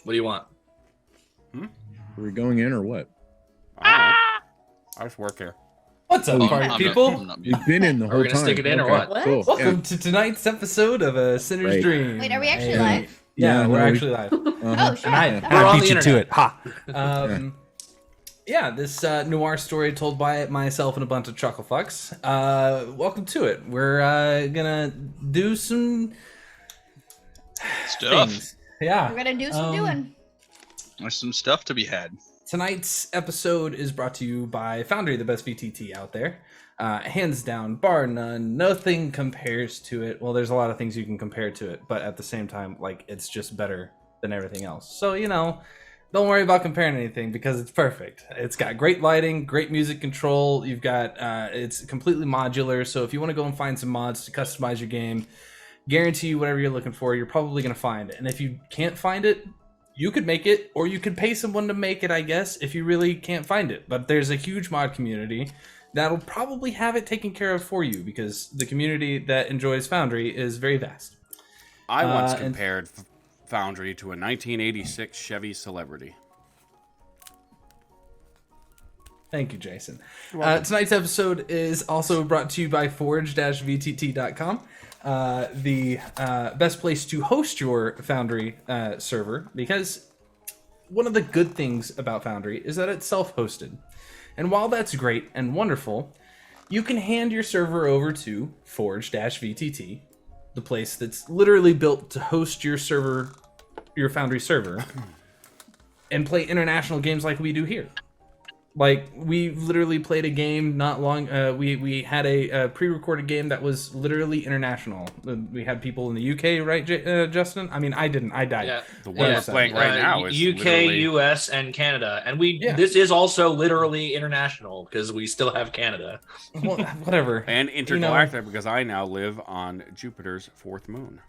What do you want? Are we going in or what? I just work here. What's up, party people? You've been in the whole Are we time. gonna stick it in or what? Cool. Welcome to tonight's episode of A Sinner's Right. Dream. Wait, are we actually And- live? Yeah, Yeah, we're no, we- actually live. Oh, shit. And I We're on beat the you to internet. it. Ha! Yeah, this noir story told by myself and a bunch of chuckle fucks. Welcome to it. We're gonna do some Stuff. things. Yeah. We're gonna do some doing. There's some stuff to be had. Tonight's episode is brought to you by Foundry, the best VTT out there. Hands down, bar none, nothing compares to it. Well, there's a lot of things you can compare to it, but at the same time, like, it's just better than everything else. So, you know, don't worry about comparing anything because it's perfect. It's got great lighting, great music control. You've got, it's completely modular. So if you want to go and find some mods to customize your game, guarantee you whatever you're looking for, you're probably going to find it. And if you can't find it, you could make it, or you could pay someone to make it, I guess, if you really can't find it. But there's a huge mod community that'll probably have it taken care of for you because the community that enjoys Foundry is very vast. I once compared Foundry to a 1986 Chevy Celebrity. Thank you, Jason. Tonight's episode is also brought to you by forge-vtt.com. The best place to host your Foundry server, because one of the good things about Foundry is that it's self-hosted. And while that's great and wonderful, you can hand your server over to forge-vtt, the place that's literally built to host your server, your Foundry server, and play international games like we do here. Like, we literally played a game not long, we had a pre-recorded game that was literally international. We had people in the UK, right, Justin? I mean, I didn't, I died. Yeah. The one we're playing right now is UK, literally... US, and Canada, and Yeah. this is also literally international because we still have Canada. Well, whatever. And intergalactic because I now live on Jupiter's fourth moon.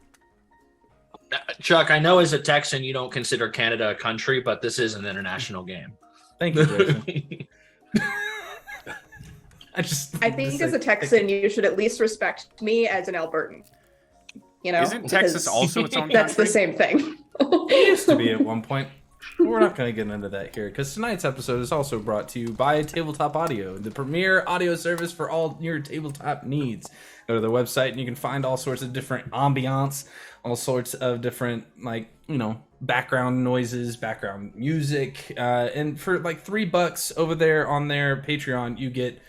Chuck, I know as a Texan you don't consider Canada a country, but this is an international game. Thank you, Jason. I think as a Texan, you should at least respect me as an Albertan. You know, Isn't Texas because also its own that's the country? same thing. It used to be at one point. But we're not going to get into that here, because tonight's episode is also brought to you by Tabletop Audio, the premier audio service for all your tabletop needs. Go to their website and you can find all sorts of different ambiance, all sorts of different, like, you know, background noises, background music, and for like $3 over there on their Patreon, you get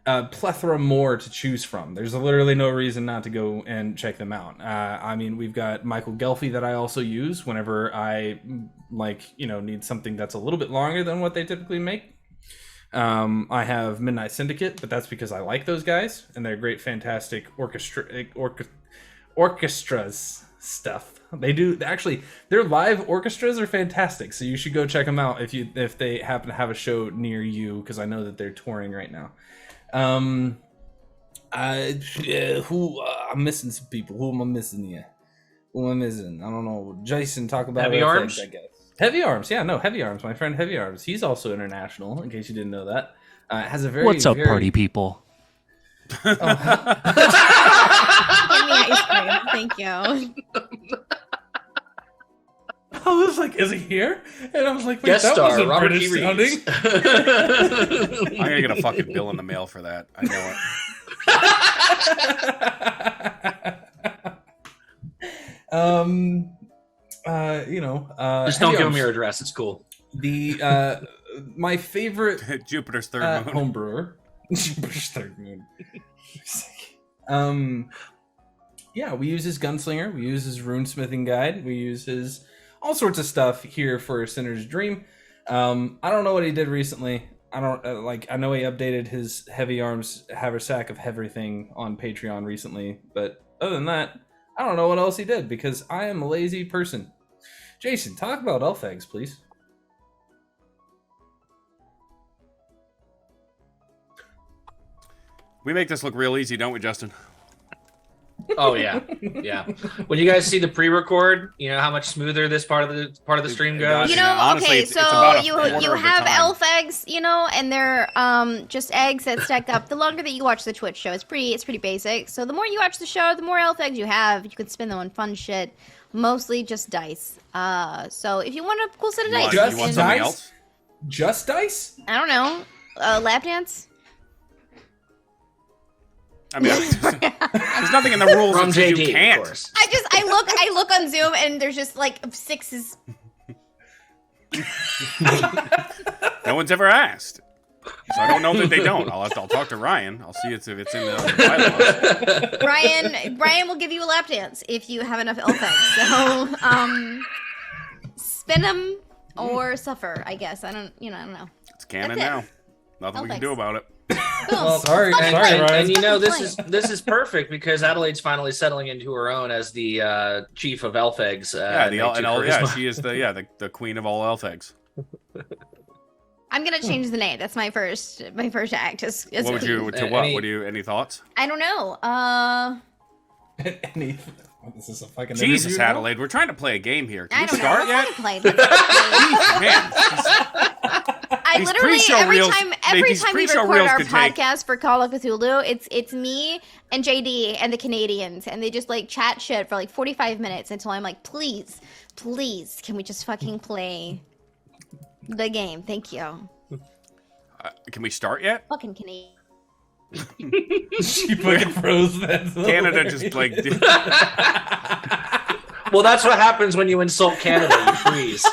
a plethora more to choose from. There's literally no reason not to go and check them out. I mean, we've got Michael Gelfi that I also use whenever I, like, you know, need something that's a little bit longer than what they typically make. I have Midnight Syndicate, but that's because I like those guys and they're great, fantastic orchestras stuff. They do actually. Their live orchestras are fantastic, so you should go check them out if they happen to have a show near you, because I know that they're touring right now. I'm missing some people. Who am I missing here? Who am I missing? I don't know. Jason, talk about Heavy other Arms? things, I guess. Heavy Arms, yeah, no, Heavy Arms. My friend Heavy Arms. He's also international, in case you didn't know that. Has a very What's up, party people? Give me ice cream. Thank you. I was like, is he here? And I was like, wait, Guest that star wasn't Robert British T. sounding. Reeves. I'm gonna get a fucking bill in the mail for that. I know it. You know, Just don't Heavy give Arms. them your address. It's cool. The my favorite Jupiter's third moon. home brewer. Jupiter's third moon. Yeah, we use his gunslinger. We use his runesmithing guide. We use his all sorts of stuff here for Sinner's Dream. I don't know what he did recently. I don't like. I know he updated his Heavy Arms haversack of everything on Patreon recently, but other than that, I don't know what else he did because I am a lazy person. Jason, talk about elf eggs, please. We make this look real easy, don't we, Justin? Oh yeah, yeah. When you guys see the pre-record, you know how much smoother this part of the stream goes. You know, honestly, okay, it's so about a you quarter of the have time. elf eggs, you know, and they're just eggs that stack up. The longer that you watch the Twitch show, it's pretty basic. So the more you watch the show, the more elf eggs you have. You can spend them on fun shit, mostly just dice. So if you want a cool set of dice, Just you want and- something dice? else? Just dice? I don't know, lap dance. I mean, there's nothing in the rules From that says JD, you can't. of course. I look on Zoom and there's just like sixes. No one's ever asked, so I don't know that they don't. I'll talk to Ryan. I'll see if it's in the bylaws. Brian will give you a lap dance if you have enough elf eggs. So spin them or suffer. I guess I don't know. It's canon That's it. now. Nothing we can do about it. Boom. Sorry, And, Ryan. and you know this is perfect because Adelaide's finally settling into her own as the chief of elf eggs. Yeah, charisma. she is the queen of all elf eggs. I'm gonna change the name. That's my first act. What would you to what? What do you any thoughts? I don't know. This is a fucking Jesus, interview now? Adelaide, we're trying to play a game here. Can I we don't know. start Let's yet? play. Let's play. Man, I These literally pre-show every reels- time these we pre-show record reels our could take- podcast for Call of Cthulhu, it's me and JD and the Canadians, and they just like chat shit for like 45 minutes until I'm like, please, can we just fucking play the game? Thank you. Can we start yet? Fucking Canadian. She fucking froze that. Canada just like. Well, that's what happens when you insult Canada. You freeze.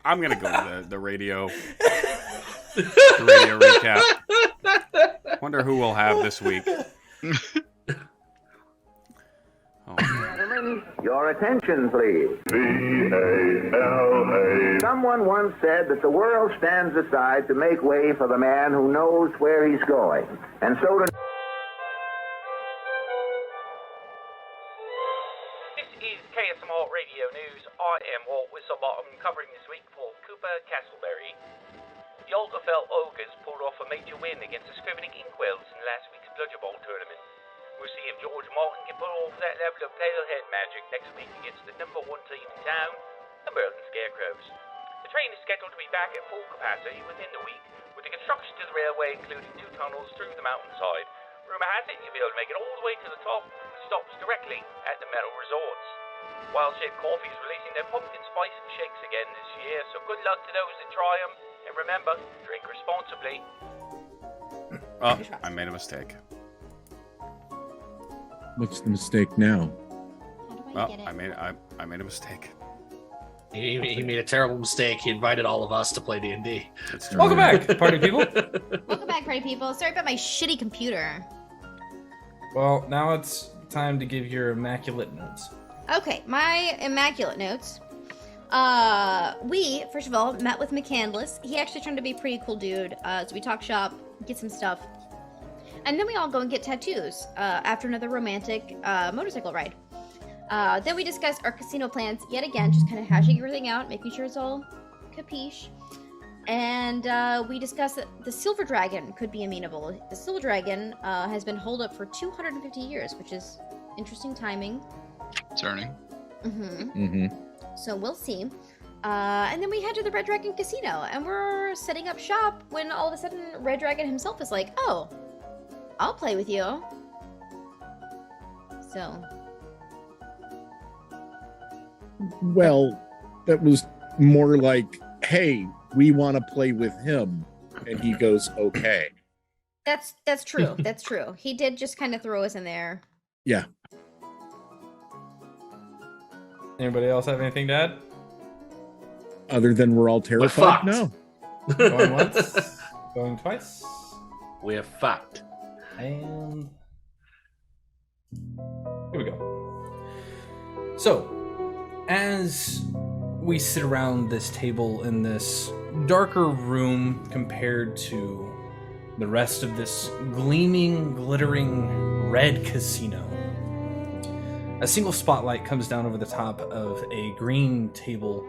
I'm gonna go to the radio. The radio recap. Wonder who we'll have this week. Oh, Gentlemen, your attention, please. Someone once said that the world stands aside to make way for the man who knows where he's going. And so to... This is Kasmar Radio News. I am Walt Whistlebottom, covering this week for Cooper Castleberry. The Alderfell Ogres pulled off a major win against the Scrivening Inkwells in last week's Bludger Bowl tournament. We'll see if George Martin can pull off that level of Palehead magic next week against the #1 team in town, the Merlin Scarecrows. The train is scheduled to be back at full capacity within the week, with the construction to the railway including 2 tunnels through the mountainside. Rumour has it you'll be able to make it all the way to the top, with stops directly at the metal resorts. Wild Shape Coffee is releasing their pumpkin spice shakes again this year, so good luck to those that try them, and remember, drink responsibly. oh, I made a mistake. What's the mistake now? How do I Oh, get it? I made a mistake. He made a terrible mistake. He invited all of us to play D&D. It's true. Welcome back, party people. Welcome back, party people. Sorry about my shitty computer. Well, now it's time to give your immaculate notes. Okay, my immaculate notes. We, first of all, met with McCandless. He actually turned to be a pretty cool dude. So we talk shop, get some stuff. And then we all go and get tattoos after another romantic motorcycle ride. Then we discuss our casino plans yet again, just kind of hashing everything out, making sure it's all capiche. And we discuss that the Silver Dragon could be amenable. The Silver Dragon has been holed up for 250 years, which is interesting timing. It's earning. Mm-hmm. So we'll see. And then we head to the Red Dragon Casino, and we're setting up shop when all of a sudden Red Dragon himself is like, oh, I'll play with you. So. Well, that was more like, hey, we want to play with him. And he goes, okay. That's true. That's true. He did just kind of throw us in there. Yeah. Anybody else have anything to add? Other than we're all terrified? fucked. No. Going once, going twice, We're fucked. and here we go. So, as we sit around this table in this darker room compared to the rest of this gleaming, glittering red casino, a single spotlight comes down over the top of a green table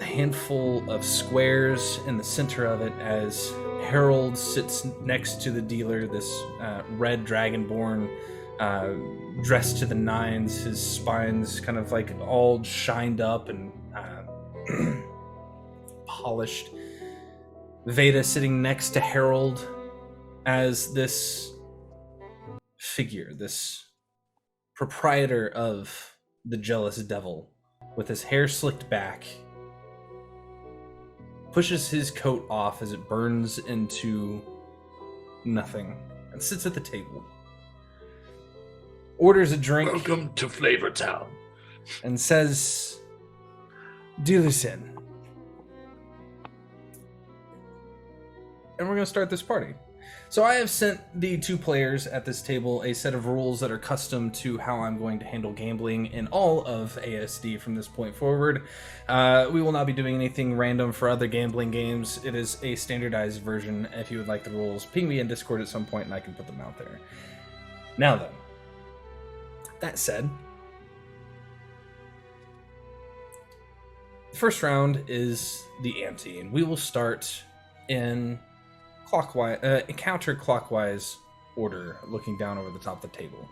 the handful of squares in the center of it as Harold sits next to the dealer, this red dragonborn, dressed to the nines, his spine's kind of like all shined up and polished. Veda sitting next to Harold as this figure, this proprietor of the Jealous Devil, with his hair slicked back, pushes his coat off as it burns into nothing, and sits at the table. Orders a drink. Welcome to Flavor Town. And says, "Dealer's in." And we're going to start this party. So I have sent the 2 players at this table a set of rules that are custom to how I'm going to handle gambling in all of ASD from this point forward. We will not be doing anything random for other gambling games. It is a standardized version. If you would like the rules, ping me in Discord at some point and I can put them out there. Now then, that said, the first round is the ante, and we will start in counterclockwise order, looking down over the top of the table.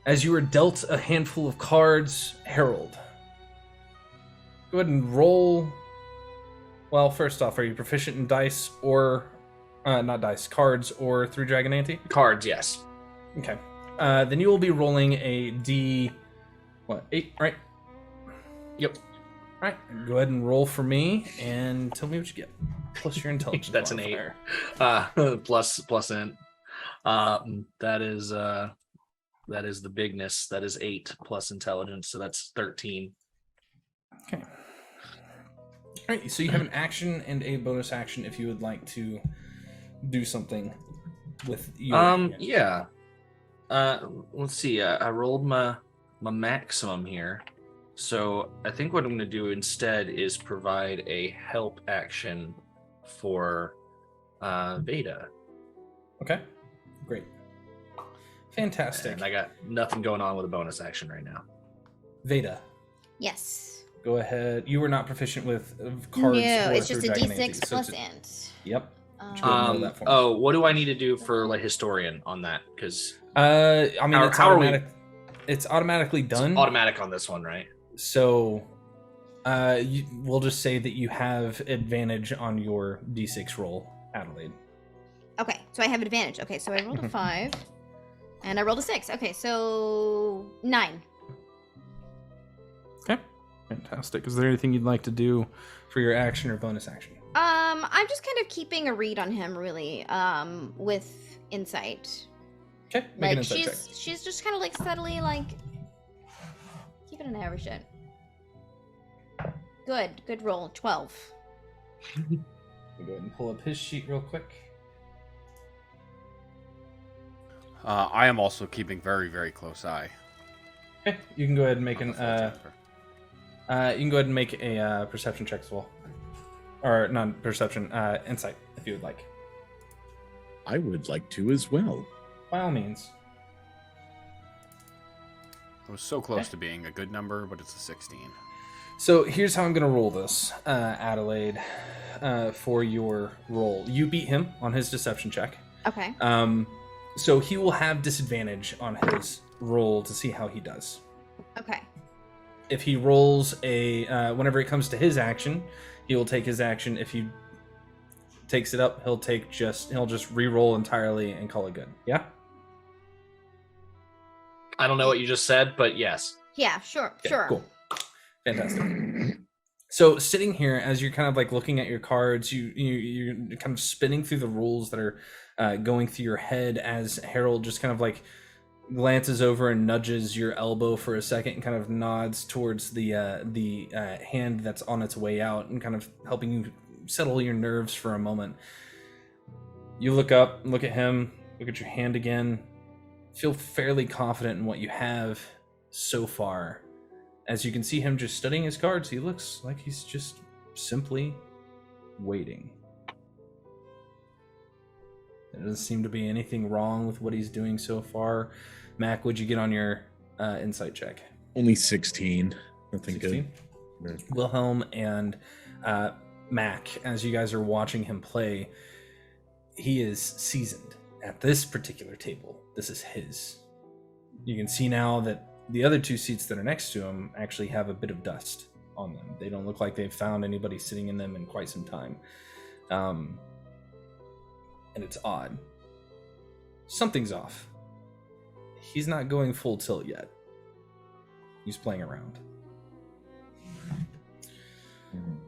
As you are dealt a handful of cards, Harold, go ahead and roll. Well, first off, are you proficient in dice or not dice, cards or through Dragon Ante? Cards, yes. Okay. Then you will be rolling a D8, right? Yep. All right. Go ahead and roll for me and tell me what you get. Plus your intelligence. That's an 8. Plus int. That is the bigness. That is 8 plus intelligence, so that's 13. Okay. All right. So you have an action and a bonus action if you would like to do something with your. Yeah. Let's see. I rolled my maximum here, so I think what I'm going to do instead is provide a help action for Veda. Okay, great, fantastic. And I got nothing going on with a bonus action right now. Veda, Yes. go ahead. You were not proficient with cards. No, or it's just through a Dragon D6 Ante, so plus it's a- int. Yep. Go ahead and roll that for me. Oh, what do I need to do for like historian on that? Because I mean, how- it's how are we- automatic. It's automatically done. it's automatic on this one, right? So, we'll just say that you have advantage on your D6 roll, Adelaide. Okay, so I have advantage. Okay, so I rolled a 5, and I rolled a 6. Okay, so 9. Okay, fantastic. Is there anything you'd like to do for your action or bonus action? I'm just kind of keeping a read on him, really, with insight. Okay, make an Like insight check. she's just kind of like subtly like keeping an eye over shit. Good roll. 12. Let me go ahead and pull up his sheet real quick. I am also keeping very, very close eye. Okay, you can go ahead and make on an the full chapter. you can go ahead and make a perception check as well, or non-perception, insight if you would like. I would like to as well. By all means. It was so close to being a good number, but it's a 16. So here's how I'm going to roll this, Adelaide, for your roll. You beat him on his deception check. Okay. So he will have disadvantage on his roll to see how he does. Okay. If he rolls whenever it comes to his action, he will take his action. If he takes it up, he'll just re-roll entirely and call it good. Yeah? I don't know what you just said, but yes. Yeah, sure, Okay, sure. Cool. Fantastic. So sitting here, as you're kind of like looking at your cards, you're kind of spinning through the rules that are going through your head as Harold just kind of like glances over and nudges your elbow for a second and kind of nods towards the hand that's on its way out and kind of helping you settle your nerves for a moment. You look up, look at him, look at your hand again, feel fairly confident in what you have so far. As you can see him just studying his cards, he looks like he's just simply waiting. There doesn't seem to be anything wrong with what he's doing so far. Mac, what'd you get on your insight check? Only 16. Nothing 16? good. Wilhelm and Mac, as you guys are watching him play, he is seasoned at this particular table. This is his. You can see now that the other two seats that are next to him actually have a bit of dust on them. They don't look like they've found anybody sitting in them in quite some time. And it's odd. Something's off. He's not going full tilt yet. He's playing around.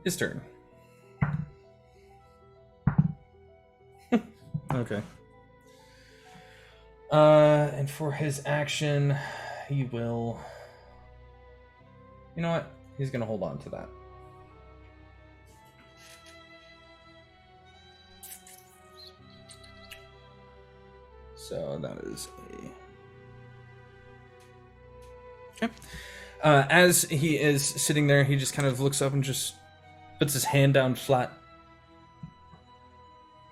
His turn. Okay. And for his action, he will... You know what? He's going to hold on to that. So that is a... Okay. As he is sitting there, he just kind of looks up and just puts his hand down flat.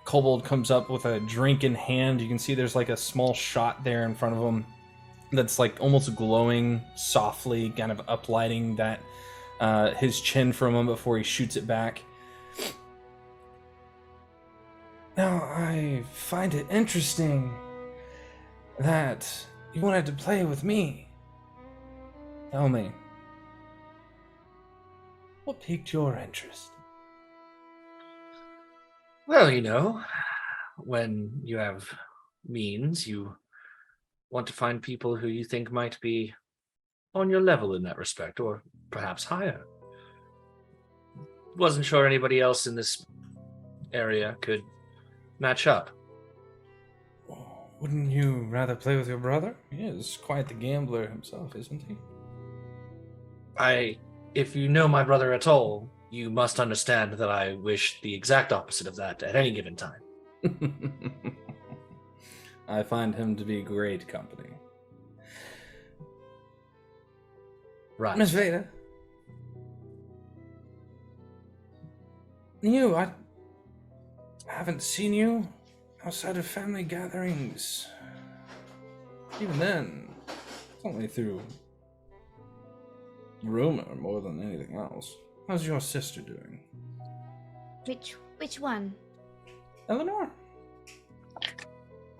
Kobold comes up with a drink in hand. You can see there's like a small shot there in front of him that's like almost glowing softly, kind of uplighting that his chin for a moment before he shoots it back. Now, I find it interesting that you wanted to play with me. Tell me, what piqued your interest? Well, when you have means, you want to find people who you think might be on your level in that respect, or perhaps higher. Wasn't sure anybody else in this area could match up. Wouldn't you rather play with your brother? He is quite the gambler himself, isn't he? If you know my brother at all, you must understand that I wish the exact opposite of that at any given time. I find him to be great company. Right. Miss Veda. I haven't seen you outside of family gatherings. Even then, it's only through rumor more than anything else. How's your sister doing? Which one? Eleanor.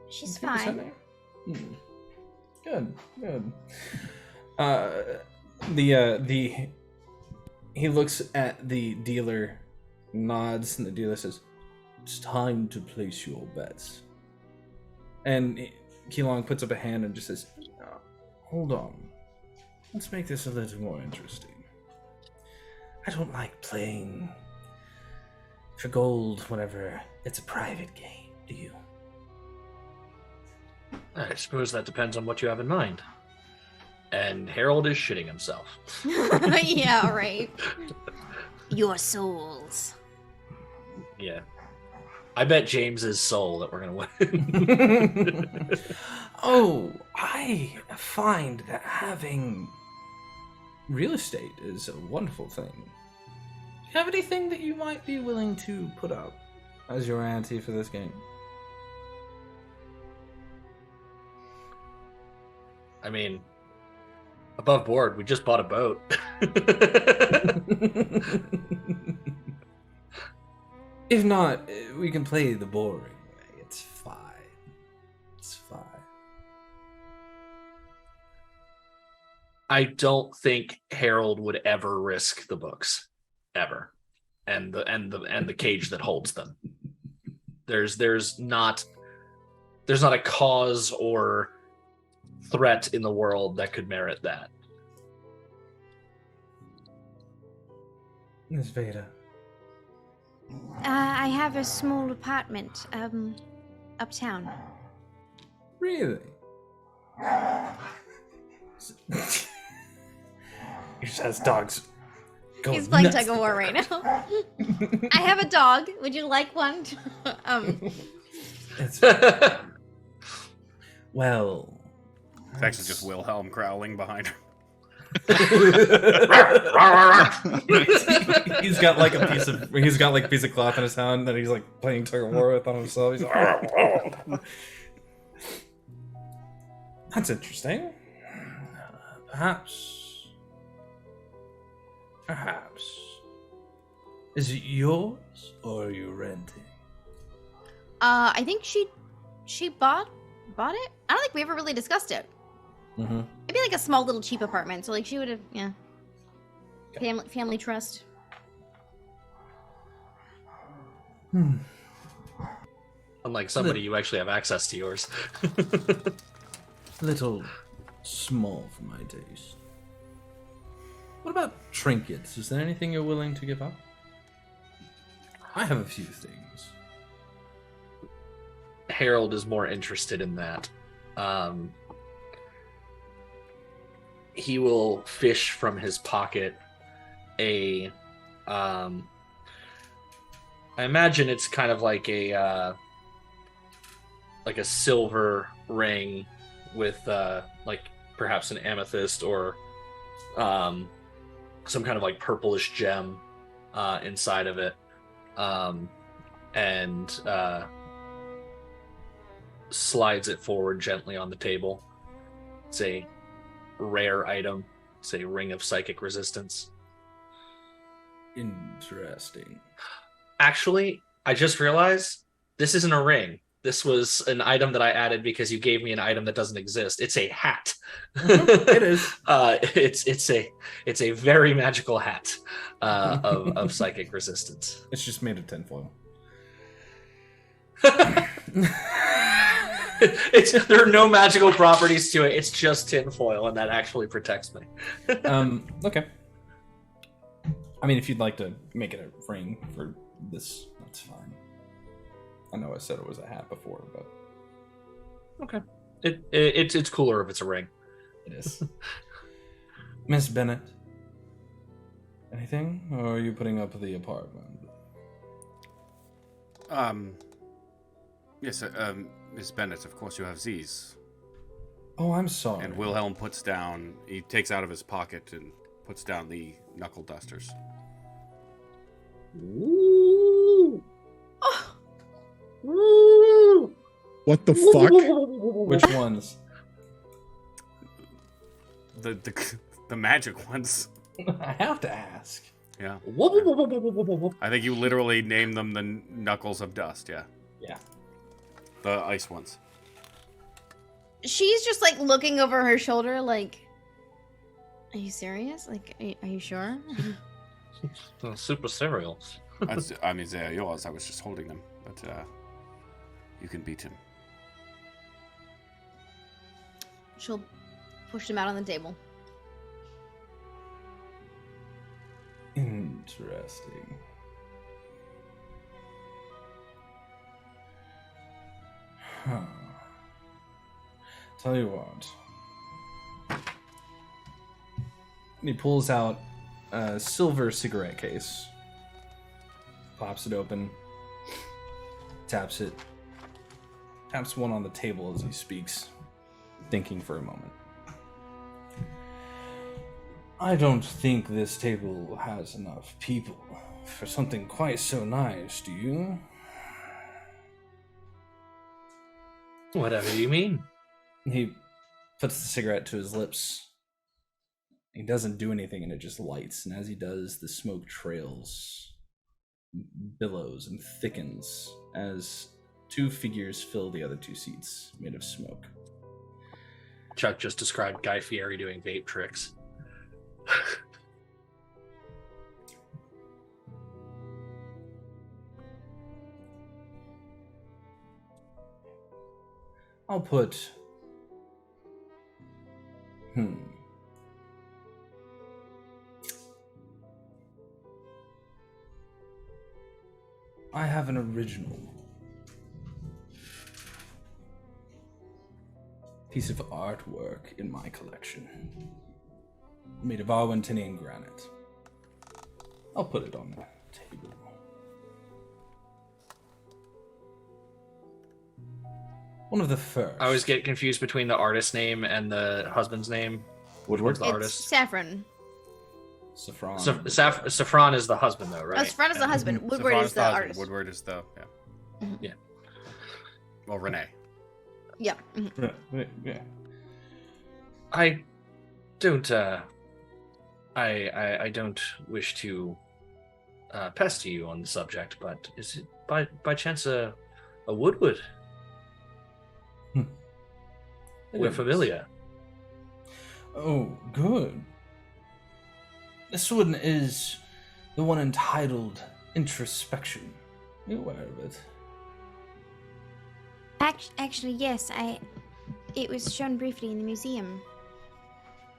She's Give us her fine. name. Good. He looks at the dealer, nods, and the dealer says, "It's time to place your bets." And Keelong puts up a hand and just says, "Hold on. Let's make this a little more interesting. I don't like playing for gold whenever it's a private game, do you?" I suppose that depends on what you have in mind. And Harold is shitting himself. Yeah, right. Your souls. Yeah. I bet James's soul that we're going to win. Oh, I find that having real estate is a wonderful thing. Do you have anything that you might be willing to put up as your ante for this game? I mean, above board, we just bought a boat. If not, we can play the boring way. It's fine. It's fine. I don't think Harold would ever risk the books, ever, and the cage that holds them. There's not a cause or threat in the world that could merit that. Miss Veda. I have a small apartment, uptown. Really? He just has dogs. He's playing tug of war right now. I have a dog. Would you like one? Well, It's actually just Wilhelm growling behind her. he's got like a piece of cloth in his hand that he's like playing tug of war with on himself. He's like, that's interesting. Perhaps Perhaps. Is it yours, or are you renting? I think she bought it. I don't think we ever really discussed it. Mm-hmm. Maybe like a small little cheap apartment. So like she would have, yeah. Family trust. Unlike somebody, you actually have access to yours. Little small for my taste. What about trinkets? Is there anything you're willing to give up? I have a few things. Harold is more interested in that. He will fish from his pocket I imagine it's kind of like a silver ring with like perhaps an amethyst or some kind of like purplish gem inside of it, and slides it forward gently on the table. It's a rare item. It's a ring of psychic resistance. Interesting. Actually, I just realized this isn't a ring. This was an item that I added because you gave me an item that doesn't exist. It's a hat. It is. It's a very magical hat of psychic resistance. It's just made of tinfoil. There are no magical properties to it. It's just tinfoil, and that actually protects me. Okay. I mean, if you'd like to make it a ring for this, that's fine. I know I said it was a hat before, but okay. It's cooler if it's a ring. It is. Miss Bennett, anything, or are you putting up the apartment? Yes, Miss Bennett, of course you have these. Oh, I'm sorry. And Wilhelm he takes out of his pocket and puts down the knuckle dusters. Ooh. Oh. Ooh. What the fuck? Which ones? The magic ones. I have to ask. Yeah. I think you literally named them the knuckles of dust, yeah. Yeah. The ice ones. She's just like looking over her shoulder like, are you serious? Like, are you sure? Super cereals. I mean, they're yours. I was just holding them. But you can beat him. She'll push them out on the table. Interesting. Huh. Tell you what. And he pulls out a silver cigarette case, pops it open, taps it, taps one on the table as he speaks, thinking for a moment. I don't think this table has enough people for something quite so nice, do you? Whatever you mean. He puts the cigarette to his lips. He doesn't do anything and it just lights. And as he does, the smoke trails, billows, and thickens as two figures fill the other two seats made of smoke. Chuck just described Guy Fieri doing vape tricks. I'll put... I have an original piece of artwork in my collection, made of Arwentinian granite. I'll put it on the table. One of the first. I always get confused between the artist's name and the husband's name. Which one's the It's artist? Saffron. Saffron. Saffron is the husband, though, right? Oh, Saffron is the husband. Woodward Saffron is the husband. artist. Woodward is the, yeah. Yeah. Well, Renee. Yeah. Mhm. Yeah. I don't I don't wish to pester you on the subject, but is it by chance a Woodward? We're familiar. Oh, good. This one is the one entitled Introspection. You're aware of it? Actually, yes. It was shown briefly in the museum.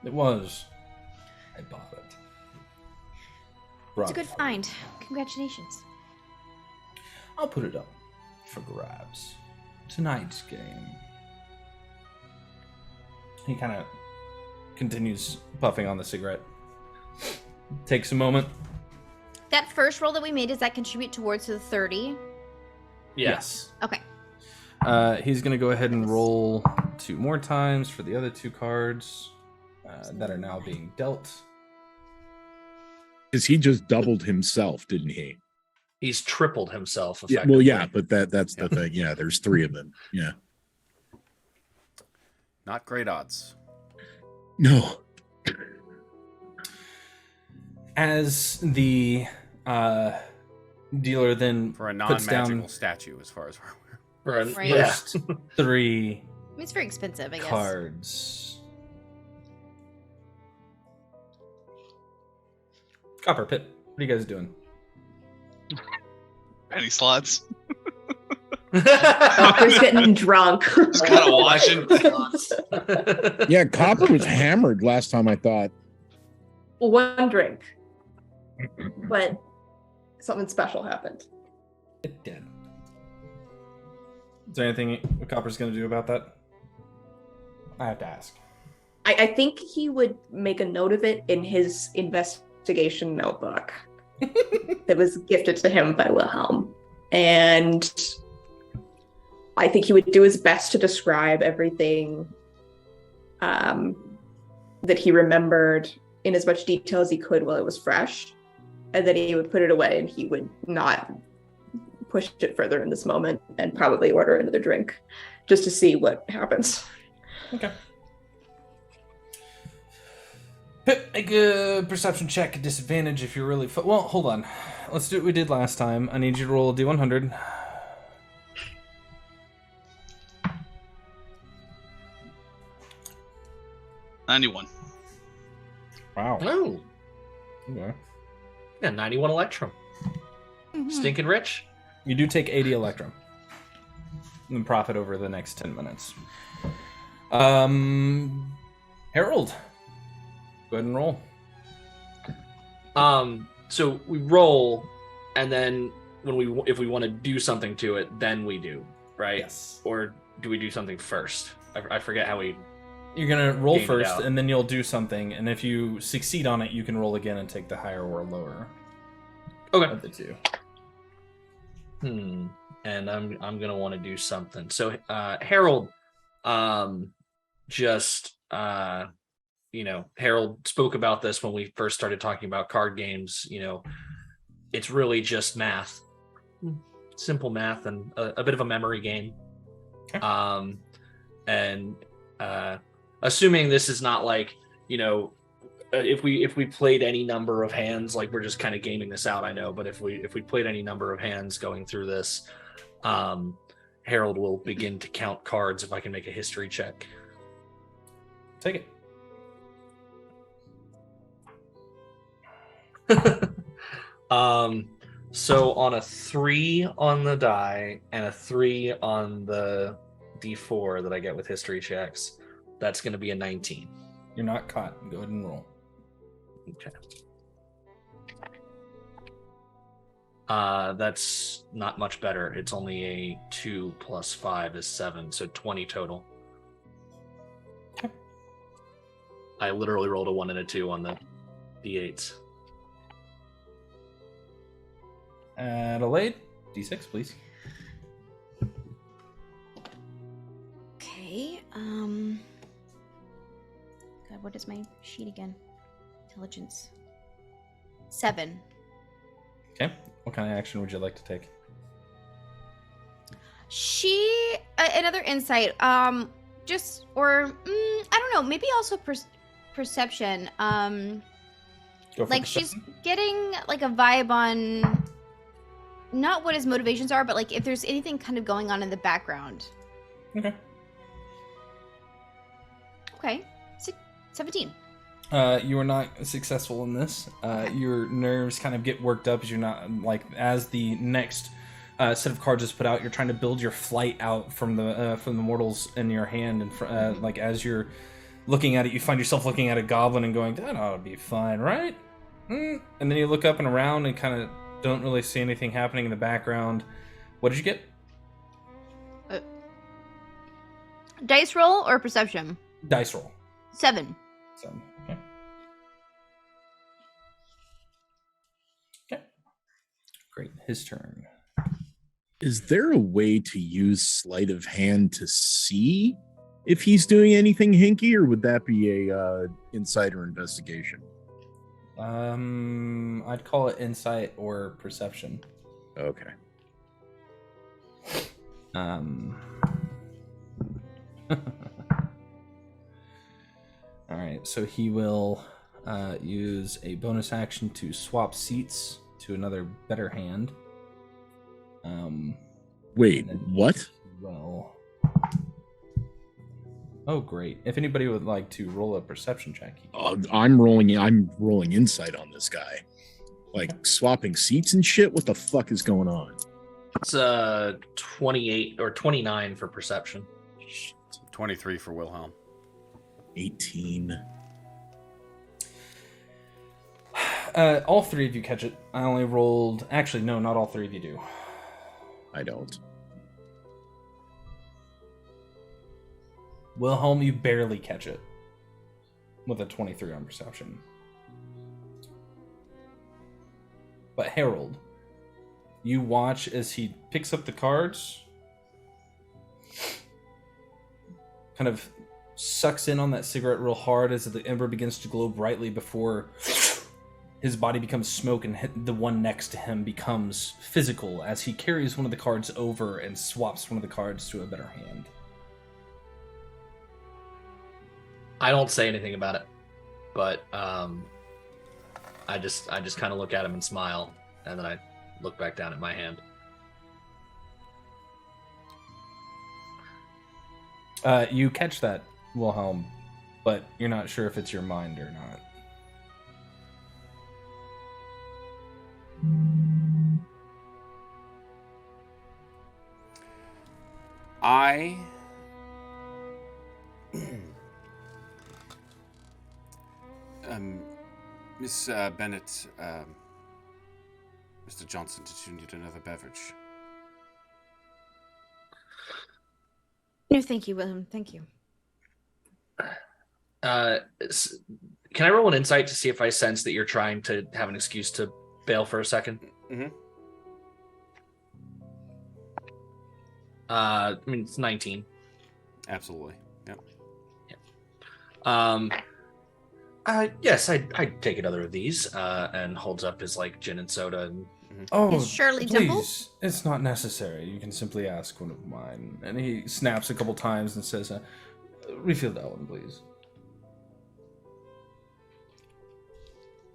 It was. I bought it. It's a good find. Congratulations. I'll put it up for grabs. Tonight's game. He kind of continues puffing on the cigarette. Takes a moment. That first roll that we made, does that contribute towards the 30? Yes. Okay. He's going to go ahead and roll 2 more times for the other 2 cards that are now being dealt. Because he just doubled himself, didn't he? He's tripled himself. Yeah, well, yeah, but that's the thing. Yeah, there's 3 of them. Yeah. Not great odds. No. As the dealer then For a puts non-magical down statue, as far as we're aware. Right. first 3 I mean, it's very expensive, I guess. cards. Copper Pit, what are you guys doing? Penny slots. Copper's getting drunk. Just kind of watching. Yeah, Copper was hammered last time, I thought. One drink. But something special happened. It did. Is there anything Copper's going to do about that? I have to ask. I think he would make a note of it in his investigation notebook that was gifted to him by Wilhelm. And I think he would do his best to describe everything that he remembered in as much detail as he could while it was fresh. And then he would put it away and he would not push it further in this moment and probably order another drink just to see what happens. Okay. Pip, make a perception check at disadvantage if you're really... well, hold on. Let's do what we did last time. I need you to roll a D100. $91. Wow. Oh, Okay. yeah, 91 Electrum. Stinking rich. You do take 80 Electrum. And profit over the next 10 minutes. Harold. Go ahead and roll. So we roll, and then if we want to do something to it, then we do, right? Yes. Or do we do something first? I forget how we. You're going to roll Game it first, out. and then you'll do something. And if you succeed on it, you can roll again and take the higher or lower Okay. of the 2. And I'm gonna want to do something. So Harold, Harold spoke about this when we first started talking about card games. It's really just math, simple math, and a bit of a memory game. Okay. And assuming this is not like, if we played any number of hands, like we're just kind of gaming this out, I know, but if we played any number of hands going through this, Harold will begin to count cards if I can make a history check. Take it. So on a 3 on the die and a 3 on the D4 that I get with history checks, that's going to be a 19. You're not caught. Go ahead and roll. Okay. That's not much better. It's only a 2 plus 5 is 7, so 20 total. Okay. I literally rolled a 1 and a 2 on the D8s. Adelaide, D6, please. Okay. God, what is my sheet again? Intelligence. 7. Okay. What kind of action would you like to take? Another insight. I don't know. Maybe also perception. Go for Like she's perception. getting like a vibe on not what his motivations are, but like if there's anything kind of going on in the background. Okay. Okay. 17. You are not successful in this. Your nerves kind of get worked up as you're not like as the next set of cards is put out. You're trying to build your flight out from the mortals in your hand, and like as you're looking at it, you find yourself looking at a goblin and going, "That ought to be fine, right?" And then you look up and around and kind of don't really see anything happening in the background. What did you get? Dice roll or perception? Dice roll. 7. So, okay. Okay. Great. His turn. Is there a way to use sleight of hand to see if he's doing anything hinky, or would that be a insider investigation? I'd call it insight or perception. Okay. All right, so he will use a bonus action to swap seats to another better hand. Wait, what? Well, oh great! If anybody would like to roll a perception check, I'm rolling insight on this guy. Like swapping seats and shit. What the fuck is going on? It's 28 or 29 for perception. 23 for Wilhelm. 18. All three of you catch it. I only rolled. Actually, no, not all three of you do. I don't. Wilhelm, you barely catch it with a 23 on perception. But Harold, you watch as he picks up the cards, kind of sucks in on that cigarette real hard as the ember begins to glow brightly before his body becomes smoke and the one next to him becomes physical as he carries one of the cards over and swaps one of the cards to a better hand. I don't say anything about it, but I just kind of look at him and smile, and then I look back down at my hand. You catch that, Wilhelm, but you're not sure if it's your mind or not. Miss Bennett, Mr. Johnson, did you need another beverage? No, thank you, Wilhelm. Thank you. Can I roll an insight to see if I sense that you're trying to have an excuse to bail for a second? Mm-hmm. I mean, it's 19. Absolutely. Yep. Yes, I'd take another of these, and holds up his like gin and soda. And... Oh, Is Shirley please, Temple? it's not necessary. You can simply ask one of mine. And he snaps a couple times and says, refill that one, please.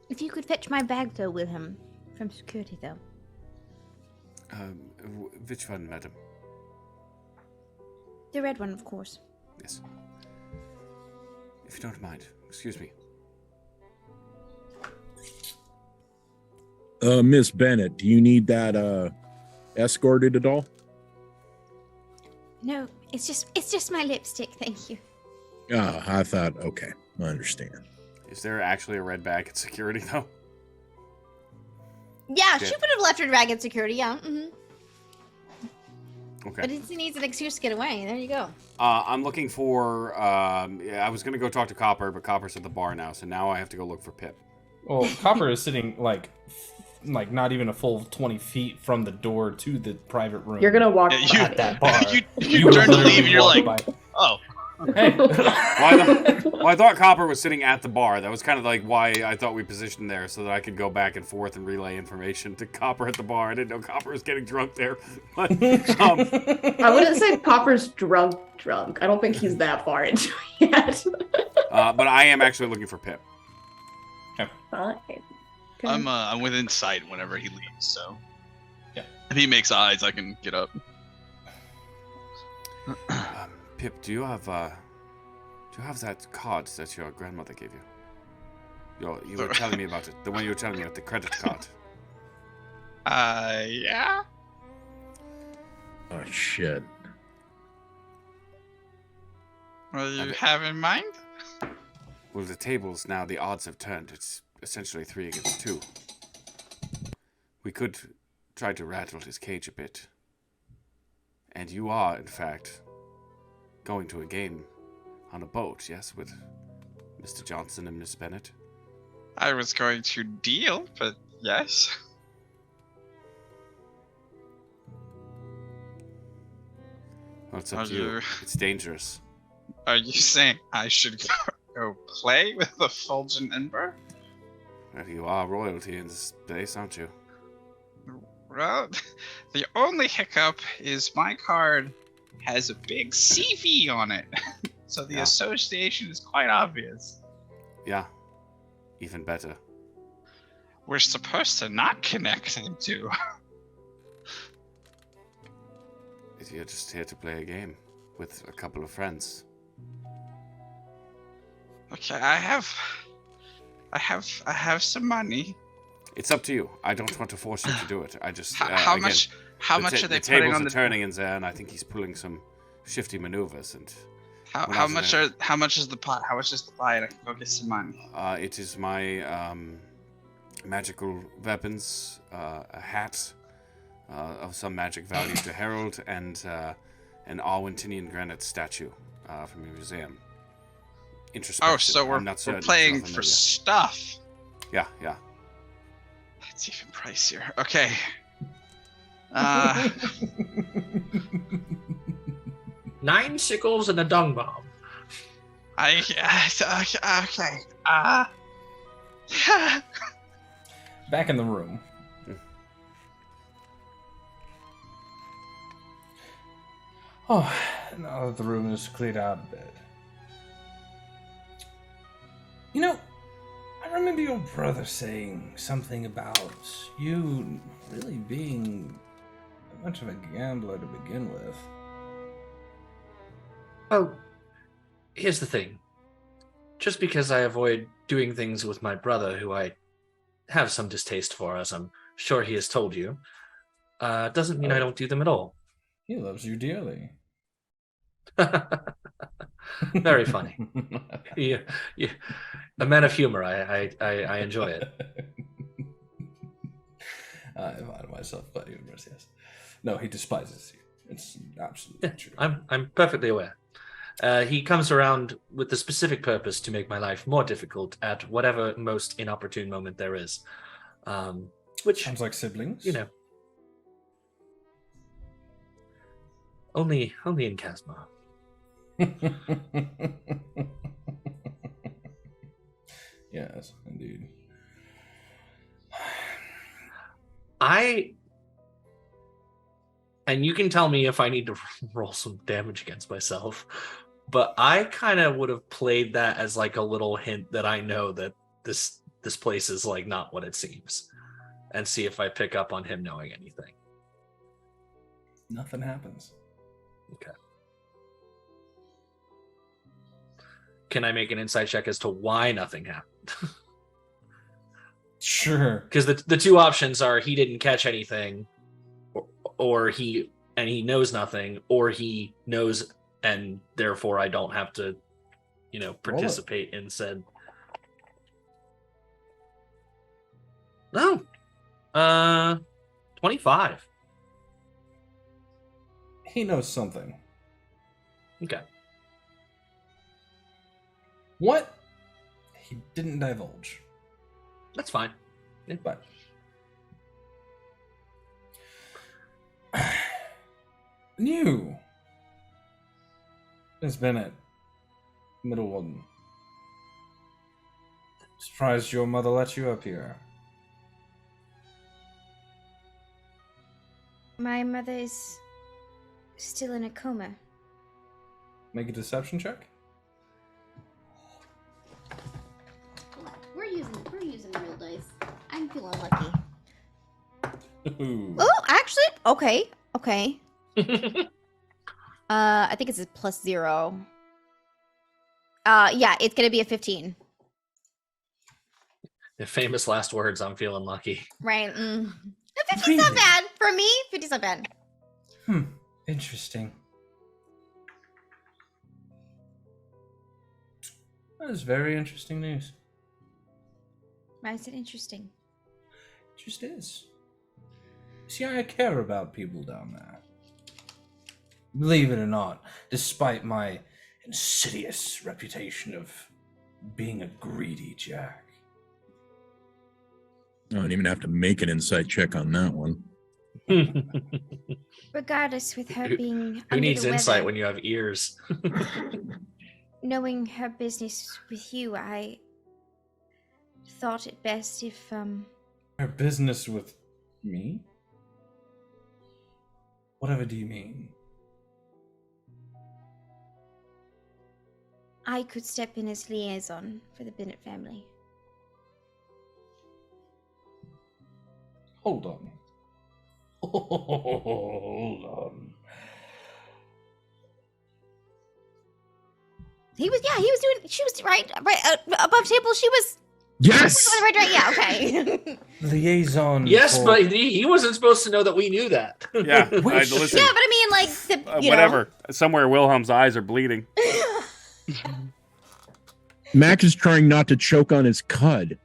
If you could fetch my bag, though, Wilhelm, from security, though. Which one, madam? The red one, of course. Yes. If you don't mind, excuse me. Miss Bennett, do you need that escorted at all? No, it's just my lipstick, thank you. I thought, okay, I understand. Is there actually a red bag at security, though? Yeah, Okay. she would have left her bag at security, yeah. Mm-hmm. Okay. But he needs an excuse to get away. There you go. I'm looking for... I was going to go talk to Copper, but Copper's at the bar now, so now I have to go look for Pip. Well, Copper is sitting like not even a full 20 feet from the door to the private room. You're gonna walk Yeah, at that bar. You turn to leave and you're like, by. oh. Hey. Well, I thought Copper was sitting at the bar. That was kind of like why I thought we positioned there, so that I could go back and forth and relay information to Copper at the bar. I didn't know Copper was getting drunk there. But, I wouldn't say Copper's drunk. I don't think he's that far into it yet. but I am actually looking for Pip. Fine. I'm within sight whenever he leaves, so Yeah. if he makes eyes, I can get up. Pip, do you have that card that your grandmother gave you? You were telling me about it. The one you were telling me about, the credit card. Yeah. Oh shit. What do you have in mind? Well, the tables now, the odds have turned. It's essentially 3 against 2. We could try to rattle his cage a bit. And you are, in fact, going to a game on a boat, yes, with Mr. Johnson and Miss Bennett? I was going to deal, but yes. Well, it's up to you. It's dangerous. Are you saying I should go play with the Fulgent Ember? Well, you are royalty in this place, aren't you? Well, the only hiccup is my card has a big CV on it. So the association is quite obvious. Yeah. Even better. We're supposed to not connect them to. You're just here to play a game with a couple of friends. Okay, I have some money. It's up to you. I don't want to force you to do it. I just how again, much are they the putting tables on are the turning in there, and I think he's pulling some shifty maneuvers. And how much is the pot? How much is the pie? And I can go get some money. It is my magical weapons, a hat of some magic value to Herald, and an Arwentinian granite statue from a museum. Oh, so we're playing for stuff. Yeah. That's even pricier. Okay. 9 sickles and a dung bomb. Okay. Back in the room. Oh, now that the room is cleared out a bit. You know, I remember your brother saying something about you really being much of a gambler to begin with. Oh, here's the thing. Just because I avoid doing things with my brother, who I have some distaste for, as I'm sure he has told you, doesn't mean I don't do them at all. He loves you dearly. Very funny. Yeah, a man of humor. I enjoy it. I find myself quite humorous. Yes. No, he despises you. It's absolutely true. I'm perfectly aware. He comes around with the specific purpose to make my life more difficult at whatever most inopportune moment there is. Which sounds like siblings. You know. Only in Kasmar. Yes, indeed. And you can tell me if I need to roll some damage against myself, but I kind of would have played that as like a little hint that I know that this place is like not what it seems, and see if I pick up on him knowing anything. Nothing happens. Okay. Can I make an insight check as to why nothing happened? Sure. Because the two options are he didn't catch anything, or he knows nothing, or he knows and therefore I don't have to, participate in said. No. 25. He knows something. Okay. What? He didn't divulge. That's fine. Yeah. But you, Miss Bennett, middle one. Surprised your mother let you up here. My mother is still in a coma. Make a deception check. We're using real dice. I I'm feeling lucky. Ooh. Oh, actually, okay. I think it's a +0. Yeah, it's gonna be a 15. The famous last words, I'm feeling lucky. Right. 50's not Really? bad. For me, 50's not bad. Interesting. That is very interesting news. Why is it interesting? It just is. See, I care about people down there. Believe it or not, despite my insidious reputation of being a greedy jack. I don't even have to make an insight check on that one. Regardless, with her being Who under needs the insight weather, when you have ears? knowing her business with you, I thought it best if Her business with me? Whatever do you mean? I could step in as liaison for the Bennett family. Hold on. Hold on. He was doing, she was right above table, she was Yes! right, yeah, okay. Liaison. Yes, for- but he wasn't supposed to know that we knew that. Yeah, Which- listen. Yeah, but I mean, like, the, Whatever. Somewhere Wilhelm's eyes are bleeding. Mac is trying not to choke on his cud.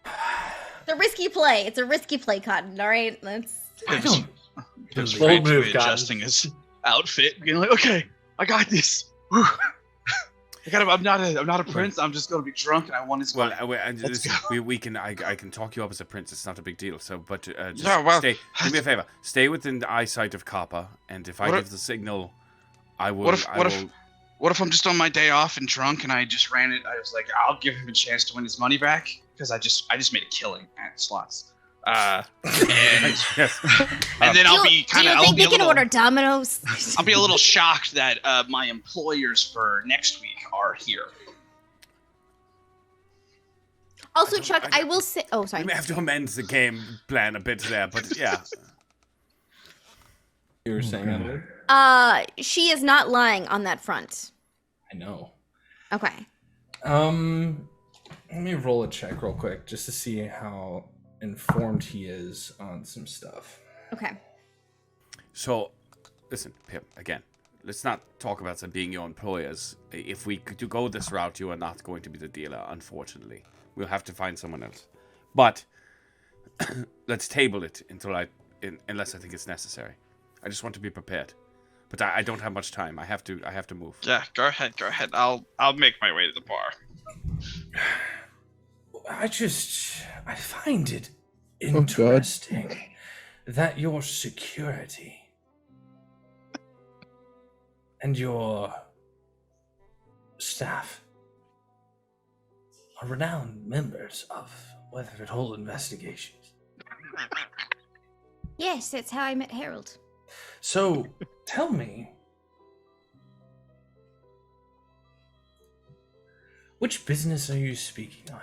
It's a risky play. It's a risky play, Cotton, alright? Let's... I don't Just Bold right to move, it, Cotton. adjusting his outfit, being like, okay, I got this. Whew. I'm not a prince. I'm just gonna be drunk, and I want his. Well, Let's we can. I can talk you up as a prince. It's not a big deal. So, but just Yeah, well- stay. Do me a favor. Stay within the eyesight of Kappa, and if I What give if- the signal, I will. What if I'm just on my day off and drunk, and I just ran it? I was like, I'll give him a chance to win his money back because I just made a killing at slots. And Yes. and then I'll be Do kind you of. think they can order Domino's? I'll be a little shocked that my employers for next week are here. Also, Chuck, I will say... Oh, We sorry. may have to amend the game plan a bit there, but yeah. You were saying, Adelaide? She is not lying on that front. I know. Okay. Let me roll a check real quick just to see how informed he is on some stuff. Okay. So, listen, Pip. Again, let's not talk about them being your employers. If we could go this route, you are not going to be the dealer. Unfortunately, we'll have to find someone else. But let's table it unless I think it's necessary. I just want to be prepared. But I don't have much time. I have to move. Yeah, go ahead. I'll make my way to the bar. I find it interesting that your security and your staff are renowned members of Weatherford Hole investigations. Yes, that's how I met Harold. So, tell me, which business are you speaking on?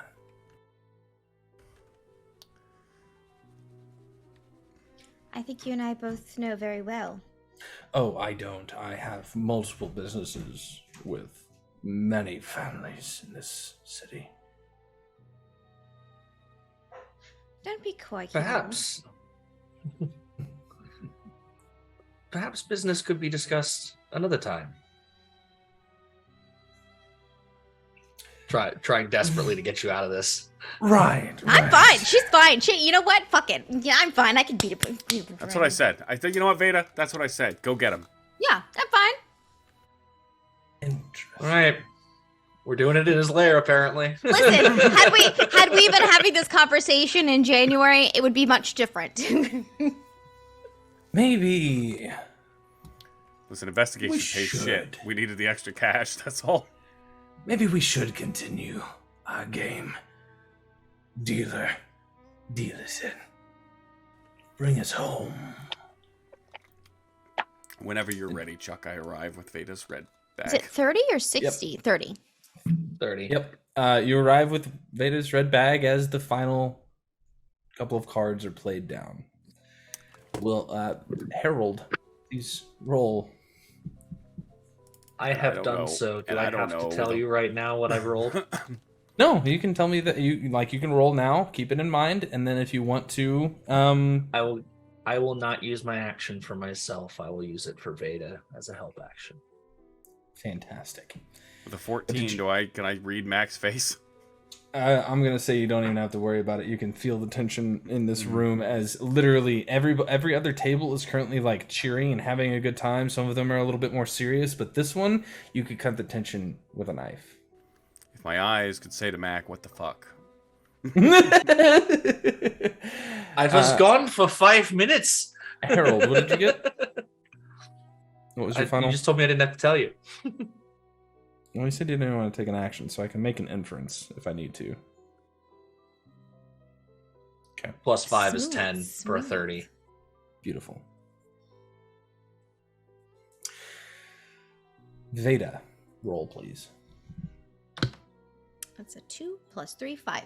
I think you and I both know very well. Oh, I don't. I have multiple businesses with many families in this city. Don't be coy. Harold. Perhaps business could be discussed another time. Trying desperately to get you out of this. Right. I'm fine. She's fine. You know what? Fuck it. Yeah, I'm fine. I can beat it. That's what I said. I think, you know what, Veda? That's what I said. Go get him. Yeah, I'm fine. Interesting. All right, we're doing it in his lair, apparently. Listen, had we been having this conversation in January, it would be much different. Maybe. Listen, investigation We pays should. shit. We needed the extra cash. That's all. Maybe we should continue our game. Dealer, deal us in. Bring us home. Whenever you're ready, Chuck, I arrive with Veda's red bag. Is it 30 or 60? 30. 30. Yep. You arrive with Veda's red bag as the final couple of cards are played down. Will Harold please roll? I have don't done know. so. Do And I I don't have to know tell the- you right now what I've rolled? No, you can tell me that you can roll now. Keep it in mind, and then if you want to, I will not use my action for myself. I will use it for Veda as a help action. fantastic. With a 14, can I read Mac's face? I'm gonna say you don't even have to worry about it. You can feel the tension in this room as literally every other table is currently like cheering and having a good time. Some of them are a little bit more serious, but this one you could cut the tension with a knife. If my eyes could say to Mac, what the fuck? I was gone for 5 minutes. Harold, what did you get? What was your final? You just told me I didn't have to tell you. Well, you said you didn't want to take an action, so I can make an inference if I need to. Okay. Plus 5 is Smooth, 10 for a smooth. 30. Beautiful. Veda, roll please. That's a 2 plus 3, 5.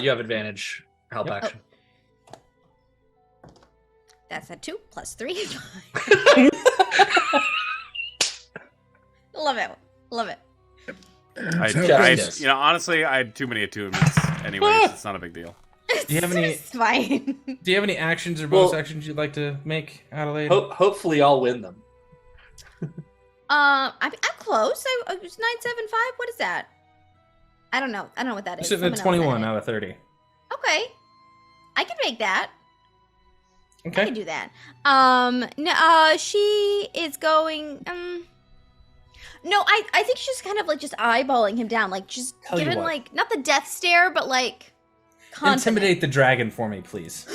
You have advantage. Help Yep. action. That's a 2 plus 3, 5. Love it. Love it. Honestly, I had too many attunements. Anyways, it's not a big deal. Do you have any? It's fine. Do you have any actions or bonus actions you'd like to make, Adelaide? Hopefully, I'll win them. I'm close. I was 975. What is that? I don't know. I don't know what that You're is. sitting at Someone else 21 said it. out of 30. Okay. I can make that. I Okay. can do that. No, she is going. No, I think she's kind of like just eyeballing him down, like just Tell you giving what. like not the death stare, but like confident. Intimidate the dragon for me, please.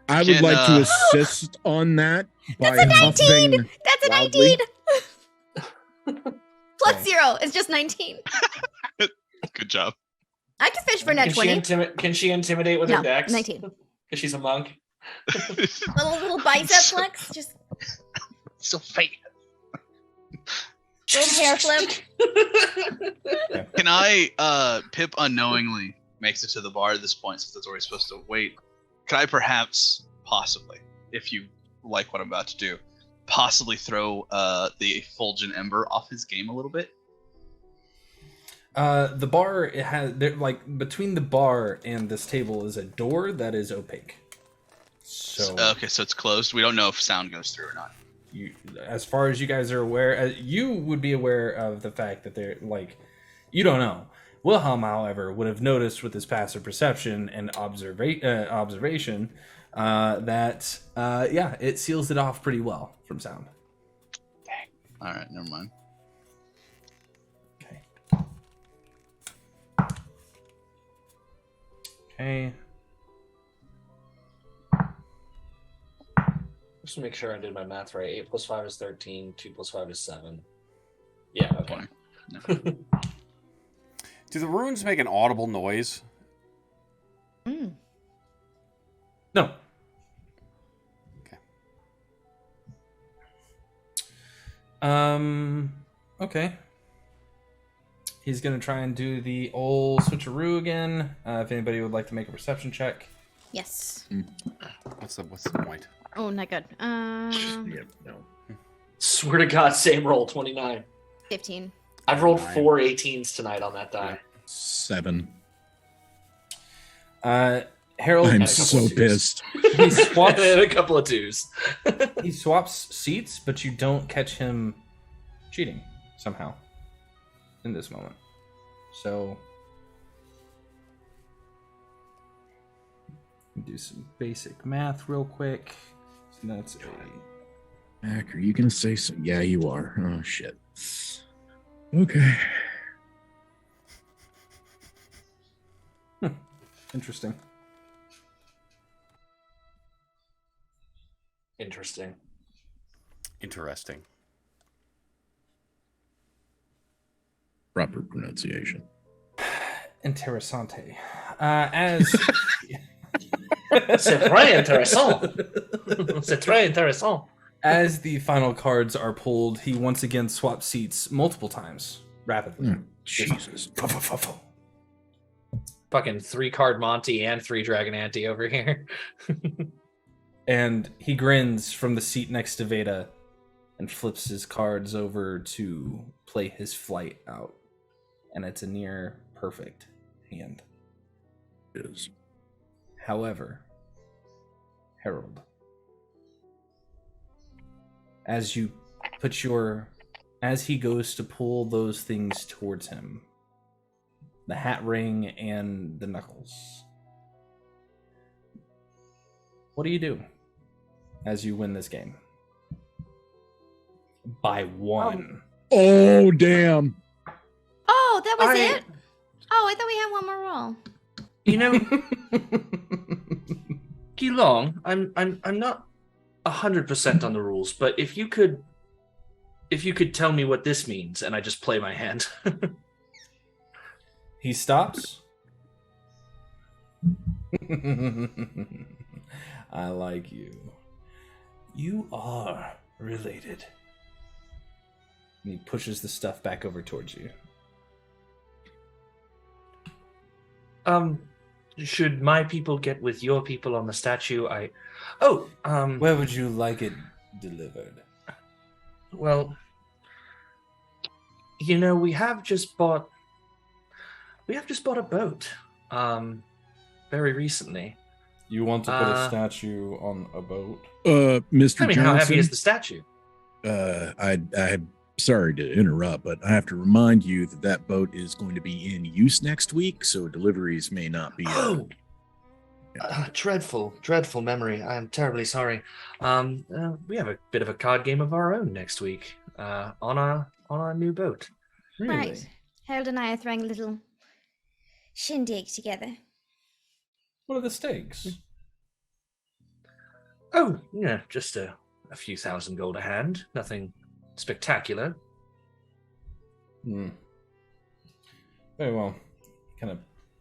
I would like to assist on that by That's a 19! huffing That's a loudly. 19. Plus 0 is just 19. Good job. I can fish for net 20. Can she intimidate with No, her dex? 19. Because she's a monk. Little bicep flex, just So fake. little hair flip. Can I, Pip unknowingly makes it to the bar at this point since it's already supposed to wait. Can I perhaps, possibly, if you like what I'm about to do, possibly throw the effulgent ember off his game a little bit? The bar, it has like between the bar and this table is a door that is opaque. So Okay, so it's closed. We don't know if sound goes through or not. you, as far as you guys are aware, you would be aware of the fact that they're like, you don't know. Wilhelm, however, would have noticed with his passive perception and observation that it seals it off pretty well from sound. Dang. All right, never mind. Okay. Just to make sure I did my math right. 8 plus 5 is 13. 2 plus 5 is 7. Yeah, okay. Do the runes make an audible noise? No. Okay. Okay. He's gonna try and do the old switcheroo again. If anybody would like to make a perception check. Yes. What's the point? Oh, not good. Yeah, no. Swear to God, same roll, 29. 15. I've rolled 9. 4 18s tonight on that die. 7. Harold. I'm so pissed. He swaps. And a couple of 2s. He swaps seats, but you don't catch him cheating somehow in this moment. So do some basic math real quick. So that's a Mac, are you gonna say so? Yeah, you are. Oh shit. Okay. interesting. Interesting. Interesting. Proper pronunciation. Interessante. As C'est très intéressant. C'est très intéressant. as the final cards are pulled, he once again swaps seats multiple times rapidly. Jesus. Fucking 3-card Monty and 3 Dragon Ante over here. And he grins from the seat next to Veda and flips his cards over to play his flight out. And it's a near perfect hand. It is. However, Harold, as he goes to pull those things towards him, the hat ring and the knuckles, what do you do as you win this game? By 1. Oh, damn. Oh, that was it? Oh, I thought we had one more roll. You know, Gilong, I'm not 100% on the rules, but if you could tell me what this means, and I just play my hand. He stops. I like you. You are related. And he pushes the stuff back over towards you. Should my people get with your people on the statue? Where would you like it delivered? Well, you know, we have just bought a boat, very recently. You want to put a statue on a boat? Mr. I mean, Johnson, how heavy is the statue? I'm sorry to interrupt, but I have to remind you that boat is going to be in use next week, so deliveries may not be. Dreadful memory. I am terribly sorry. We have a bit of a card game of our own next week, on our new boat. Really? Right. Harold and I are throwing a little shindig together. What are the stakes? Oh, yeah, just a few thousand gold a hand. Nothing spectacular. Very well. Kind of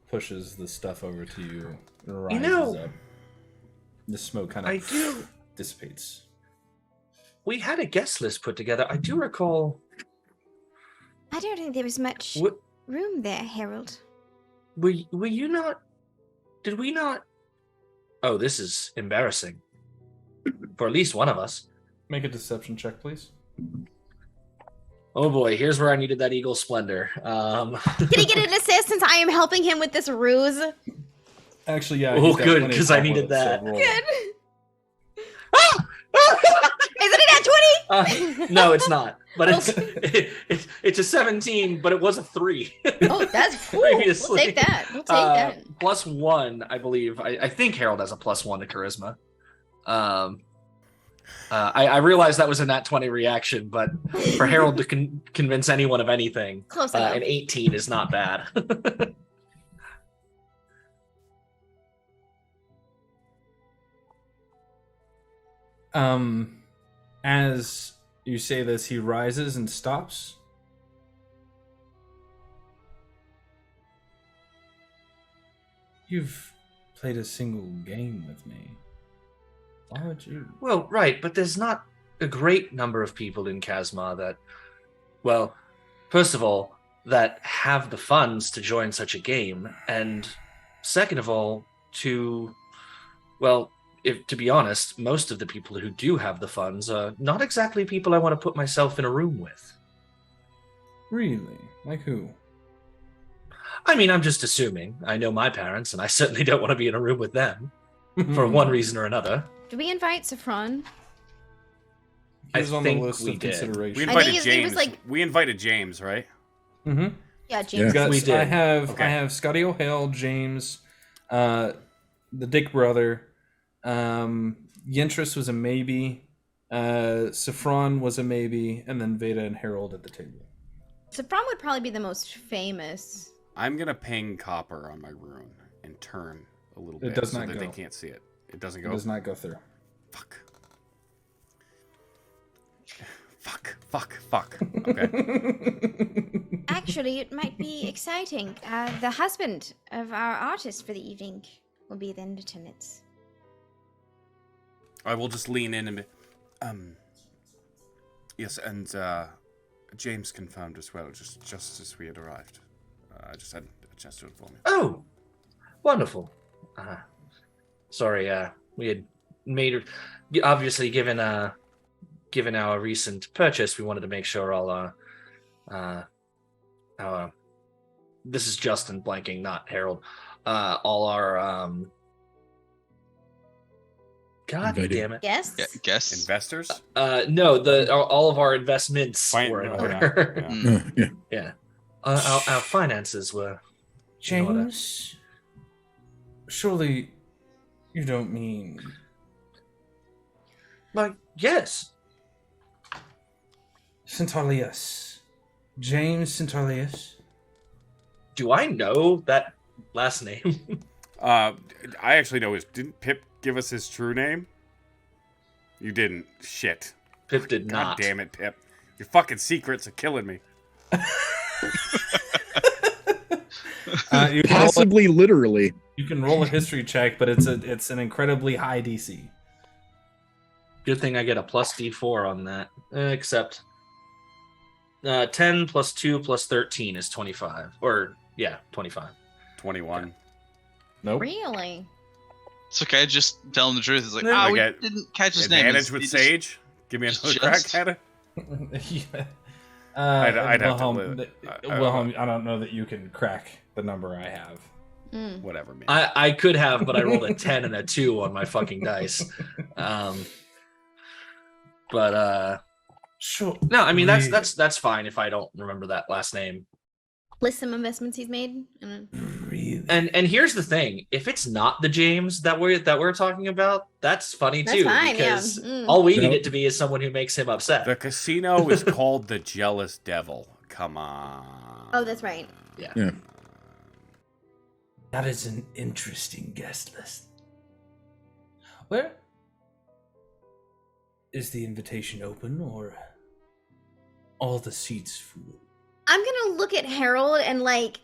pushes the stuff over to you. Rises up. The smoke kind of dissipates. We had a guest list put together. I do recall. I don't think there was much room there, Harold. Were you not? Did we not? Oh, this is embarrassing. For at least one of us. Make a deception check, please. Oh boy, here's where I needed that Eagle Splendor. Can he get an assist since I am helping him with this ruse? Actually, yeah. Oh, good, because I needed that. Good. Is it a nat 20? No, it's not. But it's a 17, but it was a 3. Oh, that's cool. We'll take that. We'll take that. +1, I believe. I think Harold has a +1 to charisma. I realized that was a nat 20 reaction, but for Harold to convince anyone of anything, close enough. An 18 is not bad. As you say this, he rises and stops. You've played a single game with me. Why would you? Well, right, but there's not a great number of people in Kasmar that, well, first of all, that have the funds to join such a game, and second of all, to be honest, most of the people who do have the funds are not exactly people I want to put myself in a room with. Really? Like who? I mean, I'm just assuming. I know my parents, and I certainly don't want to be in a room with them, for one reason or another. Did we invite Saffron? He was on the list of We consideration. invited James. We invited James, right? Mm-hmm. Yeah, James. Yeah. We did. I have Scotty O'Hale, James, the Dick brother. Yentris was a maybe. Saffron was a maybe, and then Veda and Harold at the table. Saffron would probably be the most famous. I'm gonna ping copper on my rune and turn a little bit does so not that go. they can't see it. It doesn't go. It does not go through. Fuck. Okay. Actually, it might be exciting. The husband of our artist for the evening will be in attendance. I will just lean in and be, yes, and James confirmed as well, just as we had arrived. I just hadn't a chance to inform you. Oh, wonderful. Sorry, we had made, obviously, given our recent purchase, we wanted to make sure all our this is Justin blanking, not Harold. All our God damn it. Yes. Yeah, guess. Investors? No, all of our investments were in order. Yeah. Our finances were in order. James, surely you don't mean... Like, yes. Centaulius. James Centaulius. Do I know that last name? I actually know his. Didn't Pip give us his true name? You didn't. Shit. Pip did God not. damn it, Pip. Your fucking secrets are killing me. Possibly literally. You can roll a history check, but it's an incredibly high DC. Good thing I get a plus D4 on that. Except 10 plus 2 plus 13 is 25. Or, yeah, 25. 21. Yeah. Nope. Really? It's okay, just telling the truth. It's like, I we get didn't catch his name. Advantage with Sage? Give me another crack at it? Yeah. I'd have to Wilhelm, live. Wilhelm, I don't know that you can crack the number I have. Whatever, man. I could have, but I rolled a 10 and a 2 on my fucking dice. Sure. No, I mean that's fine if I don't remember that last name. List some investments he's made. Really? And here's the thing: if it's not the James that we're talking about, that's funny That's too. fine, yeah. Because all we need Nope. it to be is someone who makes him upset. The casino is called the Jealous Devil. Come on. Oh, that's right. Yeah. That is an interesting guest list. Where is the invitation open, or all the seats full? I'm gonna look at Harold and like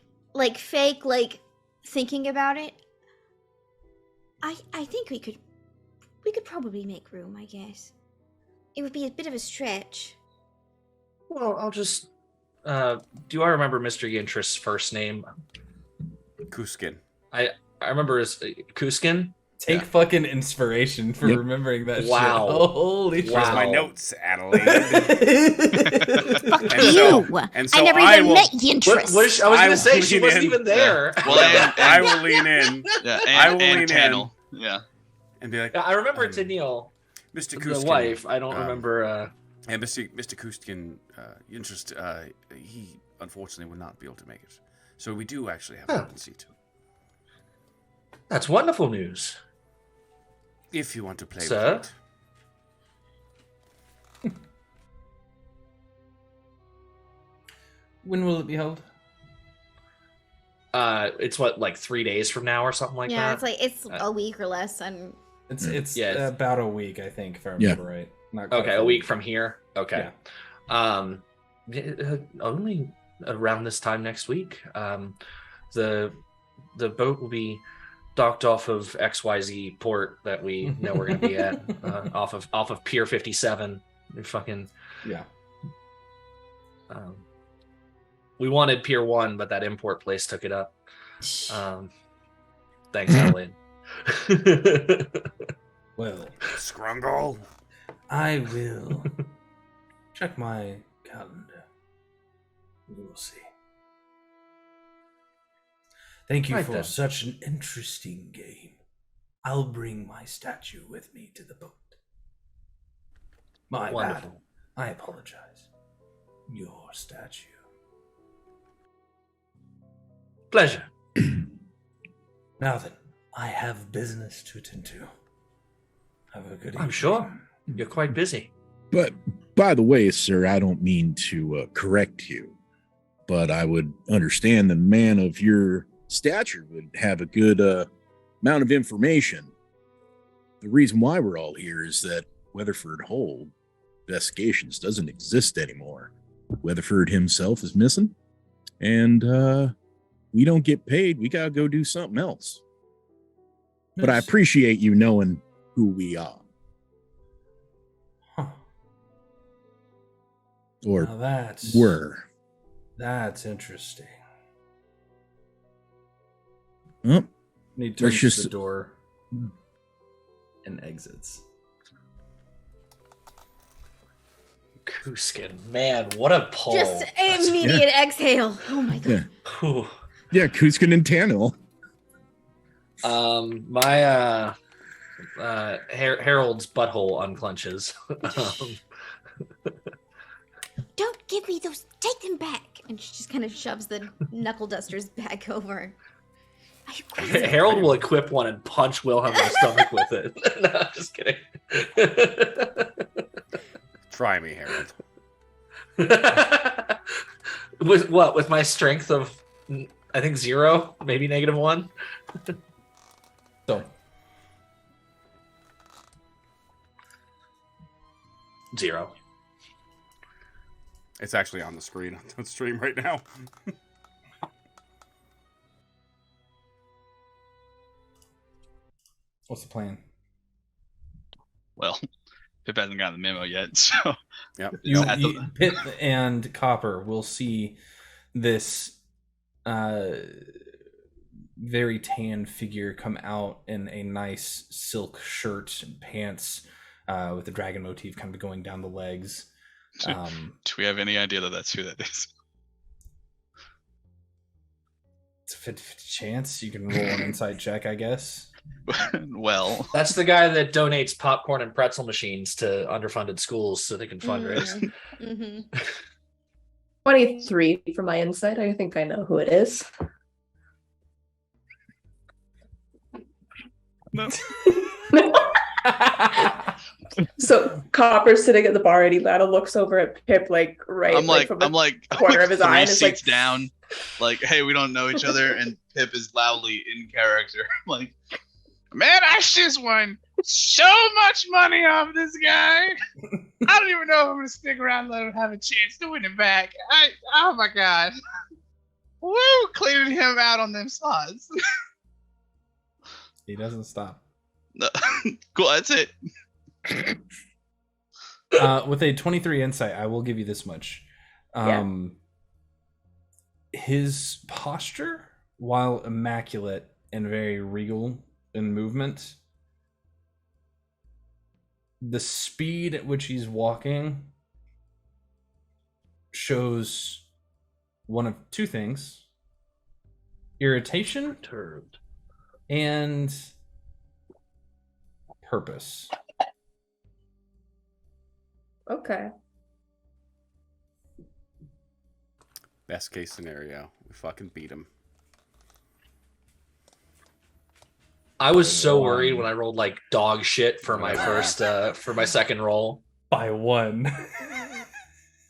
fake thinking about it. I think we could probably make room, I guess. It would be a bit of a stretch. Well, I'll just. Do I remember Mr. Yintrist's first name? Kuskin. I remember his Kuskin. Take fucking inspiration for remembering that Wow. shit. Holy shit. Where's Wow. my notes, Adelaide? Fuck And you! so- and so I never I even will- met Yintrist. I was I gonna will say she lean wasn't in. even there. Well, I will lean in Yeah, I will and lean Tannel. Yeah. and be like, Yeah, I remember Tennille, Mr. the Kuskin. wife. I don't remember. And Mr. Kuskin, interest, he unfortunately will not be able to make it. So we do actually have an open seat. That's wonderful news. If you want to play Sir? with it. When will it be held? It's what, like 3 days from now or something like yeah, that. it's like it's a week or less. And It's Yeah. about a week, I think, if I remember right. Not quite Okay, a week from here. Okay. Yeah. Only around this time next week. The boat will be docked off of XYZ port that we know we're going to be at, off of Pier 57. Fucking Yeah. we wanted Pier 1, but that import place took it up. Thanks, Adelaide. Well, Scrungle. I will check my calendar. We will see. Thank you Right for then. such an interesting game. I'll bring my statue with me to the boat. My bad. Wonderful. I apologize. Your statue. Pleasure. Now then, I have business to attend to. Have a good evening. I'm sure. You're quite busy. But by the way, sir, I don't mean to correct you, but I would understand the man of your stature would have a good amount of information. The reason why we're all here is that Weatherford Hole investigations doesn't exist anymore. Weatherford himself is missing, and we don't get paid. We gotta go do something else. But I Yes. appreciate you knowing who we are. Huh. Or Now were. That's interesting. Oh, And he Let's turns just- to the door and exits. Kuskin, man, what a pull. Just immediate exhale. Oh my god. Yeah, Whew. yeah, Kuskin and Tanil. My Harold's butthole unclenches. Don't give me those. Take them back. And she just kind of shoves the knuckle dusters back over. Are you crazy? Harold will equip one and punch Wilhelm in the stomach with it. No, just kidding. Try me, Harold. With what? With my strength of, I think 0, maybe -1. So 0. It's actually on the screen on the stream right now. what's the plan? Well, Pip hasn't gotten the memo yet, so Yep. Pip and Copper will see this very tan figure come out in a nice silk shirt and pants with the dragon motif kind of going down the legs. do we have any idea that that's who that is? It's a 50-50 chance. You can roll an insight check, I guess. Well, That's the guy that donates popcorn and pretzel machines to underfunded schools so they can fundraise. Mm-hmm. 23 for my insight. I think I know who it is. no. So Copper's sitting at the bar and he looks over at Pip I'm like corner of his 3 eye and is seats down. Like, hey, we don't know each other, and Pip is loudly in character. Like, man, I just won so much money off this guy. I don't even know if I'm gonna stick around and let him have a chance to win it back. Oh my god. Woo! Clearing him out on them slots. He doesn't stop. Cool, that's it. With a 23 insight, I will give you this much. His posture, while immaculate and very regal in movement, the speed at which he's walking shows one of two things: irritation Perturbed. and purpose. Okay. Best case scenario, we fucking beat him. I was so worried when I rolled like dog shit for my for my second roll. By 1.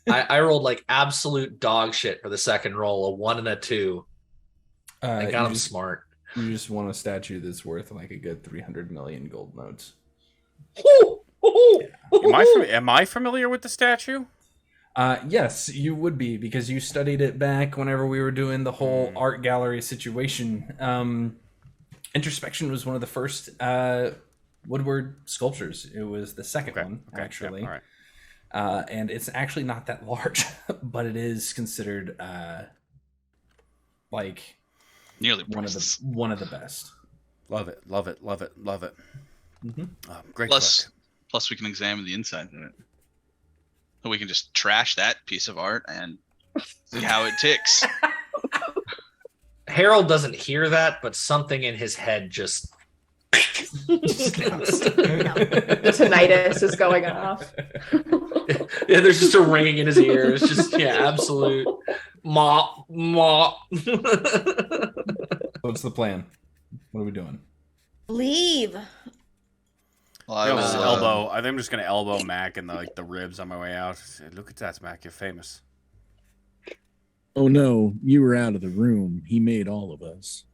I rolled like absolute dog shit for the second roll, a 1 and a 2. I got him smart. You just want a statue that's worth like a good 300 million gold notes. Am I familiar with the statue? Yes, you would be, because you studied it back whenever we were doing the whole art gallery situation. Introspection was one of the first Woodward sculptures. It was the second one, actually. Yep, all right. And it's actually not that large, but it is considered like Nearly one of the best. Love it. Mm-hmm. Great. Plus, we can examine the inside of it. So we can just trash that piece of art and see how it ticks. Harold doesn't hear that, but something in his head just The tinnitus is going off. Yeah, there's just a ringing in his ears. Just absolute mop. What's the plan? What are we doing? Leave. Well, I think I'm just gonna elbow Mac in the ribs on my way out. Say, look at that, Mac. You're famous. Oh no, you were out of the room. He made all of us.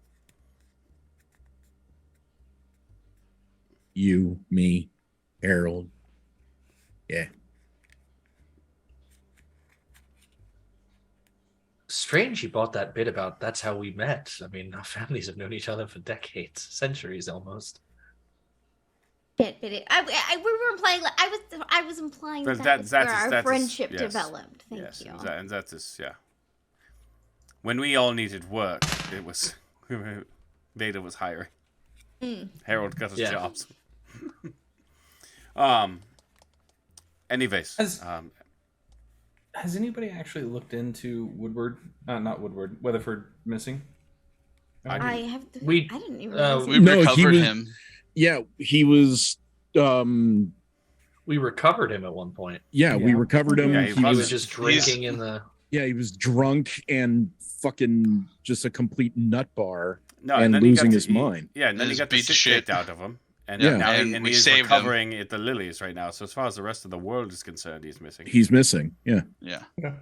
You, me, Harold. Yeah. Strange you bought that bit about that's how we met. I mean, our families have known each other for decades, centuries almost. We were implying. I was implying that's where our friendship developed. Thank you. And that is When we all needed work, it was Veda was hiring. Harold got his jobs. Anyways, has anybody actually looked into Weatherford missing? I didn't even. We recovered him. Yeah, he was. We recovered him at one point. Yeah, we recovered him. Yeah, he was just drinking in the. Yeah, he was drunk and fucking just a complete nut bar and losing his mind. Yeah, and then he got the shit kicked out of him. And we he's saved recovering at the Lilies right now. So as far as the rest of the world is concerned, he's missing. He's missing. Yeah. Fair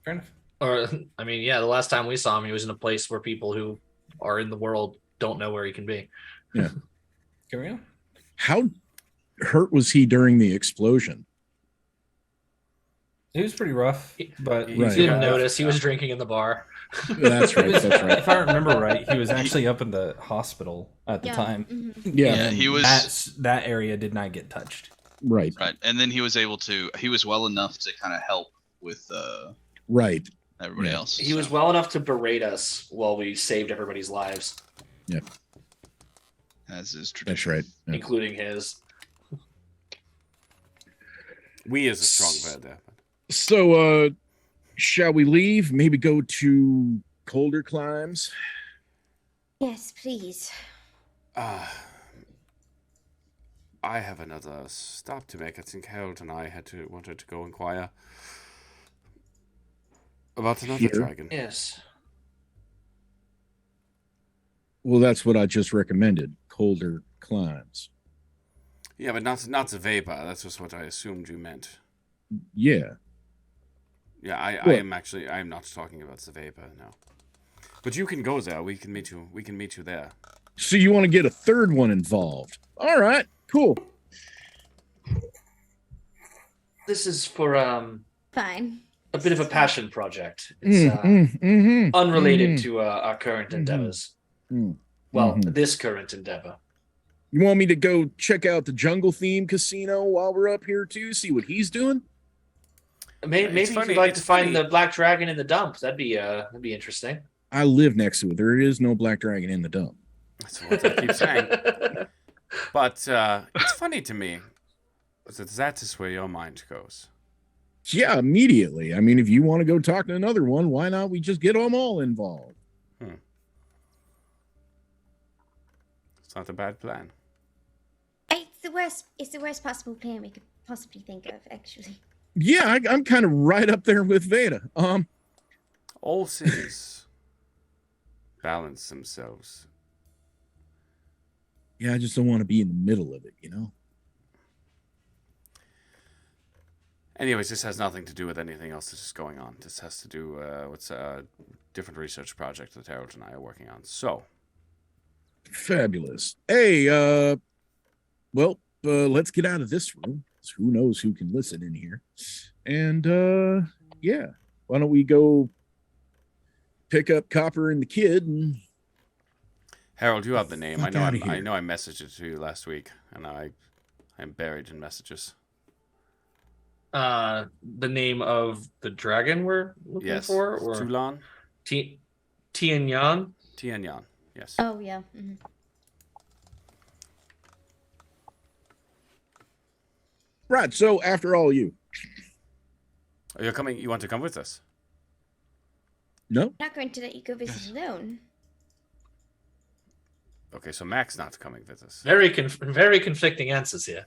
enough. Or I mean, the last time we saw him, he was in a place where people who are in the world don't know where he can be. Yeah. Carry on. How hurt was he during the explosion? He was pretty rough, but he didn't notice. He was drinking in the bar. That's right. If I remember right, he was actually up in the hospital at the time. Mm-hmm. Yeah, he was. That area did not get touched. Right. And then he was able to. He was well enough to kind of help with. Everybody else. He was well enough to berate us while we saved everybody's lives. Yeah. As is tradition. That's right. Yeah. Including his. We is a strong word there. So, shall we leave? Maybe go to colder climes? Yes, please. I have another stop to make. I think Harold and I wanted to go inquire about another dragon. Yes. Well, that's what I just recommended. Colder climes. Yeah, but not the vapor. That's just what I assumed you meant. Yeah. Yeah, I am not talking about the vapor, no. But you can go there. We can meet you there. So you want to get a third one involved? All right, cool. This is for Fine. a bit of a passion project. It's unrelated to our current endeavors. This current endeavor. You want me to go check out the Jungle Theme Casino while we're up here too? See what he's doing? Maybe if you'd like to find the Black Dragon in the dump, that'd be interesting. I live next to it. There is no Black Dragon in the dump. That's what I keep saying. But it's funny to me that is where your mind goes. Yeah, immediately. I mean, if you want to go talk to another one, why not we just get them all involved? It's not a bad plan. It's the worst possible plan we could possibly think of, actually. Yeah, I'm kind of right up there with Veda. All cities balance themselves. Yeah, I just don't want to be in the middle of it, you know? Anyways, this has nothing to do with anything else that's going on. This has to do with a different research project that Harold and I are working on. So. Fabulous. Hey, let's get out of this room. Who knows who can listen in here. And, why don't we go pick up Copper and the kid and... Harold, you have the name. I know I messaged it to you last week, and I'm buried in messages. The name of the dragon we're looking for? Or Tulan? Tianyan? Tianyan, yes. Oh, yeah. Mm-hmm. Right, so after all you. Are you coming? You want to come with us? No. I'm not going to let you go visit alone. Okay, so Mac's not coming with us. Very conflicting answers here.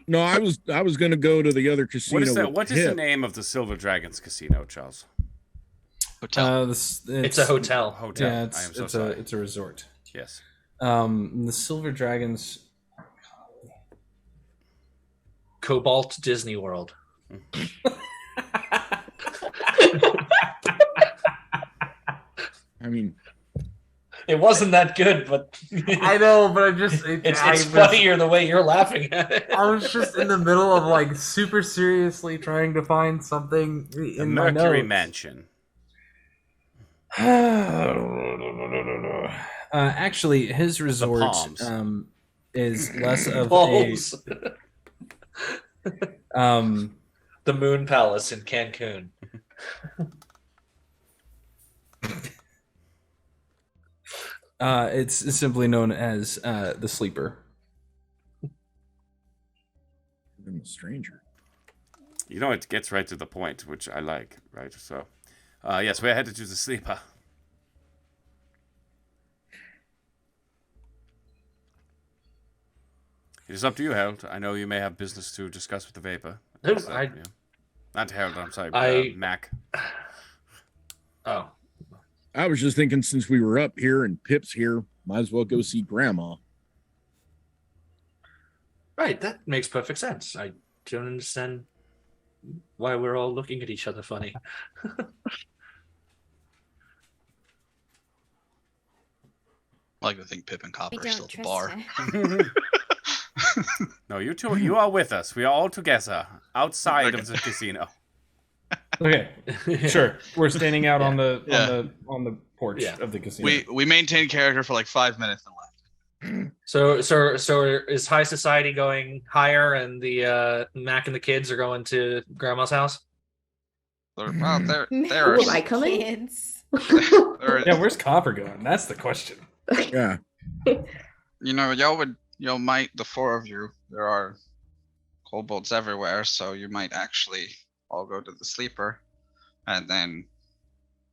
No, I was going to go to the other casino. What is the name of the Silver Dragons casino, Charles? Hotel. It's a hotel. Yeah, sorry. it's a resort. Yes. The Silver Dragons. Cobalt Disney World. I mean, it wasn't that good, but I know, but it's funnier the way you're laughing at it. I was just in the middle of like super seriously trying to find something in my Mercury notes. Mansion. Actually, his resort palms. is less of Balls. a The Moon Palace in Cancun. it's simply known as the Sleeper. I'm a stranger. You know, it gets right to the point, which I like, right? So, yes, we're headed to the Sleeper. It is up to you, Harold. I know you may have business to discuss with the Vapor. No, Yeah. Not Harold, I'm sorry. Mac. Oh. I was just thinking, since we were up here and Pip's here, might as well go see Grandma. Right, that makes perfect sense. I don't understand why we're all looking at each other funny. I like to think Pip and Copper We are still don't at the trust bar. her. No, you two, you are with us. We are all together outside of Okay. the casino. Okay, sure. We're standing out on the Yeah. on the porch Yeah. of the casino. We maintain character for like 5 minutes and left. So is high society going higher, and the Mac and the kids are going to Grandma's house? Well, there Ooh, am I coming? Kids. Yeah, where's Copper going? That's the question. Yeah. you know, y'all might, the four of you, there are kobolds everywhere, so you might actually all go to the Sleeper, and then,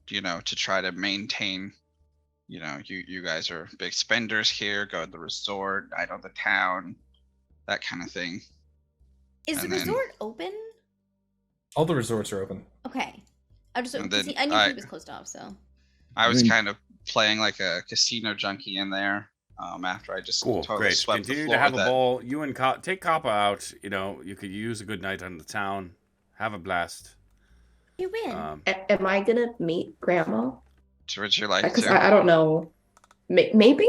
you know, to try to maintain, you know, you guys are big spenders here, go to the resort, I know the town, that kind of thing. Is the And then- resort open? All the resorts are open. Okay. I just And then I knew I- he was closed off, so. I was mean- kind of playing like a casino junkie in there, after I just Cool, totally great. swept the Continue floor to have with a that. ball. You and take Copper out. You know, you could use a good night on the town. Have a blast. You win. Am I gonna meet Grandma? Would you like Because to? I don't know. Maybe?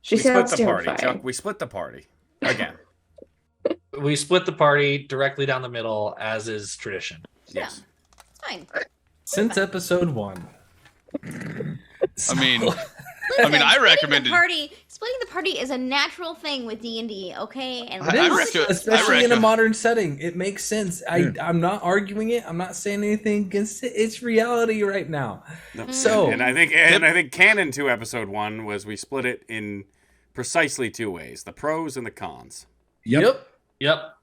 She We split sounds the party, terrifying. Chuck. We split the party again. We split the party directly down the middle, as is tradition. Yes. It's fine. Since episode 1. I mean, Listen, I splitting recommended- splitting the party is a natural thing with D&D, okay? And I It is, reckon- especially in a reckon- modern setting. It makes sense. I'm not arguing it. I'm not saying anything against it. It's reality right now. No. So- and I think canon to episode 1 was we split it in precisely 2 ways: the pros and the cons. Yep. Yep.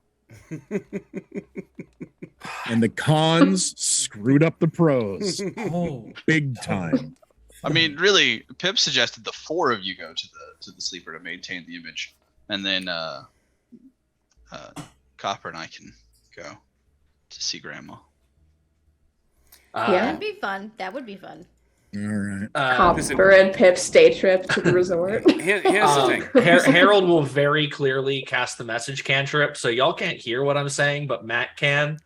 And the cons screwed up the pros Oh, big time. I mean, really, Pip suggested the four of you go to the Sleeper to maintain the image, and then Copper and I can go to see Grandma. Yeah. That'd be fun. That would be fun. All right. Copper and Pip's day trip to the resort. Here's the thing. Harold will very clearly cast the message cantrip, so y'all can't hear what I'm saying, but Matt can.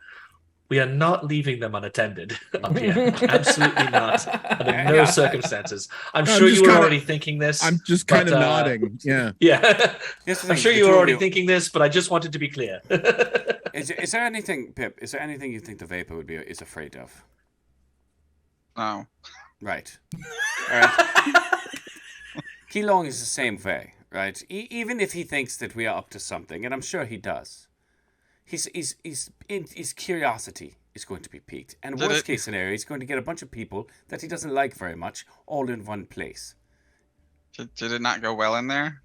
We are not leaving them unattended up here. Absolutely not. Under no circumstances. I'm I'm sure just you were kinda- already thinking this. I'm just kind of but, nodding. Yeah. Yeah. Here's the I'm thing, sure the you two were of already you- thinking this, but I just wanted to be clear. Is there anything, Pip? Is there anything you think the Vapor is afraid of? Oh, Right. All right. Keylong is the same way, right? Even if he thinks that we are up to something, and I'm sure he does, his curiosity is going to be piqued. And Did worst it- case scenario, he's going to get a bunch of people that he doesn't like very much all in one place. did it not go well in there?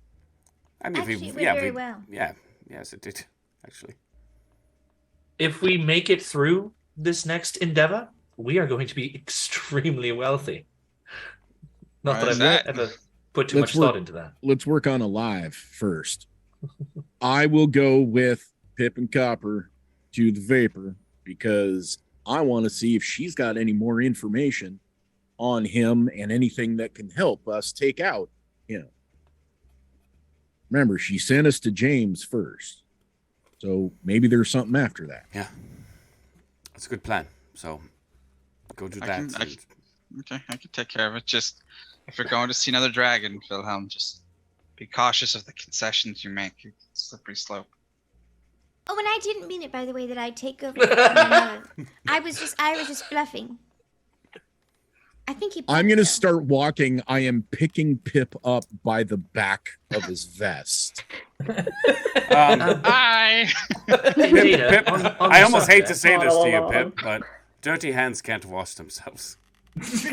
I mean, Actually, it went very well. Yeah, yes, it did, actually. If we make it through this next endeavor, we are going to be extremely wealthy. Not Why that is I've that? ever put too Let's much thought into that. Let's work on alive first. I will go with Pip and Copper to the Vapor because I want to see if she's got any more information on him and anything that can help us take out him. Remember, she sent us to James first. So maybe there's something after that. Yeah, that's a good plan. So go do I that. can- I and- Okay, I can take care of it. Just if you're going to see another dragon, Wilhelm, just be cautious of the concessions you make. It's a slippery slope. Oh, and I didn't mean it, by the way, that I take over. I was just bluffing. I think he. I'm going to start walking. I am picking Pip up by the back of his vest. Hi. Pip, I almost hate to say this to you, Along. Pip, but dirty hands can't wash themselves.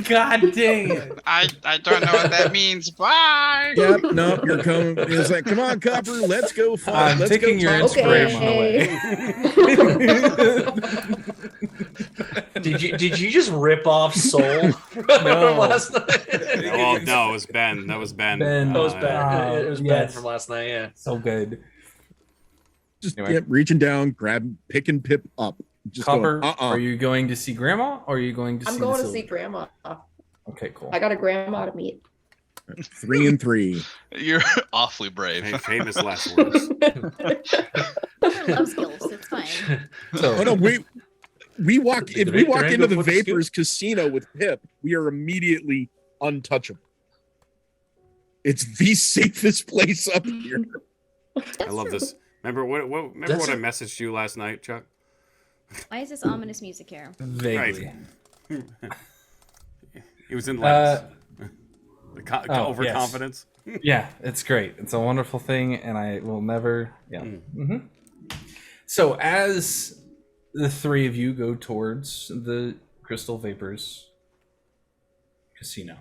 God dang it. I don't know what that means. Bye. Yep, nope, you're coming. It's like, come on, Copper, let's go. I'm Let's taking go your talk. inspiration away. Did you just rip off Soul from last night? Oh no, it was Ben. That was Ben. Ben. That was Ben. It was Ben yes. from last night. Yeah. So good. Just Anyway. yep, reaching down, picking Pip up. Just Copper, going, are you going to see Grandma or are you going to see I'm going the to see Sylvie? Grandma. Okay, cool. I got a grandma to meet. 3 and 3. You're awfully brave. Hey, famous last words. Love skills. It's fine. So, Oh no, we walk if we Victor walk Endo into the with the scoop? Vapors Casino with Pip, we are immediately untouchable. It's the safest place up here. I love this. Remember what I messaged you last night, Chuck? Why is this ominous music here? vaguely. He was in Lance. Oh, Overconfidence. Yeah, it's great. It's a wonderful thing, and I will never. Yeah. Mm. So as the three of you go towards the Crystal Vapors Casino,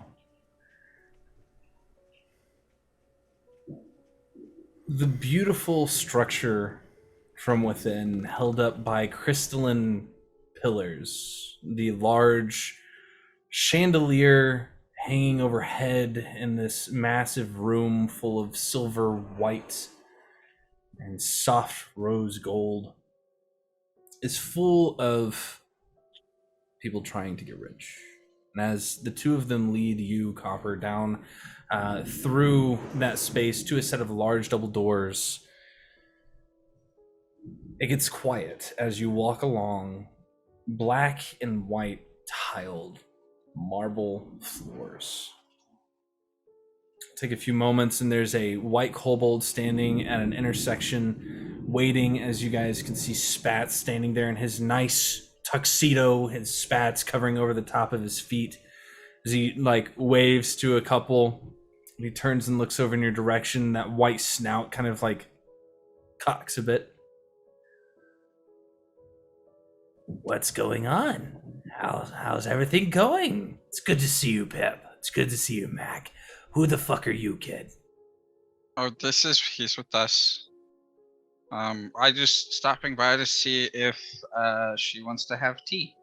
the beautiful structure from within, held up by crystalline pillars, the large chandelier hanging overhead in this massive room full of silver white and soft rose gold, is full of people trying to get rich. And as the two of them lead you, Copper, down through that space to a set of large double doors, it gets quiet as you walk along black and white tiled marble floors. Take a few moments, and there's a white kobold standing at an intersection, waiting. As you guys can see, Spats standing there in his nice tuxedo, his spats covering over the top of his feet. As he waves to a couple, he turns and looks over in your direction. That white snout kind of cocks a bit. What's going on? How's everything going? It's good to see you, Pip. It's good to see you, Mac. Who the fuck are you, kid? Oh, he's with us. I just stopping by to see if she wants to have tea.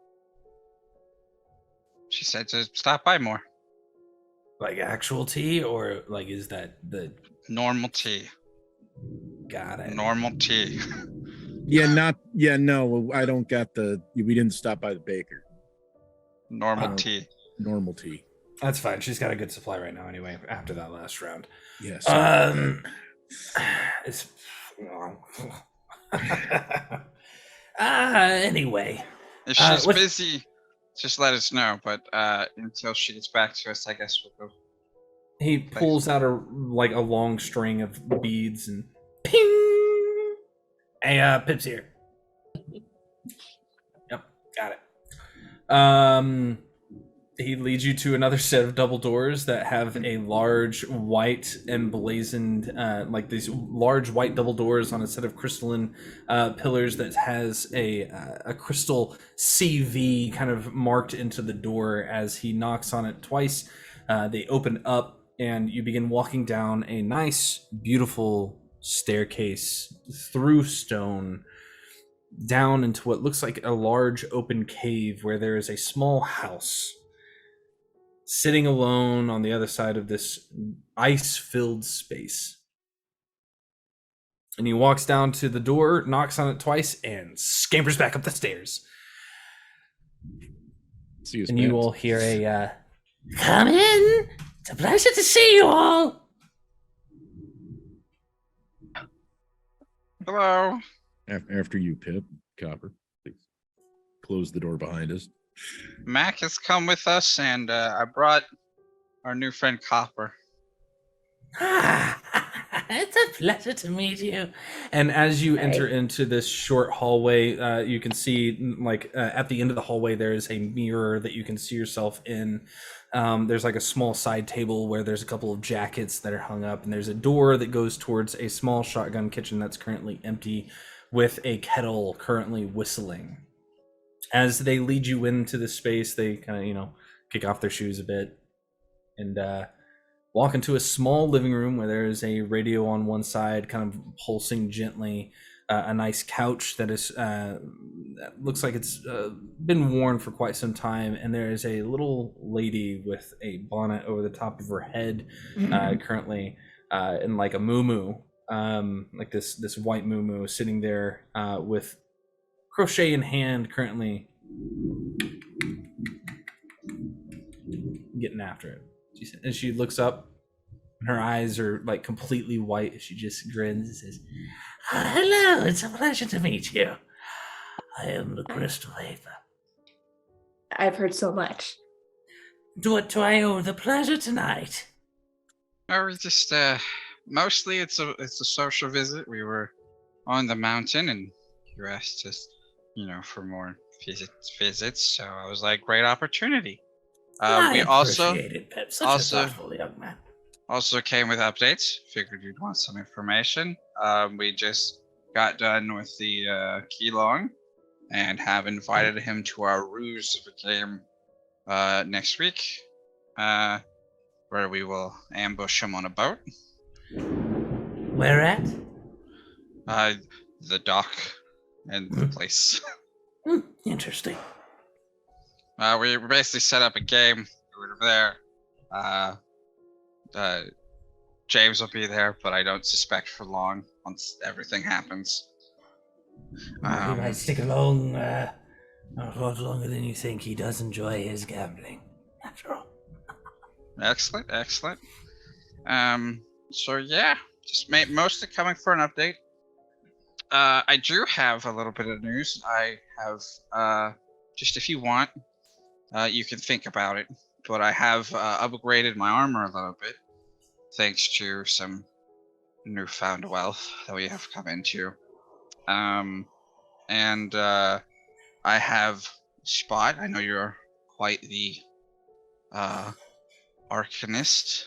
She said to stop by more. Like actual tea, or is that the Normal tea? Got it. Normal tea. No, I don't got we didn't stop by the baker. Normal tea. Normal tea. That's fine. She's got a good supply right now anyway, after that last round. Yes. It's anyway. If she's busy, just let us know. But until she gets back to us, I guess we'll go. He pulls out a long string of beads and ping. Hey, Pip's here. Yep, got it. He leads you to another set of double doors that have a large white emblazoned, these large white double doors on a set of crystalline pillars that has a crystal CV kind of marked into the door. As he knocks on it twice, they open up and you begin walking down a nice, beautiful staircase through stone down into what looks like a large open cave where there is a small house sitting alone on the other side of this ice-filled space. And he walks down to the door, knocks on it twice, and scampers back up the stairs. And you will hear a, "Come in! It's a pleasure to see you all!" Hello. After you, Pip. Copper, please close the door behind us. Mac has come with us, and I brought our new friend Copper. It's a pleasure to meet you. And as you enter into this short hallway, you can see, at the end of the hallway, there is a mirror that you can see yourself in. There's like a small side table where there's a couple of jackets that are hung up, and there's a door that goes towards a small shotgun kitchen that's currently empty with a kettle currently whistling. As they lead you into the space, they kind of, kick off their shoes a bit and walk into a small living room where there's a radio on one side, kind of pulsing gently, a nice couch that is that looks like it's been worn for quite some time, and there is a little lady with a bonnet over the top of her head, currently in like a muumuu, like this white muumuu, sitting there with crochet in hand, currently getting after it. And she looks up, and her eyes are like completely white. She just grins and says, "Hello, it's a pleasure to meet you. I am the Crystal Aether." I've heard so much. What do I owe the pleasure tonight? Or just mostly it's a social visit. We were on the mountain and you asked us, for more visits. So I was like, great opportunity. We also appreciate it, Pep. Such a thoughtful young man. Also came with updates. Figured you'd want some information. We just got done with the Keelong and have invited him to our ruse of a game next week, where we will ambush him on a boat. Where at? The dock and the place. Interesting. We basically set up a game over there. James will be there, but I don't suspect for long once everything happens. He might stick along a lot longer than you think. He does enjoy his gambling, after all. Excellent. So yeah, just mostly coming for an update. I do have a little bit of news. I have just if you want, you can think about it. But I have upgraded my armor a little bit, thanks to some newfound wealth that we have come into. And I have Spot. I know you're quite the arcanist.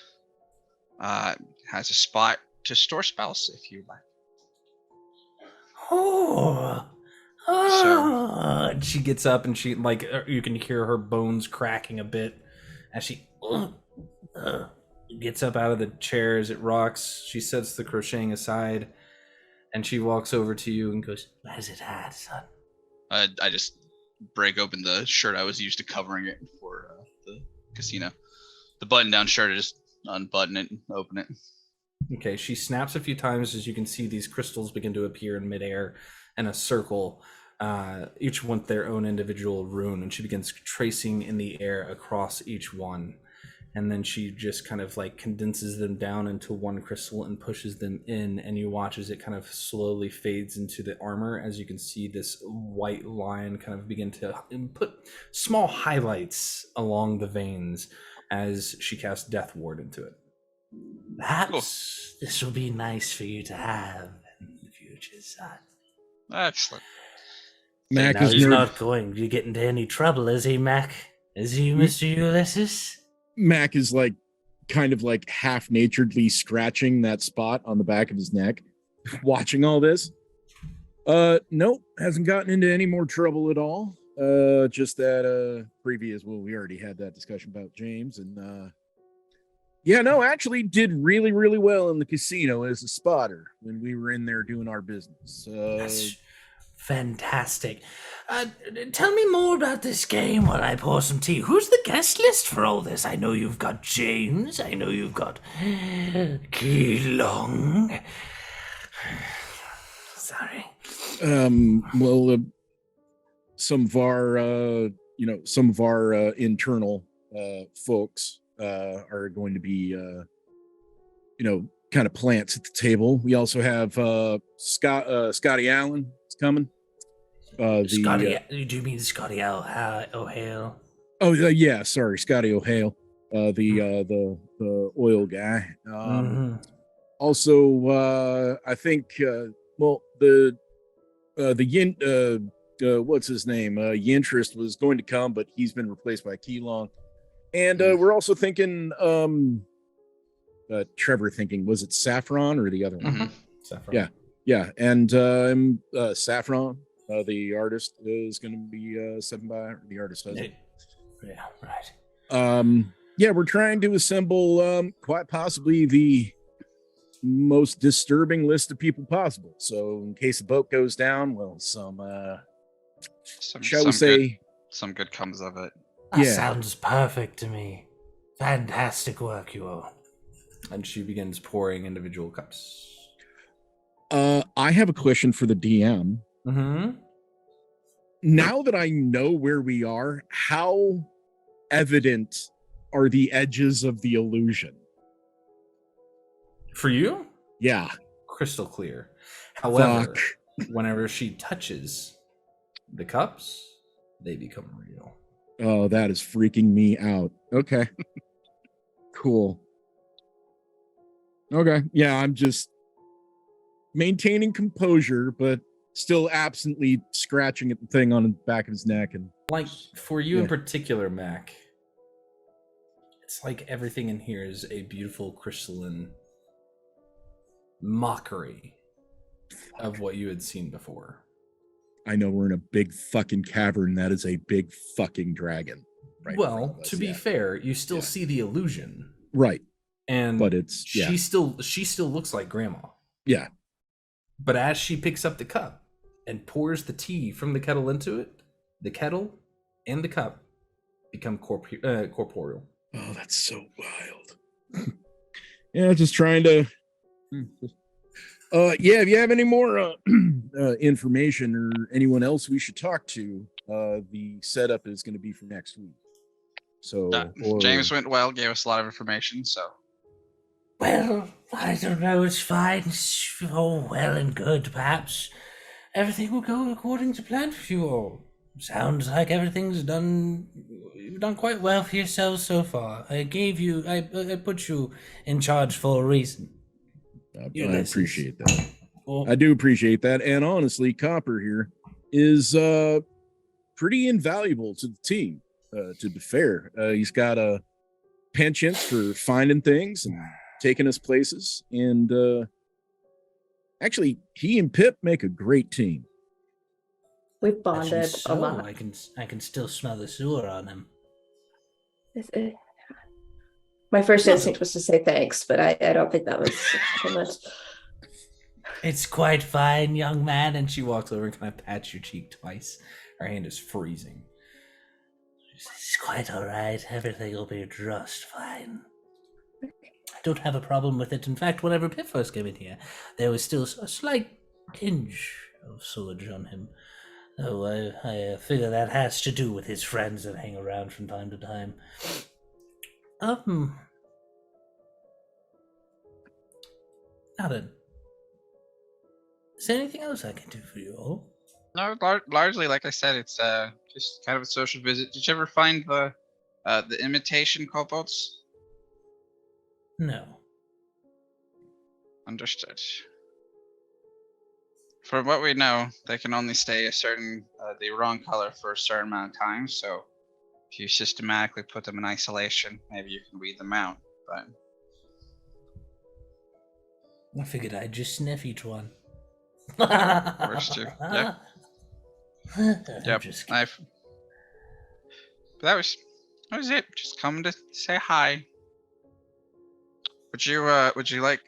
Has a spot to store spells if you like. And she gets up and she, like, you can hear her bones cracking a bit as she gets up out of the chair as it rocks. She sets the crocheting aside and she walks over to you and goes, "Where's it at, son?" I just break open the shirt I was used to covering it for the casino. The button-down shirt, I just unbutton it and open it. Okay, she snaps a few times as you can see these crystals begin to appear in midair in a circle, each one with their own individual rune, and she begins tracing in the air across each one. And then she just kind of like condenses them down into one crystal and pushes them in, and you watch as it kind of slowly fades into the armor as you can see this white line kind of begin to put small highlights along the veins as she casts Death Ward into it. Perhaps this will be nice for you to have in the future, son. Excellent. Mac now is he's not going to get into any trouble, is he, Mac? Is he, Mr. Ulysses? Mac is like kind of like half-naturedly scratching that spot on the back of his neck, watching all this. Nope, hasn't gotten into any more trouble at all. Just that we already had that discussion about James, and actually did really, really well in the casino as a spotter when we were in there doing our business. That's fantastic. Tell me more about this game while I pour some tea. Who's the guest list for all this? I know you've got James. I know you've got Keelong. Sorry. Some of our internal folks are going to be kind of plants at the table. We also have Scotty Allen is coming. Scotty, do you mean Scotty O'Hale? Oh yeah, sorry, Scotty O'Hale, the oil guy. Also, I think what's his name? Yintrist was going to come, but he's been replaced by Keelong. And we're also thinking, Trevor thinking, was it Saffron or the other one? Saffron. Yeah. And Saffron, the artist, is going to be stepping by. The artist husband. Yeah, right. Yeah, we're trying to assemble quite possibly the most disturbing list of people possible. So in case the boat goes down, well, shall we say, some good comes of it. That sounds perfect to me. Fantastic work, you all. And she begins pouring individual cups. I have a question for the DM. Mm-hmm. Now that I know where we are, how evident are the edges of the illusion? For you? Yeah. Crystal clear. However, whenever she touches the cups, they become real. Oh, that is freaking me out. Okay. Cool. Okay. Yeah, I'm just maintaining composure, but still absently scratching at the thing on the back of his neck. And like for you in particular, Mac, it's like everything in here is a beautiful crystalline mockery of what you had seen before. I know we're in a big fucking cavern. That is a big fucking dragon. Right. Well, to be fair, you still see the illusion. Right. But it's she still looks like grandma. Yeah. But as she picks up the cup and pours the tea from the kettle into it, the kettle and the cup become corporeal. Oh, that's so wild. Yeah, just trying to. If you have any more information or anyone else we should talk to, the setup is going to be for next week. So James went well, gave us a lot of information. So, well, I don't know. It's fine. It's all well and good. Perhaps everything will go according to plan for you all. Sounds like everything's done. You've done quite well for yourselves so far. I put you in charge for a reason. I appreciate that. I do appreciate that. And honestly, Copper here is pretty invaluable to the team, to be fair. He's got a penchant for finding things and taking us places. And actually, he and Pip make a great team. We've bonded a lot. I can still smell the sewer on him. My first instinct was to say thanks, but I don't think that was so much. It's quite fine, young man. And she walks over and kind of pats your cheek twice. Her hand is freezing. It's quite all right. Everything will be just fine. I don't have a problem with it. In fact, whenever Pip first came in here, there was still a slight tinge of sewage on him. Oh, I figure that has to do with his friends that hang around from time to time. Now then, is there anything else I can do for you all? No, largely, like I said, it's just kind of a social visit. Did you ever find the imitation kobolds? No. Understood. From what we know, they can only stay the wrong color for a certain amount of time. So, if you systematically put them in isolation, maybe you can weed them out. But I figured I'd just sniff each one. Works too. Yep. Yep. But that was it. Just coming to say hi. Would you like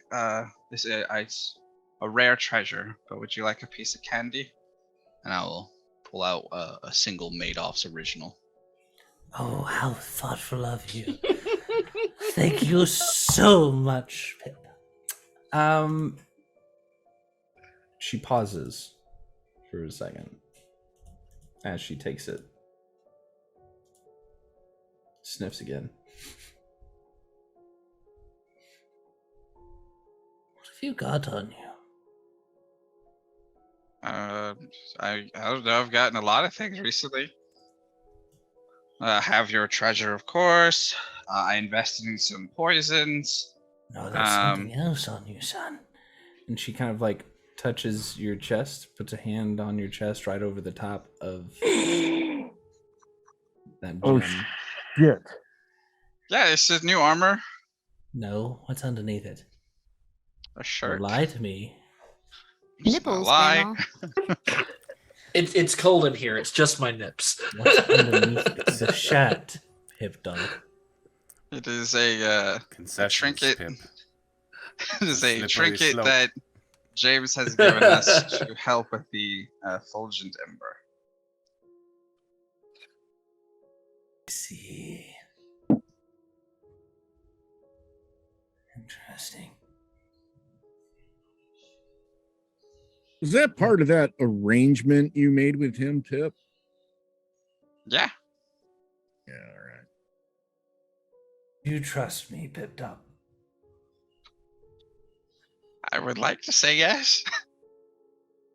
this is a rare treasure, but would you like a piece of candy? And I will pull out a single Madoff's original. Oh, how thoughtful of you. Thank you so much, Pip. She pauses for a second as she takes it. Sniffs again. What have you got on you? I don't know. I've gotten a lot of things recently. Have your treasure, of course. I invested in some poisons. No, that's something else on you, son. And she kind of like touches your chest, puts a hand on your chest right over the top of that gem. Oh, shit. Yeah, this is new armor. No, what's underneath it? A shirt. Don't lie to me. Nipples, lie. Grandma. It's cold in here. It's just my nips. What's underneath it? The shirt, Pip Dog. It is a Concessions, trinket. Pip. It is a Slippery trinket slope. that James has given us to help with the Fulgent Ember. See. Interesting. Was that part of that arrangement you made with him, Pip? Yeah. Yeah, all right. You trust me, Pip Dog? I would like to say yes.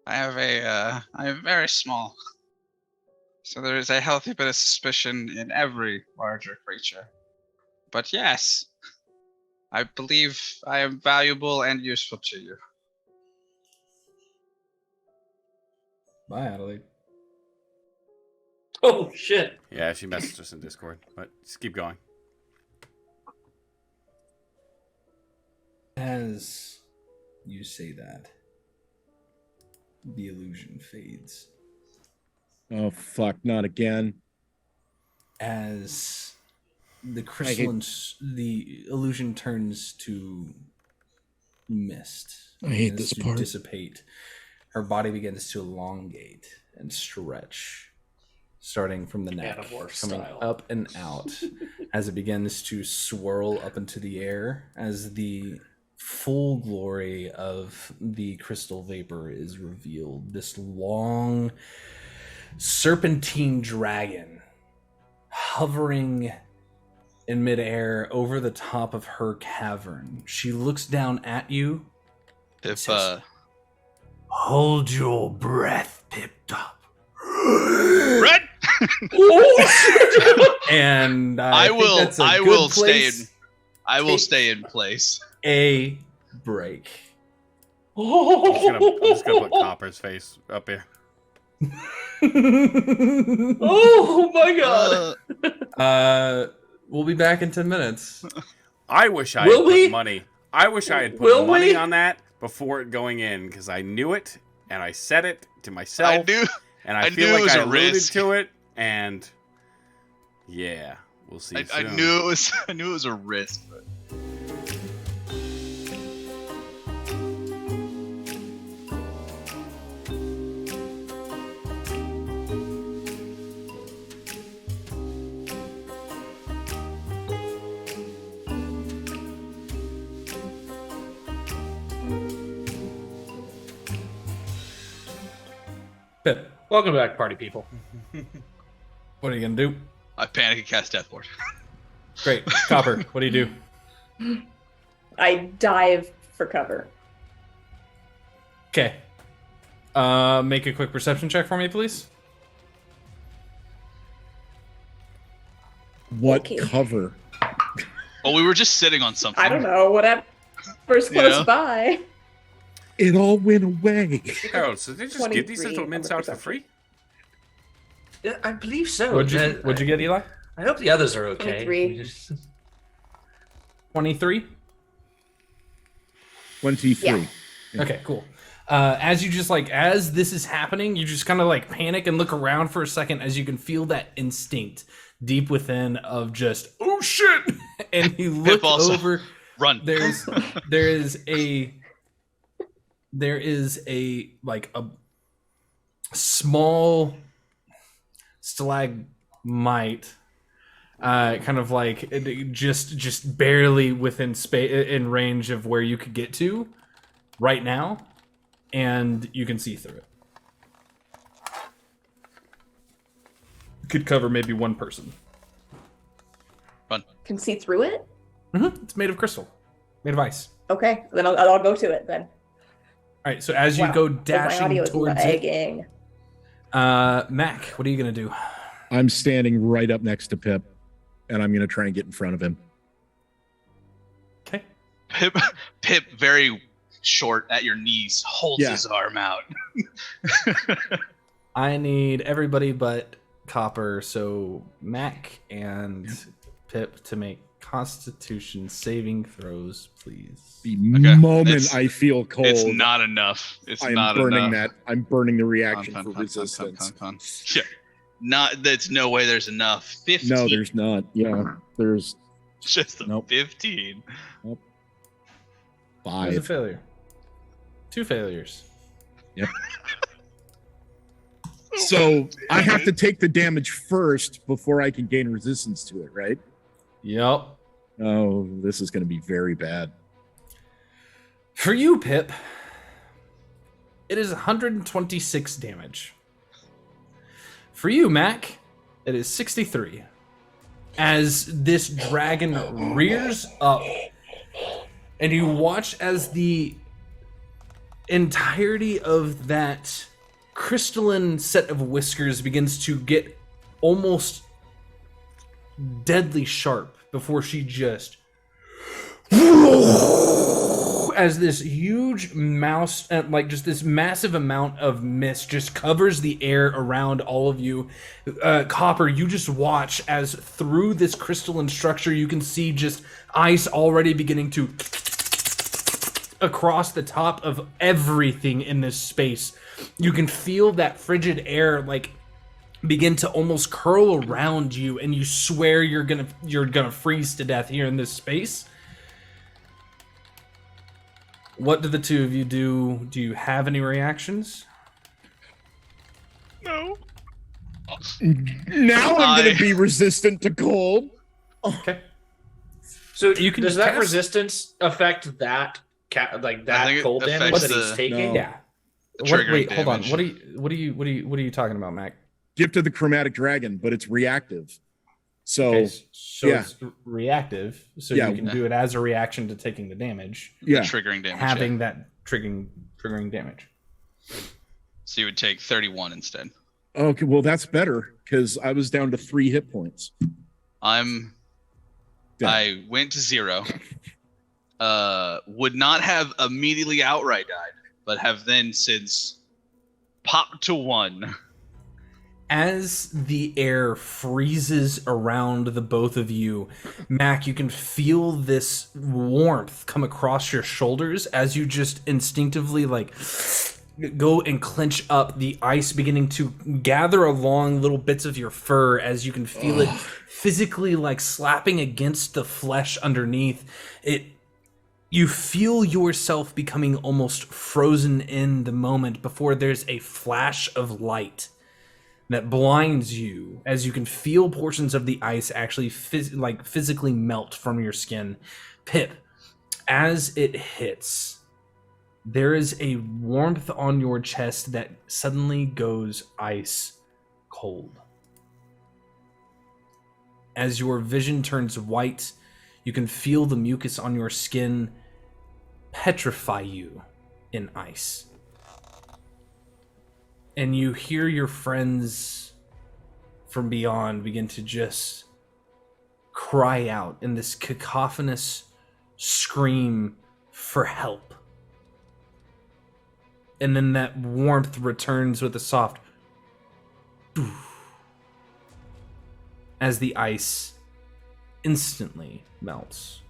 I am very small. So there is a healthy bit of suspicion in every larger creature. But yes, I believe I am valuable and useful to you. Bye, Adelaide. Oh shit! Yeah, she messaged us in Discord, but just keep going. As you say that, the illusion fades. Oh, fuck, not again. As the crystalline, the illusion turns to mist. I hate Begins this to part. dissipate. Her body begins to elongate and stretch, starting from the neck, Animorph coming style. up and out, as it begins to swirl up into the air, as the full glory of the crystal vapor is revealed. This long serpentine dragon hovering in midair over the top of her cavern. She looks down at you. If says, hold your breath, Pip Top. Red. And I think will. that's a I good will stay in. place. I will stay in place. A break. I'm just gonna put Copper's face up here. Oh my god! We'll be back in 10 minutes. I wish I Will had we? put money. I wish I had put Will money we? on that before it going in because I knew it and I said it to myself. I knew. and I feel knew like it was I a alluded risk. to it. And yeah, we'll see. I soon. knew it was. I knew it was a risk. But... Pip, Welcome back, party people. what are you going to do? I panic and cast Death Ward. Great. Copper, what do you do? I dive for cover. Okay. Make a quick perception check for me, please. What Okay. cover? Well, we were just sitting on something. I don't know, whatever's You close know? by. It all went away. Harold, so they just give these 23 little on mints the out for perception. free? Yeah, I believe so. What'd you get, Eli? I hope the others are okay. 23. 23? 23. Yeah. Okay, cool. As you just as this is happening, you just kind of panic and look around for a second as you can feel that instinct deep within of just, oh shit! And you look also. over. Run. There is a a small stalagmite, kind of just barely within space in range of where you could get to right now, and you can see through it. Could cover maybe one person. Run. Can see through it? It's made of crystal, made of ice. Okay, then I'll go to it then. All right, so as you Wow, go 'cause my dashing audio is towards lagging. it, Mac, what are you gonna do? I'm standing right up next to Pip, and I'm going to try and get in front of him. Okay. Pip, very short at your knees, holds Yeah. his arm out. I need everybody but Copper, so Mac and Pip to make Constitution saving throws, please. The moment I feel cold, it's not enough. I'm burning that. I'm burning the reaction for resistance. Yeah. There's no way there's enough. 15. No, there's not. Yeah, there's just a 15. Nope. There's 5. a failure. 2 failures. Yep. So I have to take the damage first before I can gain resistance to it, right? Yep. Oh, this is going to be very bad. For you, Pip, it is 126 damage. For you, Mac, it is 63. As this dragon rears up, and you watch as the entirety of that crystalline set of whiskers begins to get almost deadly sharp before she just as this huge mouse, like just this massive amount of mist just covers the air around all of you. Copper, you just watch as through this crystalline structure you can see just ice already beginning to across the top of everything in this space. You can feel that frigid air like begin to almost curl around you, and you swear you're gonna freeze to death here in this space. What do the two of you do? Do you have any reactions? No. Now I'm going to be resistant to cold. Okay. So you can does that cast... resistance affect that cold damage that he's taking? No. Yeah. Wait, hold on. What are you talking about, Mac? Gift of the Chromatic Dragon, but it's reactive. So, it's reactive. So you can do it as a reaction to taking the damage. Yeah. Triggering damage. Having that triggering damage. So you would take 31 instead. Okay, well that's better because I was down to 3 hit points. I went to 0. Would not have immediately outright died, but have then since popped to 1. As the air freezes around the both of you, Mac, you can feel this warmth come across your shoulders as you just instinctively go and clench up, the ice beginning to gather along little bits of your fur as you can feel it physically slapping against the flesh underneath. You feel yourself becoming almost frozen in the moment before there's a flash of light that blinds you as you can feel portions of the ice actually physically melt from your skin. Pip, as it hits, there is a warmth on your chest that suddenly goes ice cold. As your vision turns white, you can feel the mucus on your skin petrify you in ice. And you hear your friends from beyond begin to just cry out in this cacophonous scream for help. And then that warmth returns with a soft doof, as the ice instantly melts.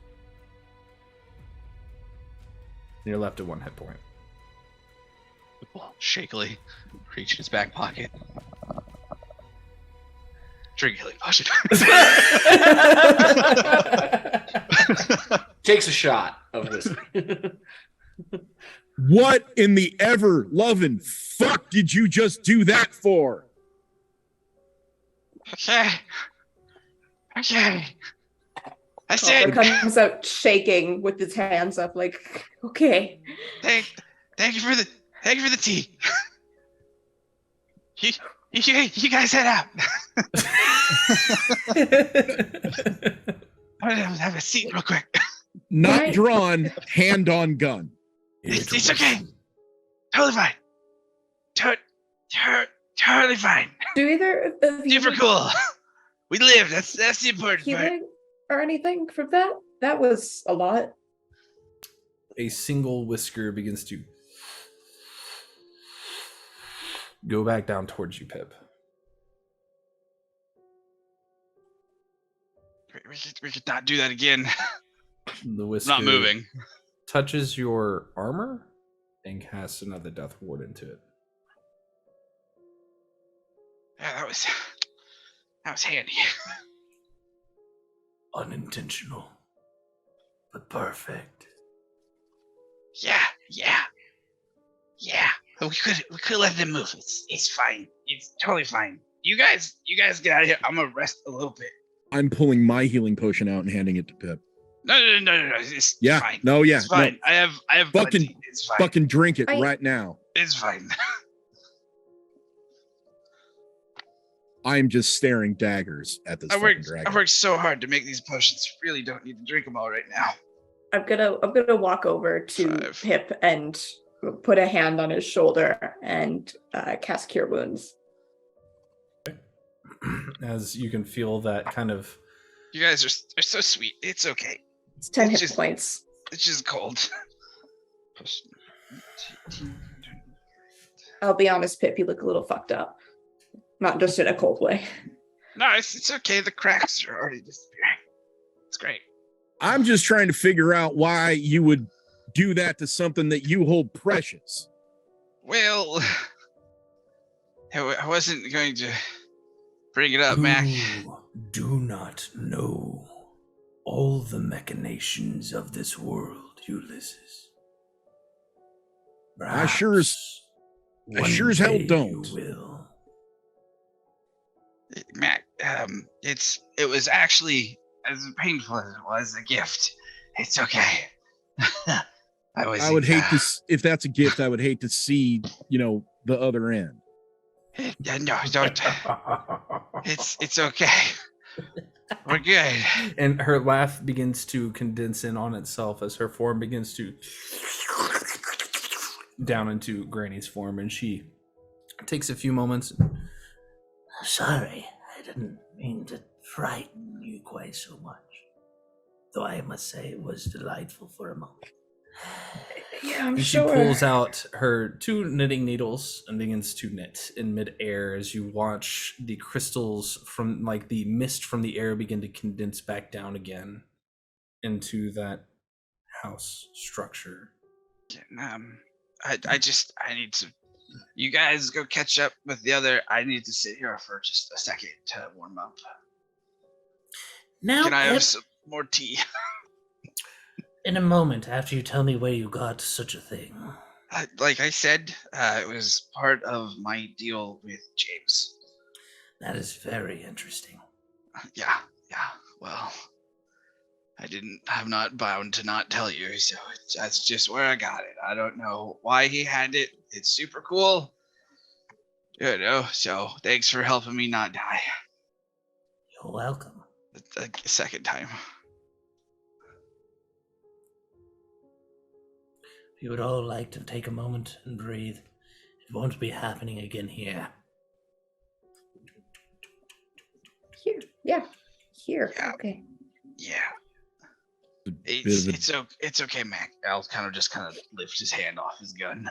You're left at 1 hit point. Shakily reach in his back pocket. Drink healing potion. Takes a shot of this. What in the ever loving fuck did you just do that for? Okay. I said. Comes out shaking with his hands up, okay. Thank you for the tea. You guys head out. I want to have a seat real quick. Not drawn, hand on gun. It's okay. Totally fine. Totally fine. Do either of you super cool? We live. That's the important part. Healing or anything from that? That was a lot. A single whisker begins to go back down towards you, Pip. We could not do that again. The whisker Not moving. touches your armor and casts another death ward into it. Yeah, that was handy. Unintentional, but perfect. Yeah. We could let them move. It's fine. It's totally fine. You guys get out of here. I'm gonna rest a little bit. I'm pulling my healing potion out and handing it to Pip. No. It's fine. No, yeah. It's fine. No. I have plenty. It's fine. Fucking drink it right now. It's fine. I'm just staring daggers at this fucking dragon. I worked so hard to make these potions. Really don't need to drink them all right now. I'm gonna walk over to Pip and put a hand on his shoulder and cast Cure Wounds. As you can feel that kind of... You guys are so sweet. It's okay. It's 10 hit points. It's just cold. I'll be honest, Pip, you look a little fucked up. Not just in a cold way. No, it's okay. The cracks are already disappearing. It's great. I'm just trying to figure out why you would do that to something that you hold precious. Well, I wasn't going to bring it up, Mac. You do not know all the machinations of this world, Ulysses. I sure as hell don't. You will. Mac, it was actually as painful as it was a gift. It's okay. I would hate to, if that's a gift, I would hate to see, the other end. No, don't. It's okay. We're good. And her laugh begins to condense in on itself as her form begins to down into Granny's form, and she takes a few moments. Sorry, I didn't mean to frighten you quite so much. Though I must say it was delightful for a moment. Yeah, I'm and sure. She pulls out her 2 knitting needles and begins to knit in midair as you watch the crystals from, the mist from the air begin to condense back down again into that house structure. I need to. You guys go catch up with the other. I need to sit here for just a second to warm up. Now, can I have some more tea? In a moment, after you tell me where you got such a thing. Like I said, it was part of my deal with James. That is very interesting. Yeah. Well, I'm not bound to not tell you, so that's just where I got it. I don't know why he had it. It's super cool. So thanks for helping me not die. You're welcome. The second time. If you would all like to take a moment and breathe, it won't be happening again here. Here. Yeah. Here. Yeah. Okay. Yeah. It's okay, Mac. I'll kind of lift his hand off his gun.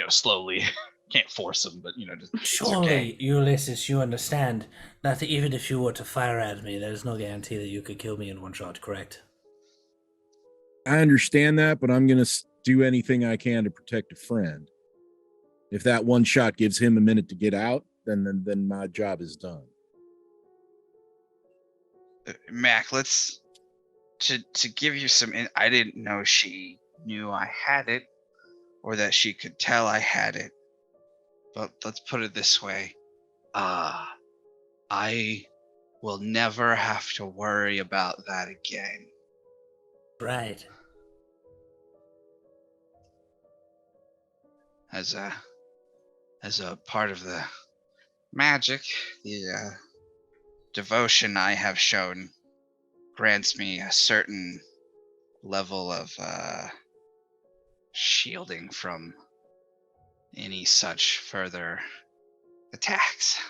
Slowly. Can't force him, but just surely, okay. Ulysses, you understand that even if you were to fire at me, there's no guarantee that you could kill me in one shot, correct? I understand that, but I'm going to do anything I can to protect a friend. If that one shot gives him a minute to get out, then my job is done. Mac, to give you some. I didn't know she knew I had it, or that she could tell I had it. But let's put it this way: I will never have to worry about that again. Right. As a part of the magic, the devotion I have shown grants me a certain level of shielding from any such further attacks.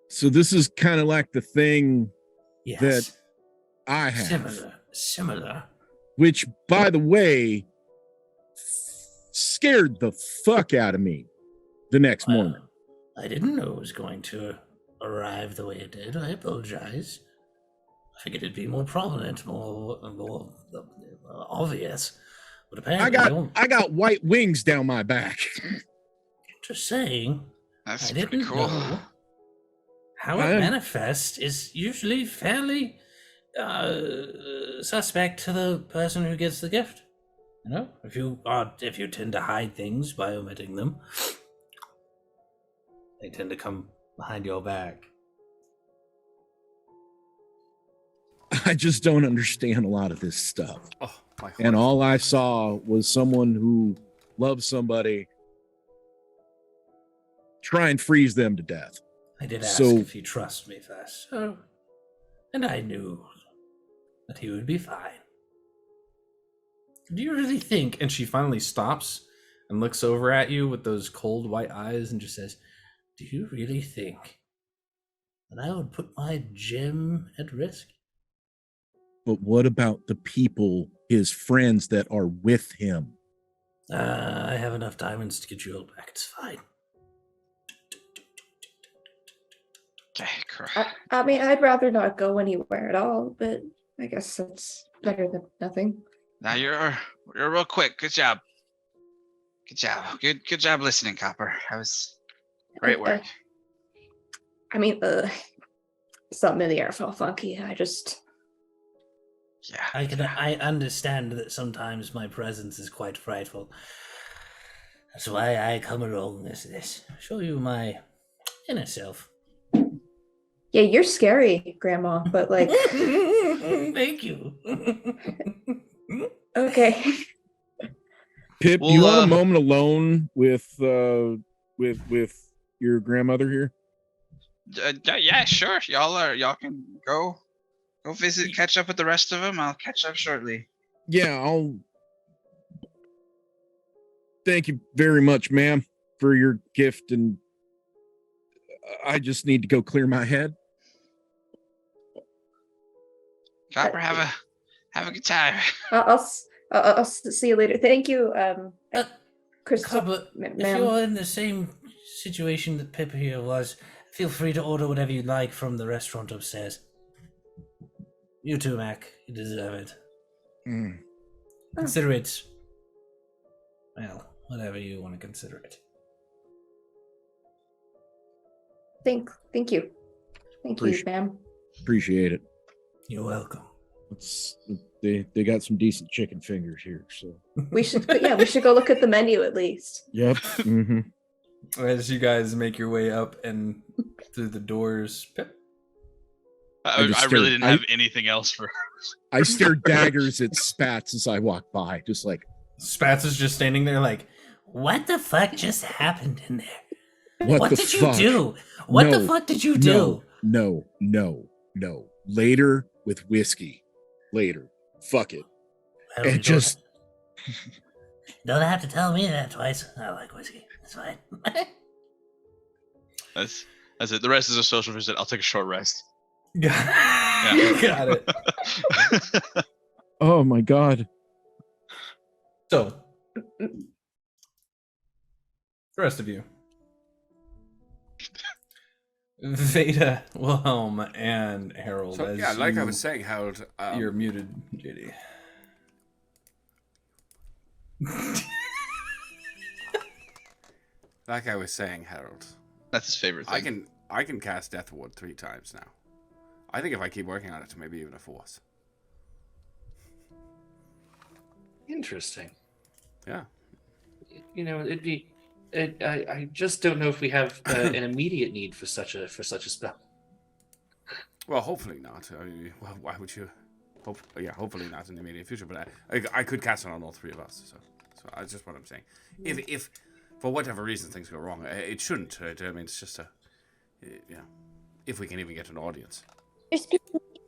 So this is kind of like the thing that I have. Similar. Which, by the way, scared the fuck out of me the next morning. I didn't know it was going to arrive the way it did. I apologize. I figured it'd be more prominent, more obvious. But apparently, I got white wings down my back. Just saying. That's I pretty didn't cool. know. How it manifests is usually fairly suspect to the person who gets the gift. You know, if you tend to hide things by omitting them, they tend to come behind your back. I just don't understand a lot of this stuff. Oh, my heart. And all I saw was someone who loves somebody try and freeze them to death. I did ask if you trust me first, and I knew that he would be fine. Do you really think? And she finally stops and looks over at you with those cold white eyes and just says, "Do you really think that I would put my gem at risk?" But what about the people, his friends that are with him? I have enough diamonds to get you all back. It's fine. Okay, I mean, I'd rather not go anywhere at all, but I guess it's better than nothing. Now you're real quick. Good job. Good job listening, Copper. That was great work. I mean, something in the air felt funky. Yeah. I understand that sometimes my presence is quite frightful. That's why I come along this. Show you my inner self. Yeah, you're scary, Grandma, but like... Thank you. Okay. Pip, do you want a moment alone with your grandmother here? Yeah, sure. Y'all can go visit, catch up with the rest of them. I'll catch up shortly. Yeah, I'll... Thank you very much, ma'am, for your gift, and I just need to go clear my head. Copper, have a good time. I'll see you later. Thank you, Copper, if you're in the same situation that Pip here was, feel free to order whatever you'd like from the restaurant upstairs. You too, Mac. You deserve it. Consider it, well, whatever you want to consider it. Thank you. Thank you, ma'am. Appreciate it. You're welcome. They got some decent chicken fingers here, so we should go look at the menu at least. Yep. Mm-hmm. As you guys make your way up and through the doors, Pip. I really didn't have anything else for her. I stare daggers at Spats as I walk by, just like... Spats is just standing there like, what the fuck just happened in there? What did you do? What the fuck did you do? No. Later with whiskey. Later. Fuck it. Well, don't have to tell me that twice. I like whiskey. That's fine. That's it. The rest is a social visit. I'll take a short rest. Got it. Oh my god. So, the rest of you. Veda, Wilhelm, and Harold. So, yeah, like I was saying, Harold... you're muted, JD. Like I was saying, Harold. That's his favorite thing. I can cast Death Ward 3 times now. I think if I keep working on it, maybe even a 4th. Interesting. Yeah. You know, I just don't know if we have an immediate need for such a spell. Well, hopefully not. I mean, why would you? Hopefully not in the immediate future. But I could cast it on all 3 of us. So that's just what I'm saying. If for whatever reason things go wrong, it shouldn't. I mean, it's just if we can even get an audience. You're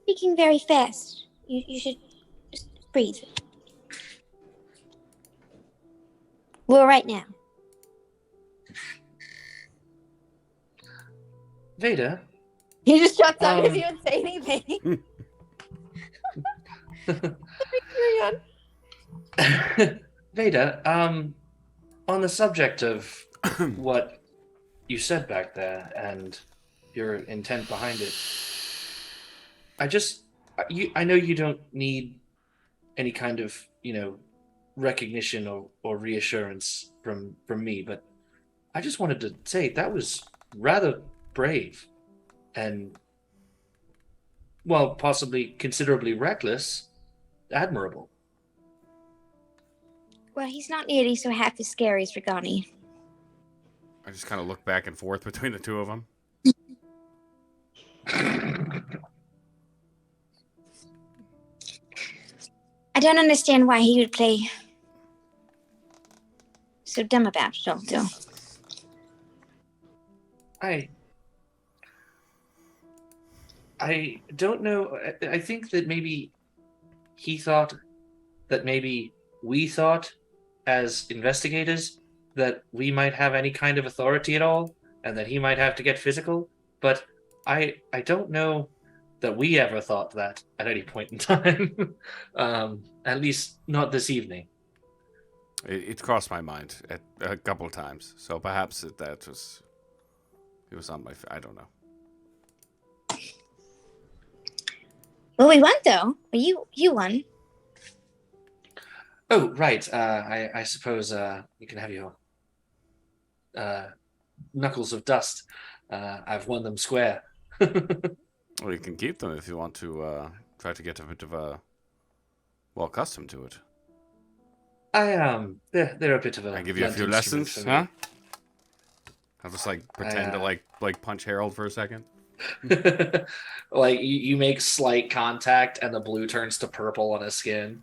speaking very fast. You should just breathe. We're all right now. Veda. He just shuts down because he didn't say anything. Veda, on the subject of what you said back there, and your intent behind it. I know you don't need any kind of, recognition or reassurance from me, but I just wanted to say that was rather brave and, well, possibly considerably reckless, admirable. Well, he's not nearly so half as scary as Regani. I just kind of look back and forth between the two of them. I don't understand why he would play so dumb about it all, though. I don't know. I think that maybe he thought that maybe we thought as investigators that we might have any kind of authority at all and that he might have to get physical, but I don't know that we ever thought that at any point in time. At least not this evening. It crossed my mind a couple of times, so perhaps it was on my. I don't know. Well, we won, though. Well, you won. Oh, right. I suppose you can have your knuckles of dust. I've won them square. Well, you can keep them if you want to try to get a bit of accustomed to it. They're a bit of a. I give you a few lessons, huh? I'll just pretend to punch Harold for a second. Like you make slight contact and the blue turns to purple on his skin.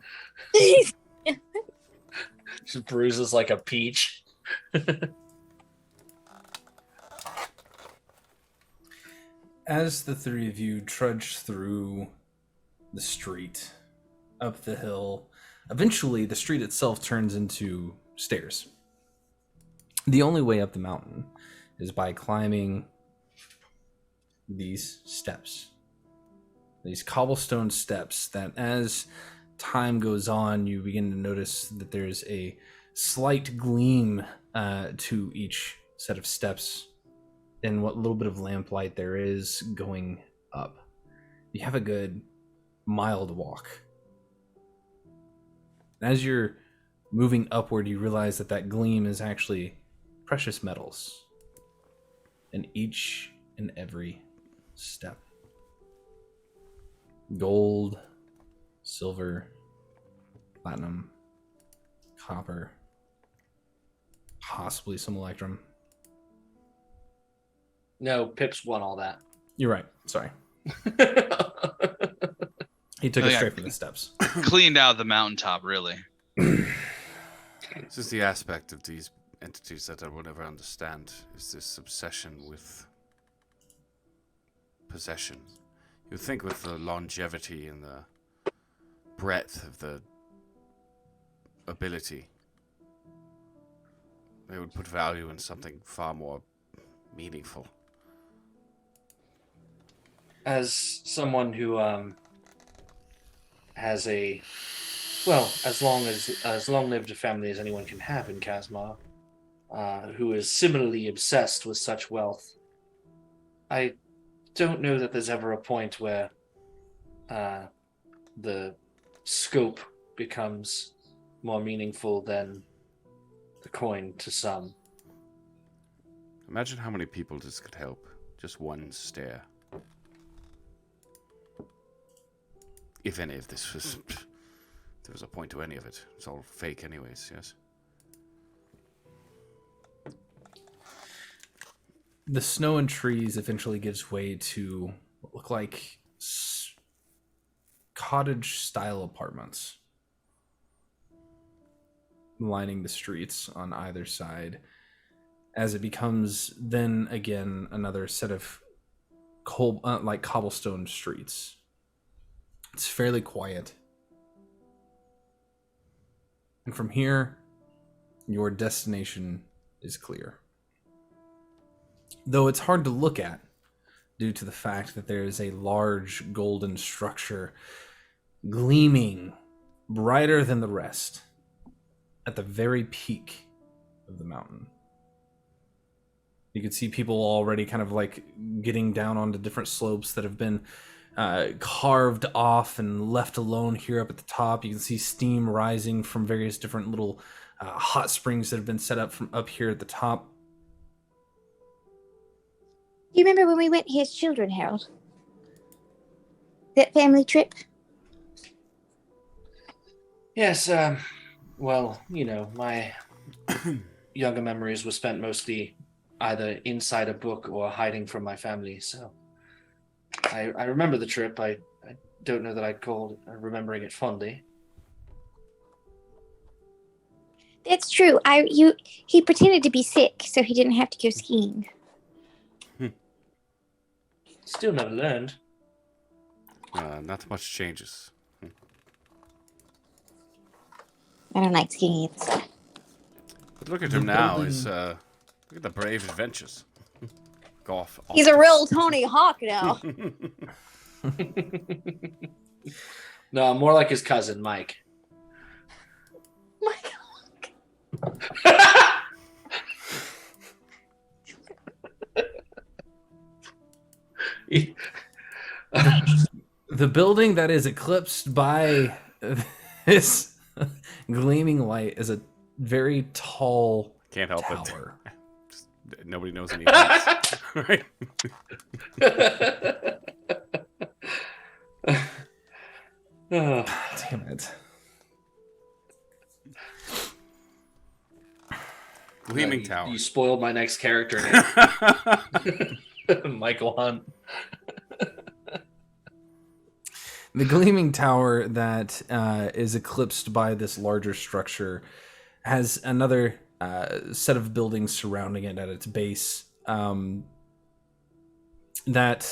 Just bruises like a peach. As the three of you trudge through the street, up the hill, eventually the street itself turns into stairs. The only way up the mountain is by climbing these steps. These cobblestone steps that as time goes on, you begin to notice that there's a slight gleam to each set of steps in what little bit of lamplight there is going up. You have a good mile to walk. As you're moving upward, you realize that gleam is actually precious metals in each and every step. Gold, silver, platinum, copper, possibly some electrum. No, Pip's won all that. You're right. Sorry. He took it straight from the steps. Cleaned out the mountaintop, really. This is the aspect of these entities that I will never understand, is this obsession with possession. You'd think with the longevity and the breadth of the ability, they would put value in something far more meaningful. As someone who has as long-lived a family as anyone can have in Kasmar, who is similarly obsessed with such wealth, I don't know that there's ever a point where the scope becomes more meaningful than the coin to some. Imagine how many people this could help. Just one stare. If any of this was... there was a point to any of it. It's all fake anyways, yes? The snow and trees eventually gives way to what look like cottage-style apartments lining the streets on either side, as it becomes then again another set of cobblestone streets. It's fairly quiet. And from here, your destination is clear. Though it's hard to look at due to the fact that there is a large golden structure gleaming brighter than the rest at the very peak of the mountain. You can see people already kind of like getting down onto different slopes that have been carved off and left alone here up at the top. You can see steam rising from various different little hot springs that have been set up from up here at the top. You remember when we went here as children, Harold? That family trip? Yes, well, you know, my younger memories were spent mostly either inside a book or hiding from my family, so I remember the trip. I don't know that I'd call remembering it fondly. That's true. He pretended to be sick so he didn't have to go skiing. Still never learned. Not much changes. I don't like skiing either. But look at him now. Look at the brave adventures. Go off. He's a real Tony Hawk now. No, more like his cousin, Mike. Mike The building that is eclipsed by this gleaming light is a very tall Can't help tower. it. Just, nobody knows any heights. Right? Oh, damn it. Gleaming Tower. You spoiled my next character name. Michael Hunt. The gleaming tower that is eclipsed by this larger structure has another set of buildings surrounding it at its base that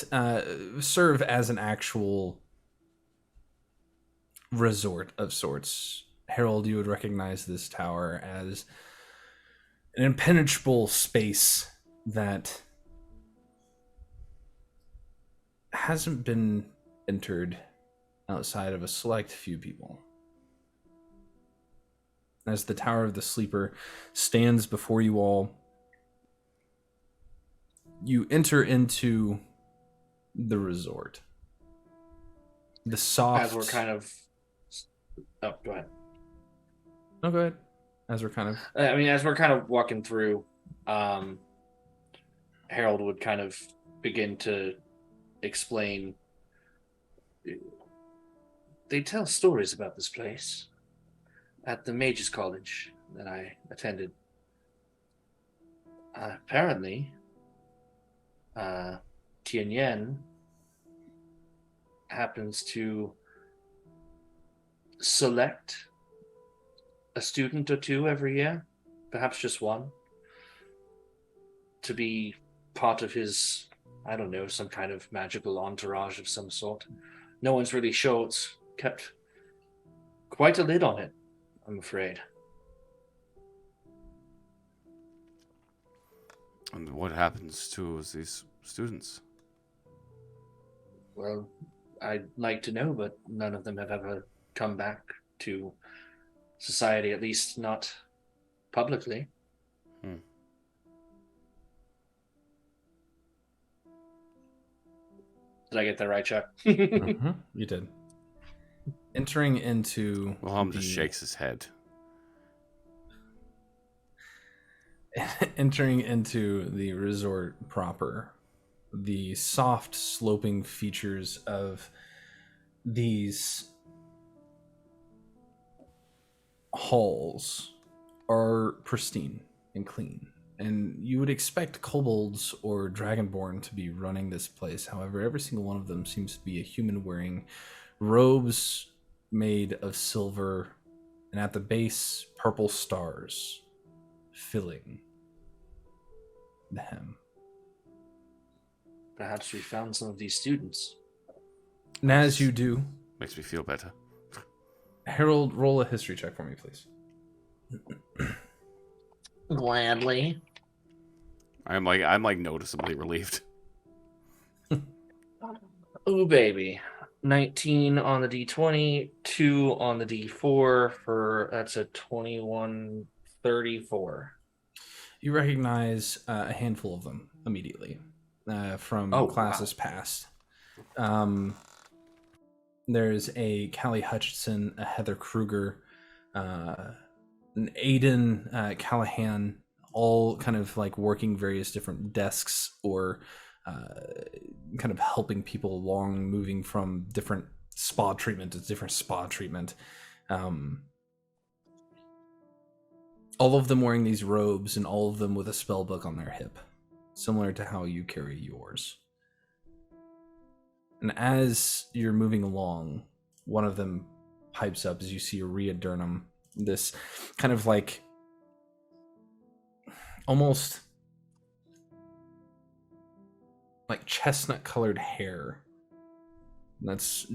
serve as an actual resort of sorts. Harold, you would recognize this tower as an impenetrable space that hasn't been entered outside of a select few people. As the Tower of the Sleeper stands before you all, you enter into the resort. The soft... As we're kind of... Oh, go ahead. No, go ahead. As we're kind of... I mean, as we're kind of walking through, Harold would kind of begin to explain. They tell stories about this place at the Mages College that I attended. Apparently, Tien Yen happens to select a student or two every year, perhaps just one, to be part of his, I don't know, some kind of magical entourage of some sort. No one's really sure. It's kept quite a lid on it, I'm afraid. And what happens to these students? Well, I'd like to know, but none of them have ever come back to society, at least not publicly. Did I get that right, Chuck? Mm-hmm. You did. Entering into... Wilhelm just shakes his head. Entering into the resort proper, the soft sloping features of these halls are pristine and clean, and you would expect kobolds or dragonborn to be running this place. However, every single one of them seems to be a human wearing robes made of silver, and at the base, purple stars filling the hem. Perhaps we found some of these students. And as you do, makes me feel better. Harold, roll a history check for me, please. Gladly. I'm like noticeably relieved. Ooh, baby. 19 on the D20, 2 on the D4 for that's a 21, 34. You recognize a handful of them immediately from classes past. There's a Callie Hutchinson, a Heather Kruger, an Aiden Callahan, all kind of like working various different desks or kind of helping people along, moving from different spa treatment to different spa treatment. All of them wearing these robes and all of them with a spell book on their hip, similar to how you carry yours. And as you're moving along, one of them pipes up as you see Rhea Durnham, this kind of like almost like chestnut colored hair that's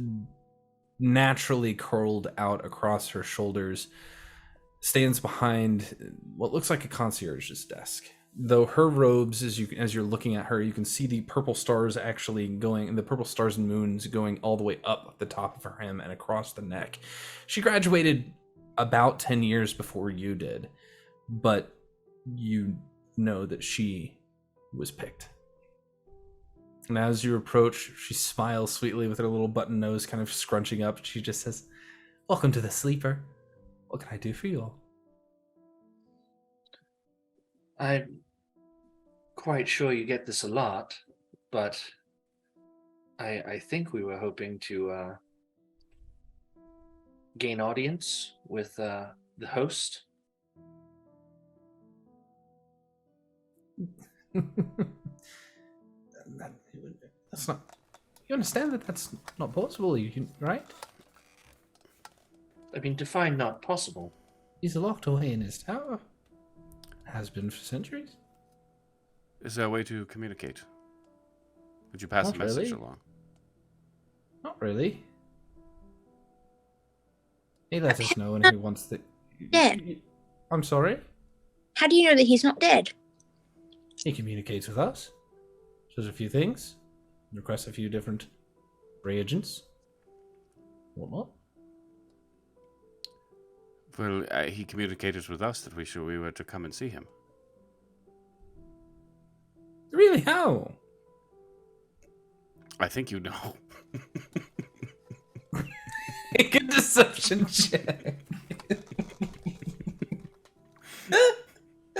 naturally curled out across her shoulders, stands behind what looks like a concierge's desk. Though her robes, as you're looking at her, you can see the purple stars actually going, the purple stars and moons going all the way up the top of her hem and across the neck. She graduated about 10 years before you did, but you know that she was picked. And as you approach, she smiles sweetly with her little button nose kind of scrunching up. She just says, "Welcome to the Sleeper. What can I do for you all?" I'm quite sure you get this a lot, but I think we were hoping to gain audience with the host. That's not. You understand that that's not possible, right? I mean, define not possible. He's locked away in his tower. Has been for centuries. Is there a way to communicate? Would you pass the message along? Not really. He lets us know when he wants to. Dead. I'm sorry? How do you know that he's not dead? He communicates with us. Says a few things. Requests a few different reagents. Whatnot. Well, he communicated with us that we were to come and see him. Really? How? I think you know. Make a deception check.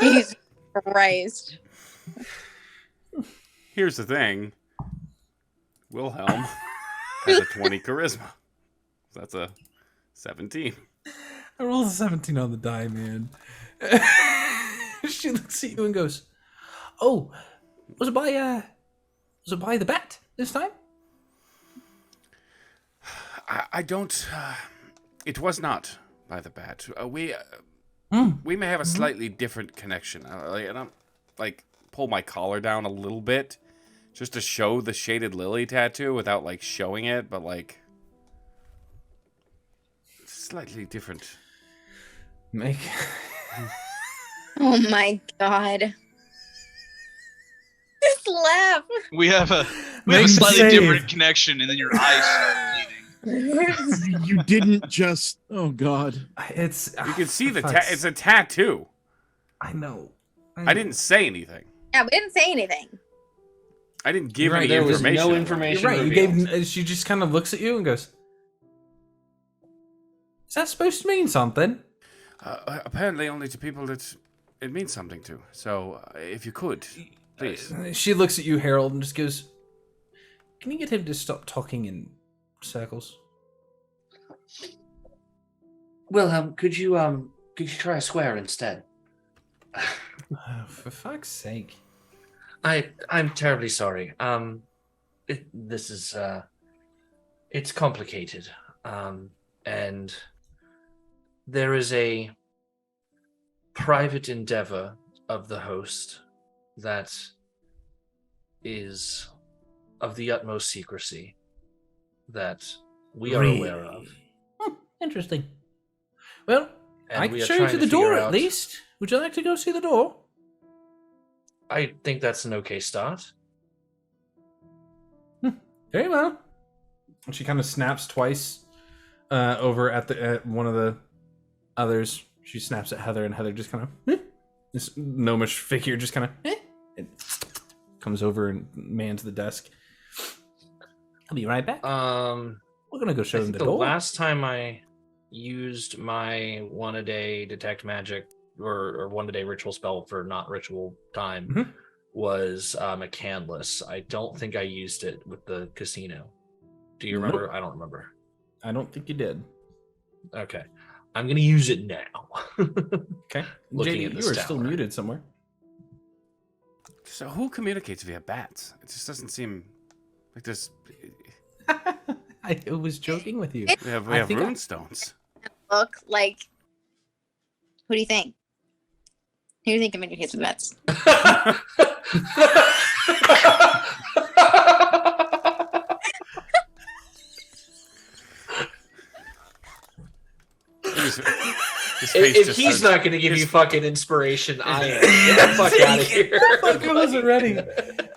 Jesus Christ. Here's the thing. Wilhelm has a 20 charisma. That's a 17. I rolled a 17 on the die, man. She looks at you and goes, "Oh, was it by the bat this time?" I don't. It was not by the bat. We may have a slightly different connection. And I'm like pull my collar down a little bit, just to show the shaded lily tattoo without like showing it, but like slightly different. Make. Oh my god. This laugh. We have a slightly different connection, and then your eyes start bleeding. You didn't just. Oh God. It's. You can see it's a tattoo. I know. I didn't say anything. Yeah, we didn't say anything. I didn't give any there was information. no information. You're right. revealed. She just kind of looks at you and goes, "Is that supposed to mean something?" Apparently, only to people that it means something to. So, if you could, please. She looks at you, Harold, and just goes, "Can you get him to stop talking in circles?" Wilhelm, could you try a square instead? For fuck's sake. I'm terribly sorry. This is it's complicated. And there is a private endeavor of the host that is of the utmost secrecy that we are aware of. Interesting. Well, And I we can are show you trying to to the door figure at out- least. Would you like to go see the door? I think that's an okay start. Very well. And she kind of snaps twice over at one of the others. She snaps at Heather, and Heather just kind of This gnomish figure just kind of it comes over and mans the desk. I'll be right back. We're gonna go show them the door. Last time I used my 1 a day detect magic or 1 a day ritual spell for not ritual time was a canvas. I don't think I used it with the casino. Do you remember? I don't remember. I don't think you did. Okay. I'm going to use it now. Okay. Looking JD, at this you are tower. still muted somewhere. So who communicates via bats? It just doesn't seem like there's... I was joking with you. We have rune stones. Look like. Who do you think? Who do you think communicates with bats? If he's not going to give you fucking inspiration, I am. Get the fuck out of here. I wasn't ready.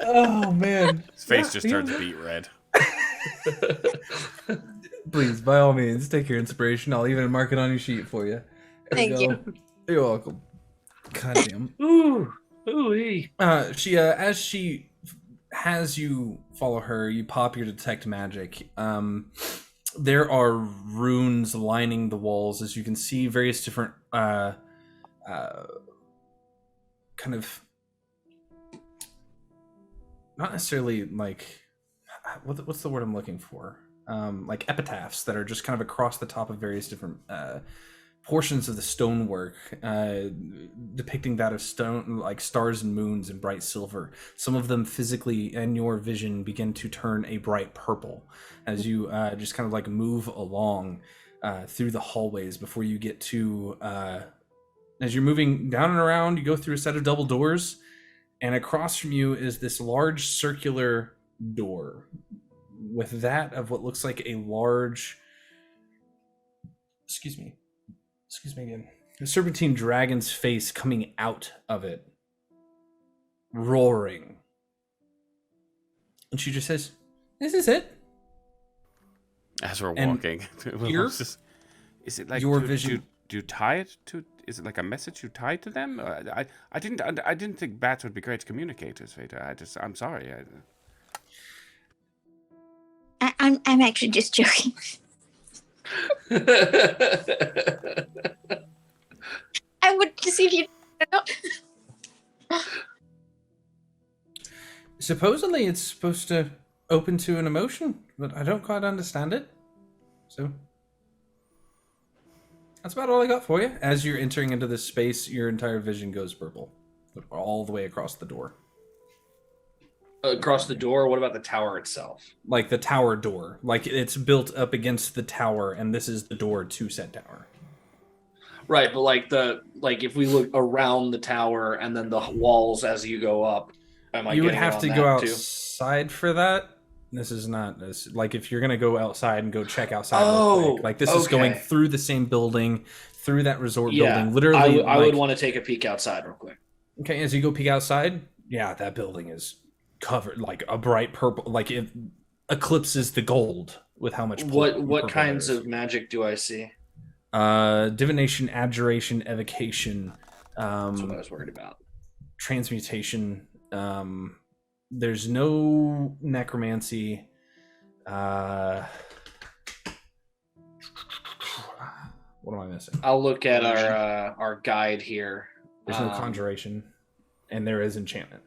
Oh, man. His face just turns beet red. Please, by all means, take your inspiration. I'll even mark it on your sheet for you. Thank you. You're welcome. God damn. Ooh-wee. She, as she has you follow her, you pop your detect magic. There are runes lining the walls, as you can see, various different kind of not necessarily like what's the word I'm looking for? Like epitaphs that are just kind of across the top of various different portions of the stonework, depicting that of stone, like stars and moons in bright silver. Some of them physically, in your vision, begin to turn a bright purple as you just kind of like move along through the hallways before you get to, as you're moving down and around, you go through a set of double doors, and across from you is this large circular door with that of what looks like a large, excuse me again, a serpentine dragon's face coming out of it, roaring. And she just says, "This is it." As we're walking, here, is it like your vision? Do you tie it to? Is it like a message you tie to them? I didn't think bats would be great communicators, Veda. I'm sorry. I'm actually just joking. I would to see if you know. Supposedly it's supposed to open to an emotion, but I don't quite understand it. So that's about all I got for you. As you're entering into this space, your entire vision goes purple, all the way across the door. Across the door? What about the tower itself? Like the tower door. Like it's built up against the tower, and this is the door to said tower. Right, but like if we look around the tower and then the walls as you go up, you would have to go outside for that. This is not this. Like if you're gonna go outside and go check outside, real quick. Like this is going through the same building, through that resort building. Literally, I would want to take a peek outside real quick. Okay, as you go peek outside, yeah, that building is covered like a bright purple, like it eclipses the gold with how much. What kinds of magic do I see? Divination, abjuration, evocation. That's what I was worried about. Transmutation. There's no necromancy. What am I missing? I'll look at our guide here. There's no conjuration, and there is enchantment.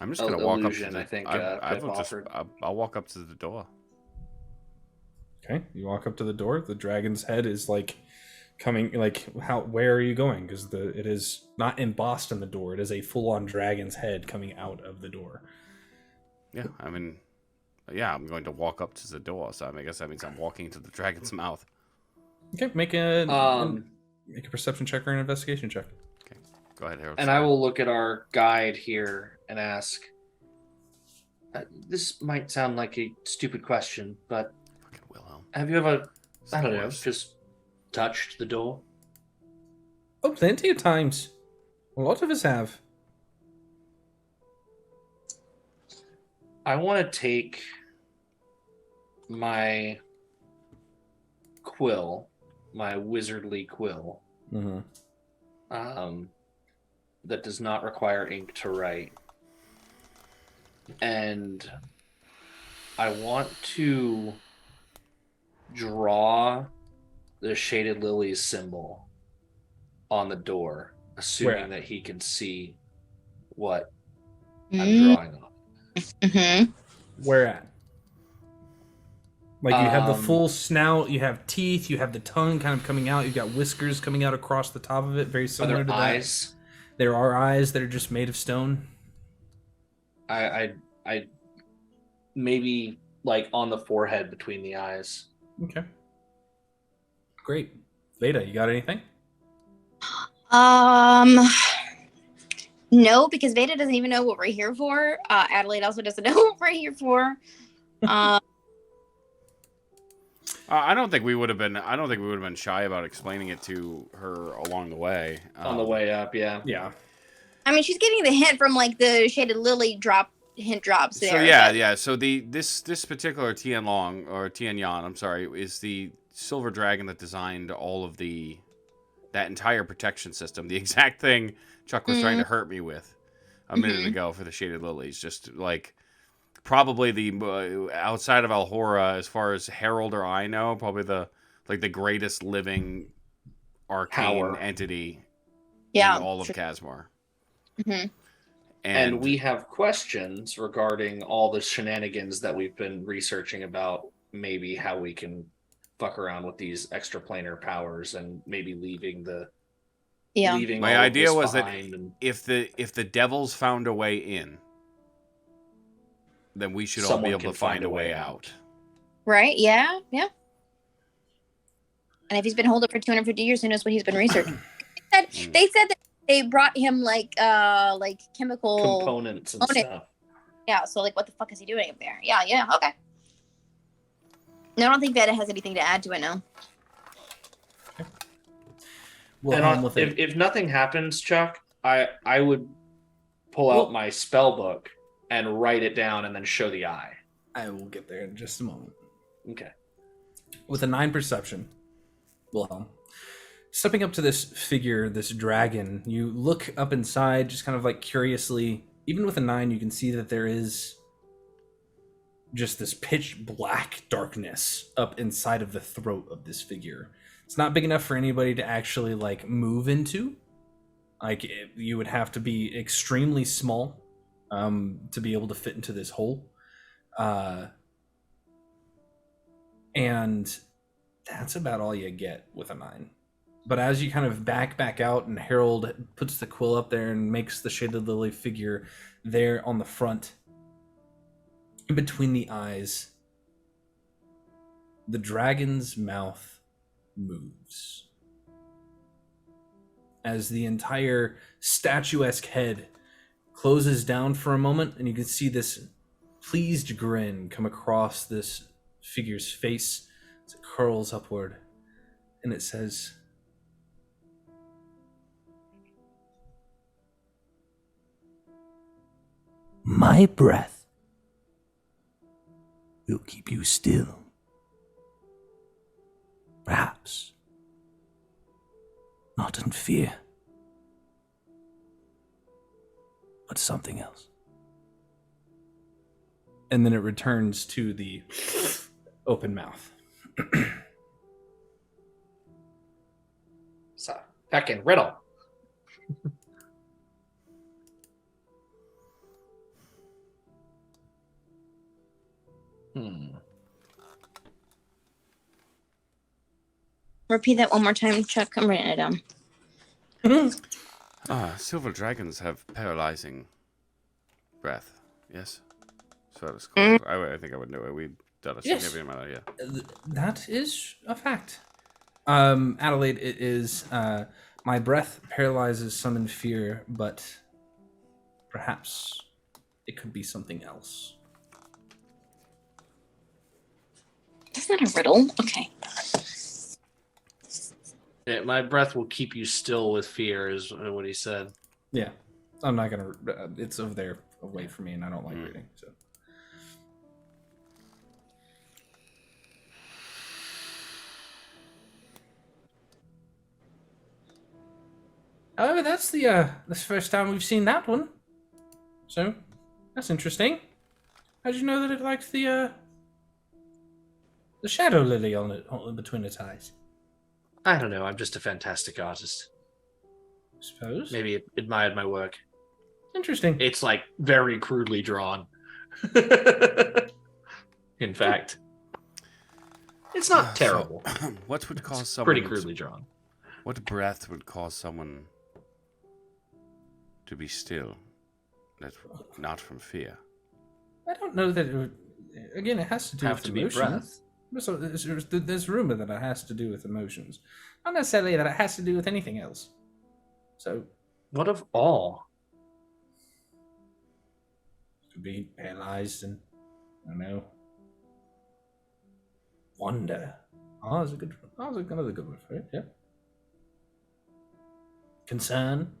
I'm just gonna walk up to the, I think I'll walk up to the door. Okay, you walk up to the door. The dragon's head is like coming. Like where are you going? Because it is not embossed in the door. It is a full-on dragon's head coming out of the door. Yeah, I mean, yeah, I'm going to walk up to the door. So I guess that means I'm walking to the dragon's mouth. Okay, make a perception check or an investigation check. Okay, go ahead, Harold. And I will look at our guide here and ask. This might sound like a stupid question, but have you ever, I don't know, just touched the door? Oh, plenty of times. A lot of us have. I want to take my quill, my wizardly quill, that does not require ink to write. And I want to draw the Shaded Lilies symbol on the door, assuming that he can see what I'm drawing on. Mm-hmm. Where at? Like you have the full snout, you have teeth, you have the tongue kind of coming out, you've got whiskers coming out across the top of it, very similar to that. Eyes? There are eyes that are just made of stone. I maybe like on the forehead between the eyes. Okay. Great. Veda, you got anything? No, because Veda doesn't even know what we're here for. Adelaide also doesn't know what we're here for. I don't think we would have been shy about explaining it to her along the way. On the way up, yeah. Yeah. I mean, she's getting the hint from like the Shaded Lily hint drops there. So yeah. So this particular Tian Long or Tian Yan, I'm sorry, is the silver dragon that designed all of that entire protection system. The exact thing Chuck was trying to hurt me with a minute ago for the Shaded Lilies. Just like probably the outside of Alhora, as far as Herald or I know, probably the greatest living arcane entity in all of Kasmar. Mm-hmm. And we have questions regarding all the shenanigans that we've been researching about maybe how we can fuck around with these extraplanar powers and maybe leaving my idea was that if the devils found a way in, then we should all be able to find a way out. Right? Yeah. And if he's been holding for 250 years, who knows what he's been researching? They said that they brought him like chemical components and stuff. Yeah, so like what the fuck is he doing up there? Yeah, okay. No, I don't think Veda has anything to add to it now. Well, if nothing happens, Chuck, I would pull out my spell book and write it down and then show the eye. I will get there in just a moment. Okay. With a 9 perception, Wilhelm, stepping up to this figure, this dragon, you look up inside, just kind of like curiously. Even with a 9, you can see that there is just this pitch black darkness up inside of the throat of this figure. It's not big enough for anybody to actually like move into. Like you would have to be extremely small to be able to fit into this hole. And that's about all you get with a 9. But as you kind of back out and Harold puts the quill up there and makes the Shaded Lily figure there on the front, in between the eyes, the dragon's mouth moves. As the entire statuesque head closes down for a moment, and you can see this pleased grin come across this figure's face as it curls upward, and it says, "My breath will keep you still. Perhaps not in fear, but something else." And then it returns to the open mouth. So, fucking riddle. Repeat that one more time, Chuck. I'm writing it down. Silver dragons have paralyzing breath. Yes, so that is cool. I think I would know it. We've done a significant amount of That is a fact. Adelaide, it is my breath paralyzes some in fear, but perhaps it could be something else. That's not a riddle. Okay. Yeah, my breath will keep you still with fear, is what he said. Yeah, I'm not gonna. It's over there, away from me, and I don't like reading. So. However, that's the first time we've seen that one. So, that's interesting. How'd you know that it liked the shadow lily on it, between its eyes? I don't know. I'm just a fantastic artist. I suppose. Maybe it admired my work. Interesting. It's like very crudely drawn. In fact, it's not terrible. So, what would cause someone pretty crudely drawn? What breath would cause someone to be still? That's not from fear. I don't know that it would. Again, it has to do with emotions. So there's rumor that it has to do with emotions, not necessarily that it has to do with anything else. So, what of awe? Could be paralyzed and I don't know. Wonder. Oh, that's another good one for it. Yeah. Concern.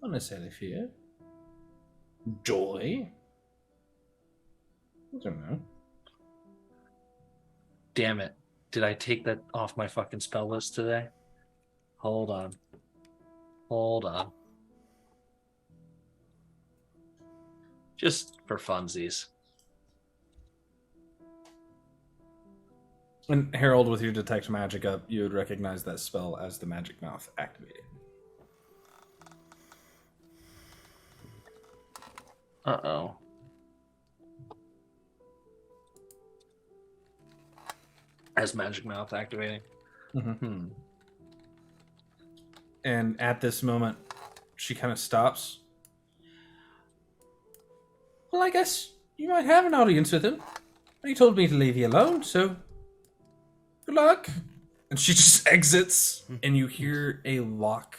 Not necessarily fear. Joy. I don't know. Damn it. Did I take that off my fucking spell list today? Hold on. Just for funsies. And Harold, with your detect magic up, you would recognize that spell as the magic mouth activated. Uh-oh. As magic mouth activating. Mm-hmm. And at this moment, she kind of stops. Well, I guess you might have an audience with him. He told me to leave you alone, so good luck. And she just exits, and you hear a lock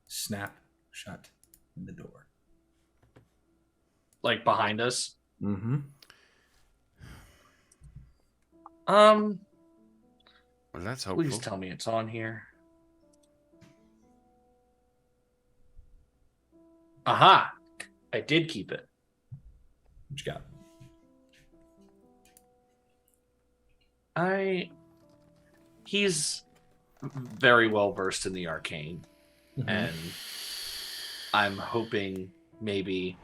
snap shut in the door. Like behind us? Mm-hmm. Well, that's hopeful. Please tell me it's on here. Aha! I did keep it. What you got? He's very well versed in the arcane. Mm-hmm. And I'm hoping maybe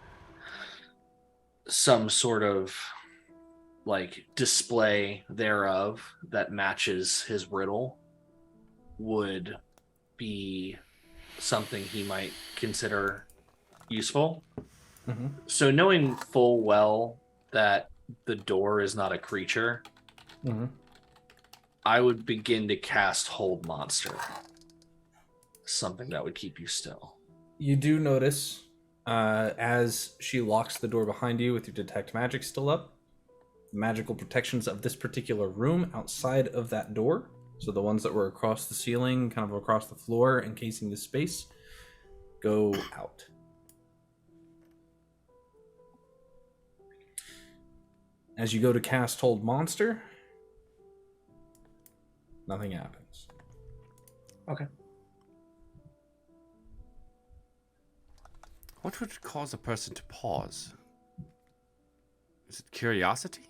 some sort of like display thereof that matches his riddle would be something he might consider useful. Mm-hmm. So knowing full well that the door is not a creature, mm-hmm. I would begin to cast Hold Monster. Something that would keep you still. You do notice as she locks the door behind you with your detect magic still up, the magical protections of this particular room outside of that door, so the ones that were across the ceiling, kind of across the floor, encasing the space, go out. As you go to cast Hold Monster, nothing happens. Okay. What would cause a person to pause? Is it curiosity?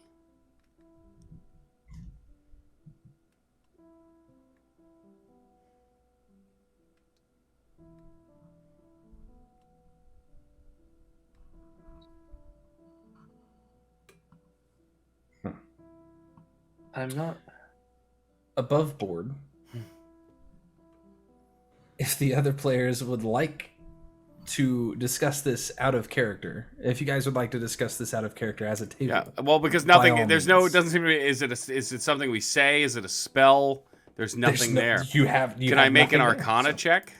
I'm not above board. If the other players would like to discuss this out of character, if you guys would like to discuss this out of character as a table, yeah. Well, because nothing. There's no. It doesn't seem to be. Is it something we say? Is it a spell? There's nothing there. You have. Can I make an Arcana check?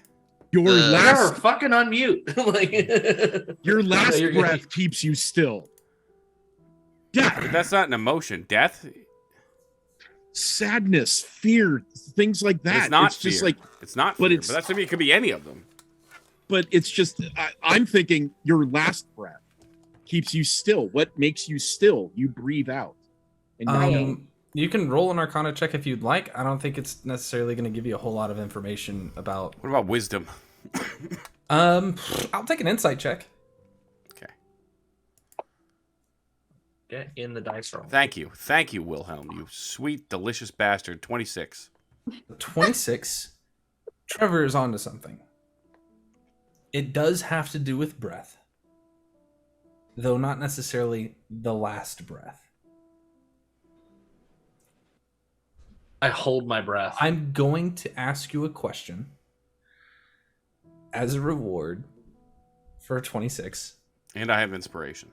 Your last fucking unmute. Like your last breath keeps you still. Death. That's not an emotion. Death. Sadness, fear, things like that. It's not it's fear. Just like it's not fear, but that's it could be any of them. But it's just I'm thinking your last breath keeps you still. What makes you still? You breathe out. And you can roll an Arcana check if you'd like. I don't think it's necessarily going to give you a whole lot of information about. What about wisdom? I'll take an insight check. Get in the dice roll. Thank you, Wilhelm. You sweet, delicious bastard. 26. 26. Trevor is onto something. It does have to do with breath, though not necessarily the last breath. I hold my breath. I'm going to ask you a question as a reward for 26. And I have inspiration.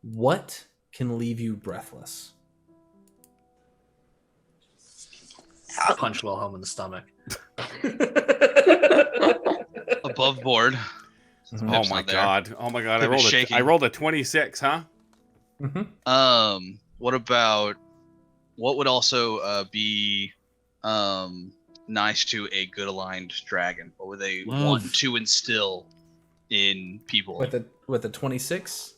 What can leave you breathless? Punch Wilhelm in the stomach. Above board. Oh my god! Oh my god! Pip is shaking. I rolled a 26, huh? What would also be nice to a good aligned dragon? What would they want to instill in people? With a 26,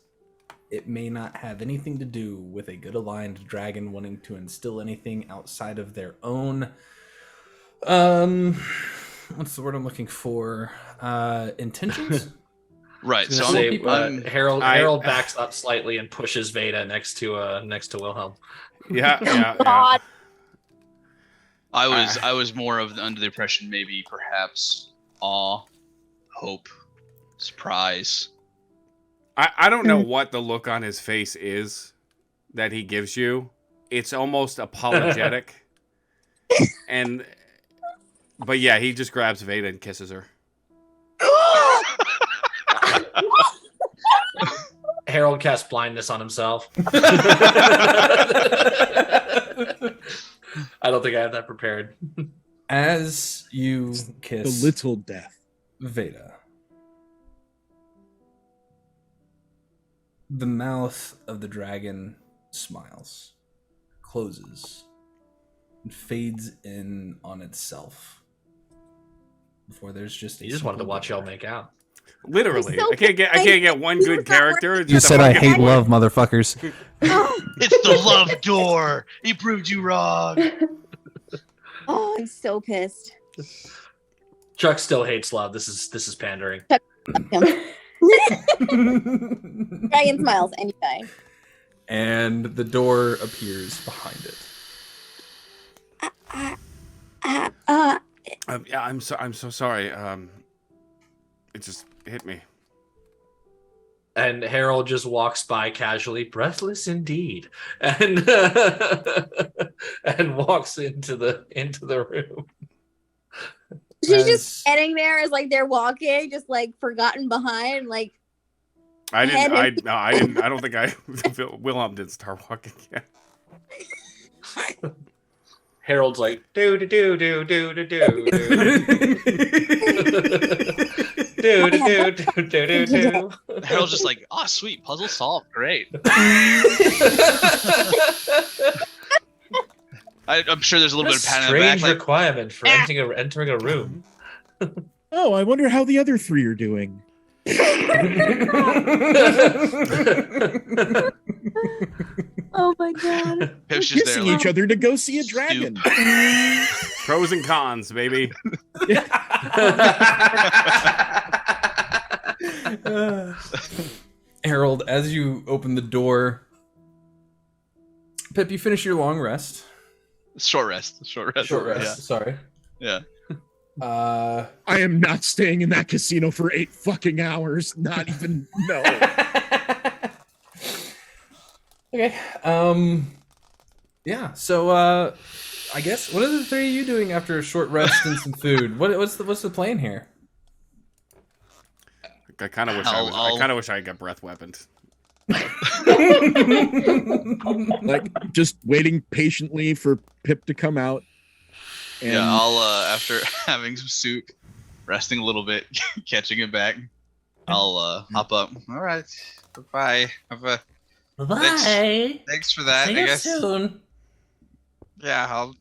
it may not have anything to do with a good aligned dragon wanting to instill anything outside of their own what's the word I'm looking for? Intentions? Right. So Harold backs up slightly and pushes Veda next to Wilhelm. Yeah. I was more of under the impression maybe perhaps awe, hope, surprise. I don't know what the look on his face is that he gives you. It's almost apologetic. But yeah, he just grabs Veda and kisses her. Harold casts blindness on himself. I don't think I have that prepared. As you kiss the little death, Veda, the mouth of the dragon smiles, closes, and fades in on itself. Before there's just you just wanted to watch y'all make out. Literally, I can't get one good character. You said I hate love, motherfuckers. It's the love door. He proved you wrong. Oh, I'm so pissed. Chuck still hates love. This is pandering. Dragon smiles and you die. And the door appears behind it. Yeah, I'm so sorry. It just hit me. And Harold just walks by casually, breathless indeed, and and walks into the room. She's just standing there as like they're walking, just like forgotten behind, like. I don't think Wilhelm didn't start walking yet. Harold's like do. Harold's just like, oh, sweet, puzzle solved, great. I'm sure there's a little bit of pat in the back. Strange requirement for entering a room. Oh, I wonder how the other three are doing. Oh my god. Pip's just kissing each other to go see a dragon. Pros and cons, baby. Harold, as you open the door, Pip, you finish your long rest. Short rest. Yeah. Sorry. Yeah. I am not staying in that casino for 8 fucking hours. Not even no. Okay. Yeah. So, I guess what are the three of you doing after a short rest and some food? What's the plan here? I kind of wish I got breath weaponed. Like just waiting patiently for Pip to come out. And yeah, I'll after having some soup, resting a little bit, catching it back, I'll hop up. All right, bye. Bye. Thanks for that. See I you guess. soon. Yeah, I'll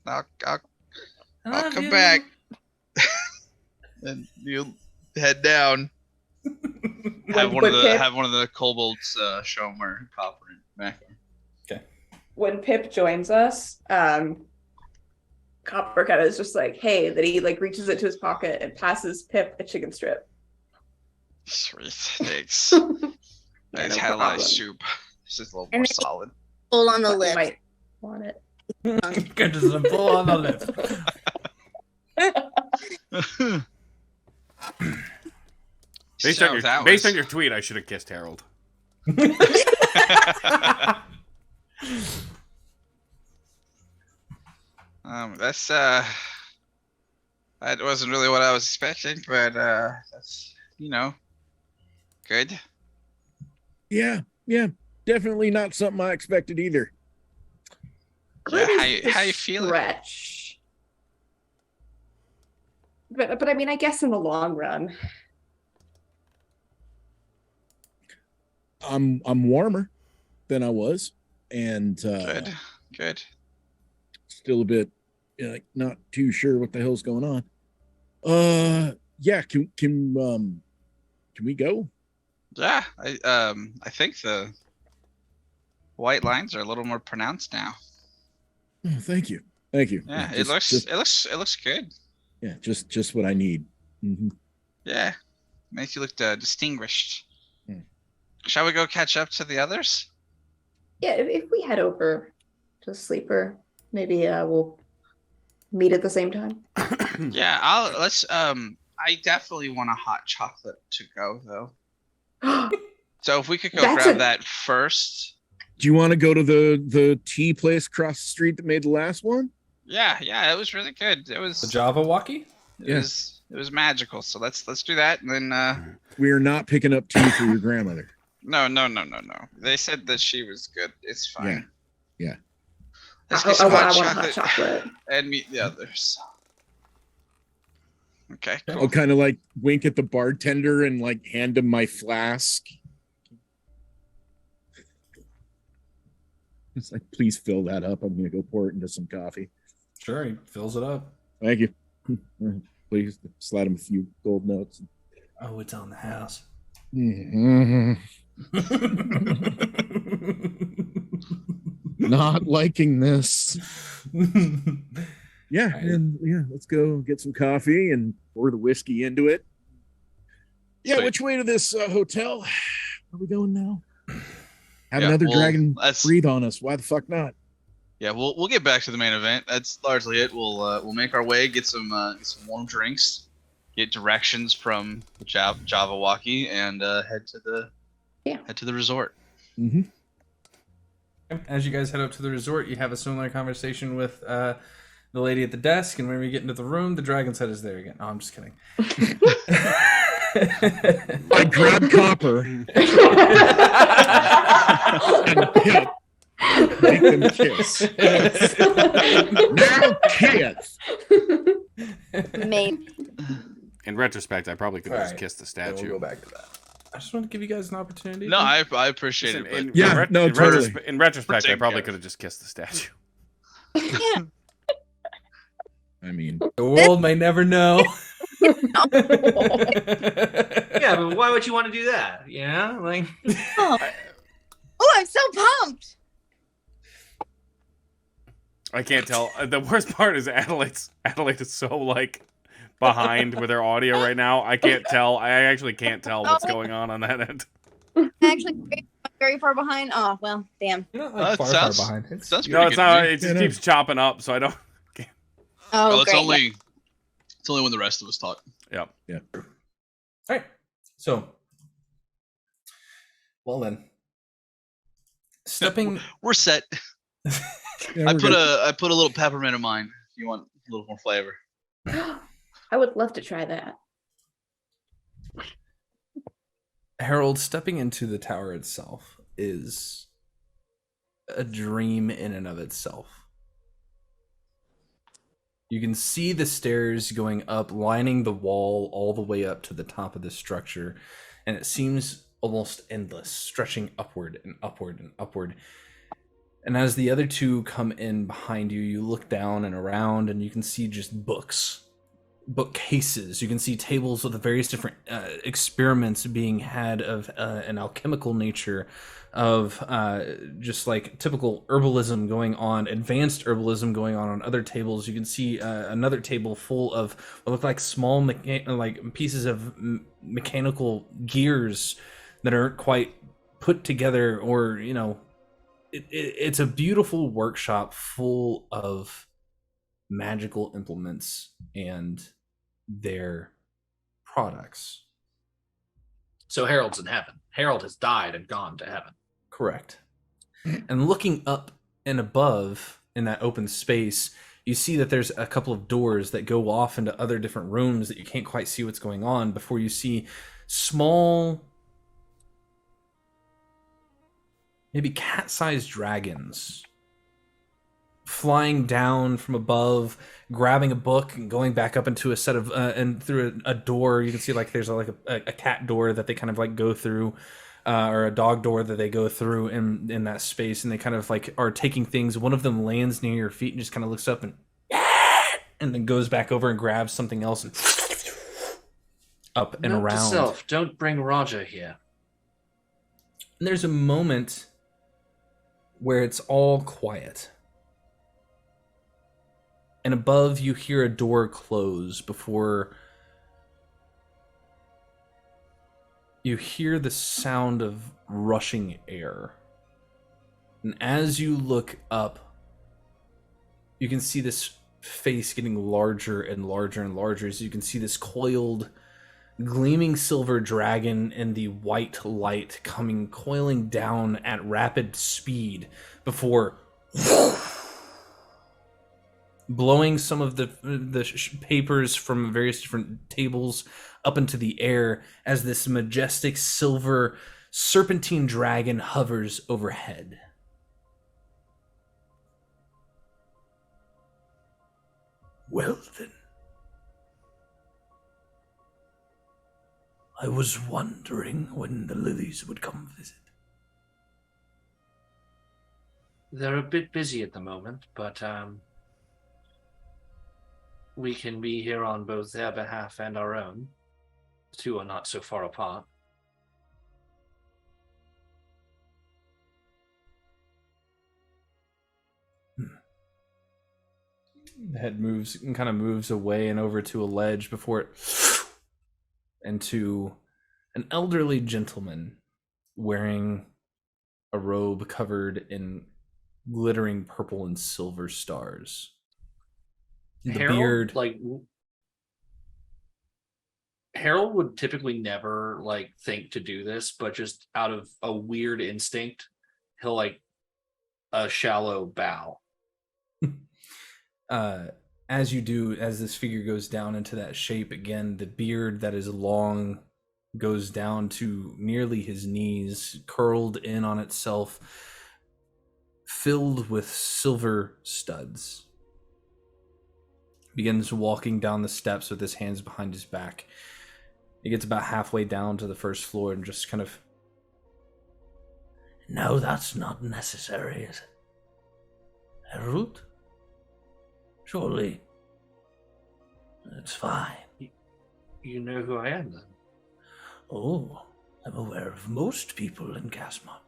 come back. And you'll head down. Have one of the kobolds show him where Copper and Mac are. Okay. When Pip joins us, Copper kind of is just like, hey, that he like reaches into his pocket and passes Pip a chicken strip. Sweet, thanks. I just had a lot of soup. This is a little more solid. Pull on the lip. Might want it. Just a pull on the lip. Based on your tweet, I should have kissed Harold. That's that wasn't really what I was expecting, but that's good. Yeah, definitely not something I expected either. Yeah, how you feeling? Stretch. But I mean, I guess in the long run, I'm warmer than I was, and good. Still a bit not too sure what the hell's going on. Yeah, can we go? Yeah, I think the white lines are a little more pronounced now. Oh, thank you. Yeah, it looks good. Yeah, just what I need. Mm-hmm. Yeah, makes you look distinguished. Shall we go catch up to the others? yeah. If we head over to Sleeper, maybe we'll meet at the same time. Yeah, let's. I definitely want a hot chocolate to go though. So if we could go grab that first. Do you want to go to the tea place across the street that made the last one? Yeah, it was really good. It was the Java Walkie. It was magical. So let's do that, and then we are not picking up tea for your grandmother. No. They said that she was good. It's fine. Yeah. Let's get some I want a hot chocolate and meet the others. Okay, cool. I'll kind of like wink at the bartender and like hand him my flask. It's like, please fill that up. I'm gonna go pour it into some coffee. Sure, he fills it up. Thank you. Please slide him a few gold notes. Oh, it's on the house. Mm-hmm. Not liking this. Yeah, and let's go get some coffee and pour the whiskey into it. Yeah, sweet. Which way to this hotel? Where are we going now? Have another dragon breathe on us. Why the fuck not? Yeah, we'll get back to the main event. That's largely it. We'll make our way, get some warm drinks, get directions from the Java Walkie, and head to the resort. Mm-hmm. As you guys head up to the resort, you have a similar conversation with the lady at the desk, and when we get into the room, the dragon's head is there again. Oh, I'm just kidding. I grab Copper and Pip. Make them kiss. Now kiss. Maybe. In retrospect, I probably could have just kissed the statue. We'll go back to that. I just want to give you guys an opportunity. No, I appreciate it. Totally. In retrospect, I probably could have just kissed the statue. Yeah. I mean, the world may never know. Yeah, but why would you want to do that? Yeah, like. Oh, I'm so pumped. I can't tell. The worst part is Adelaide is so like behind with her audio right now. I can't tell. I actually can't tell what's going on that end. Actually, very far behind. Oh well, damn. You're not like far behind. Sounds pretty no, it's good. not. It just keeps chopping up, so I don't. Oh, it's great. only when the rest of us talk. Yeah. All right. So, well then, we're set. I put a little peppermint in mine. If you want a little more flavor. I would love to try that. Harold, stepping into the tower itself is a dream in and of itself. You can see the stairs going up, lining the wall all the way up to the top of the structure, and it seems almost endless, stretching upward and upward and upward. And as the other two come in behind you, you look down and around, and you can see just bookcases. You can see tables with the various different experiments being had of an alchemical nature, of just like typical herbalism going on, advanced herbalism going on other tables. You can see another table full of what look like small like pieces of mechanical gears that aren't quite put together, or it's a beautiful workshop full of magical implements and their products. So Harold's in heaven. Harold has died and gone to heaven. Correct. And looking up and above in that open space, you see that there's a couple of doors that go off into other different rooms that you can't quite see what's going on before you see small, maybe cat-sized dragons flying down from above, grabbing a book and going back up into a set of and through a door. You can see like there's a cat door that they kind of like go through, or a dog door that they go through in that space, and they kind of like are taking things. One of them lands near your feet and just kind of looks up and then goes back over and grabs something else and up and Note to around. self, don't bring Roger here. And there's a moment where it's all quiet. And above you hear a door close before you hear the sound of rushing air. And as you look up, you can see this face getting larger and larger and larger. So you can see this coiled, gleaming silver dragon in the white light coming coiling down at rapid speed before blowing some of the papers from various different tables up into the air as this majestic silver serpentine dragon hovers overhead. Well then, I was wondering when the lilies would come visit. They're a bit busy at the moment, but we can be here on both their behalf and our own. The two are not so far apart. The head moves and kind of moves away and over to a ledge before it into an elderly gentleman wearing a robe covered in glittering purple and silver stars. The Harold, beard, Harold would typically never think to do this, but just out of a weird instinct, he'll a shallow bow. as you do, as this figure goes down into that shape again, the beard that is long goes down to nearly his knees, curled in on itself, filled with silver studs. Begins walking down the steps with his hands behind his back. He gets about halfway down to the first floor and just kind of... No, that's not necessary, is it? Harold? Surely. It's fine. You know who I am, then? Oh, I'm aware of most people in Kasmar.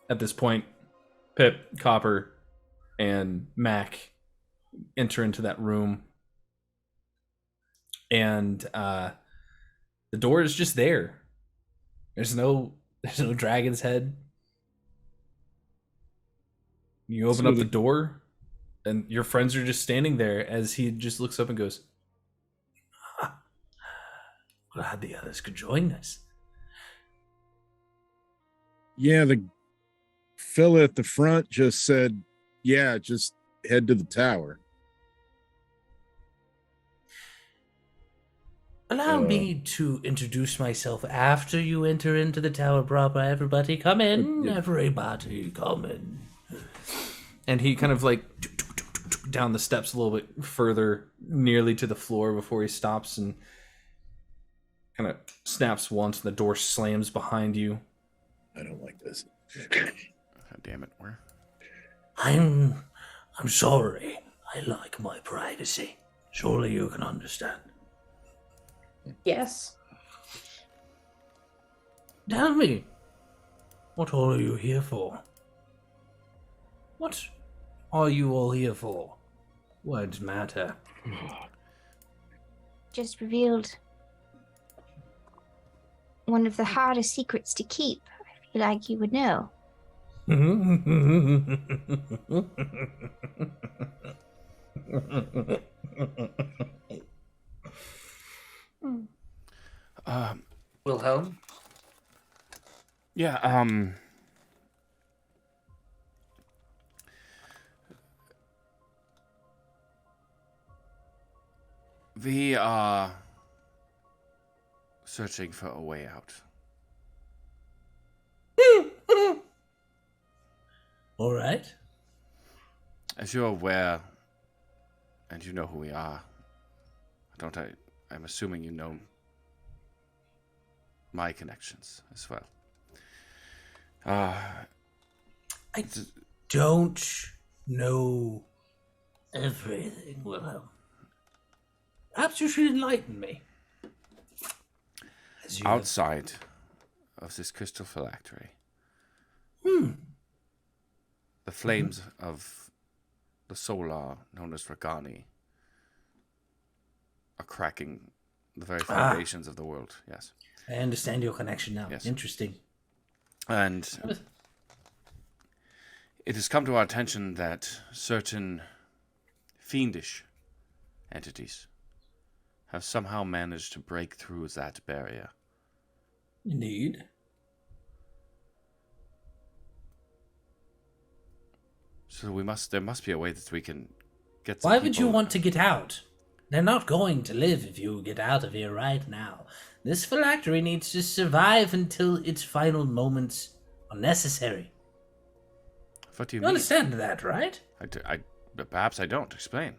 At this point, Pip, Copper, and Mac enter into that room. And the door is just there. There's no dragon's head. You open up the door, and your friends are just standing there as he just looks up and goes, Glad the others could join us. Yeah, the fella at the front just said, yeah, just head to the tower. Allow me to introduce myself after you enter into the tower proper. Everybody come in. Everybody come in. And he kind of down the steps a little bit further, nearly to the floor, before he stops and kind of snaps once, and the door slams behind you. I don't like this. God damn it, where? I'm sorry. I like my privacy. Surely you can understand. Yes. Tell me, what all are you here for? What are you all here for? Words matter. Just revealed one of the hardest secrets to keep. I feel like you would know. Wilhelm? Yeah, we are searching for a way out. All right. As you're aware, and you know who we are, I'm assuming you know my connections as well. I don't know everything, Wilhelm. Perhaps you should enlighten me. Outside of this crystal phylactery, the flames of the solar known as Ragani are cracking the very foundations of the world. Yes. I understand your connection now. Yes. Interesting. And it has come to our attention that certain fiendish entities have somehow managed to break through that barrier. Indeed. So there must be a way that we can get Why would you want to get out? They're not going to live if you get out of here right now. This phylactery needs to survive until its final moments are necessary. What do you You mean? understand that, right? Perhaps I don't. Explain.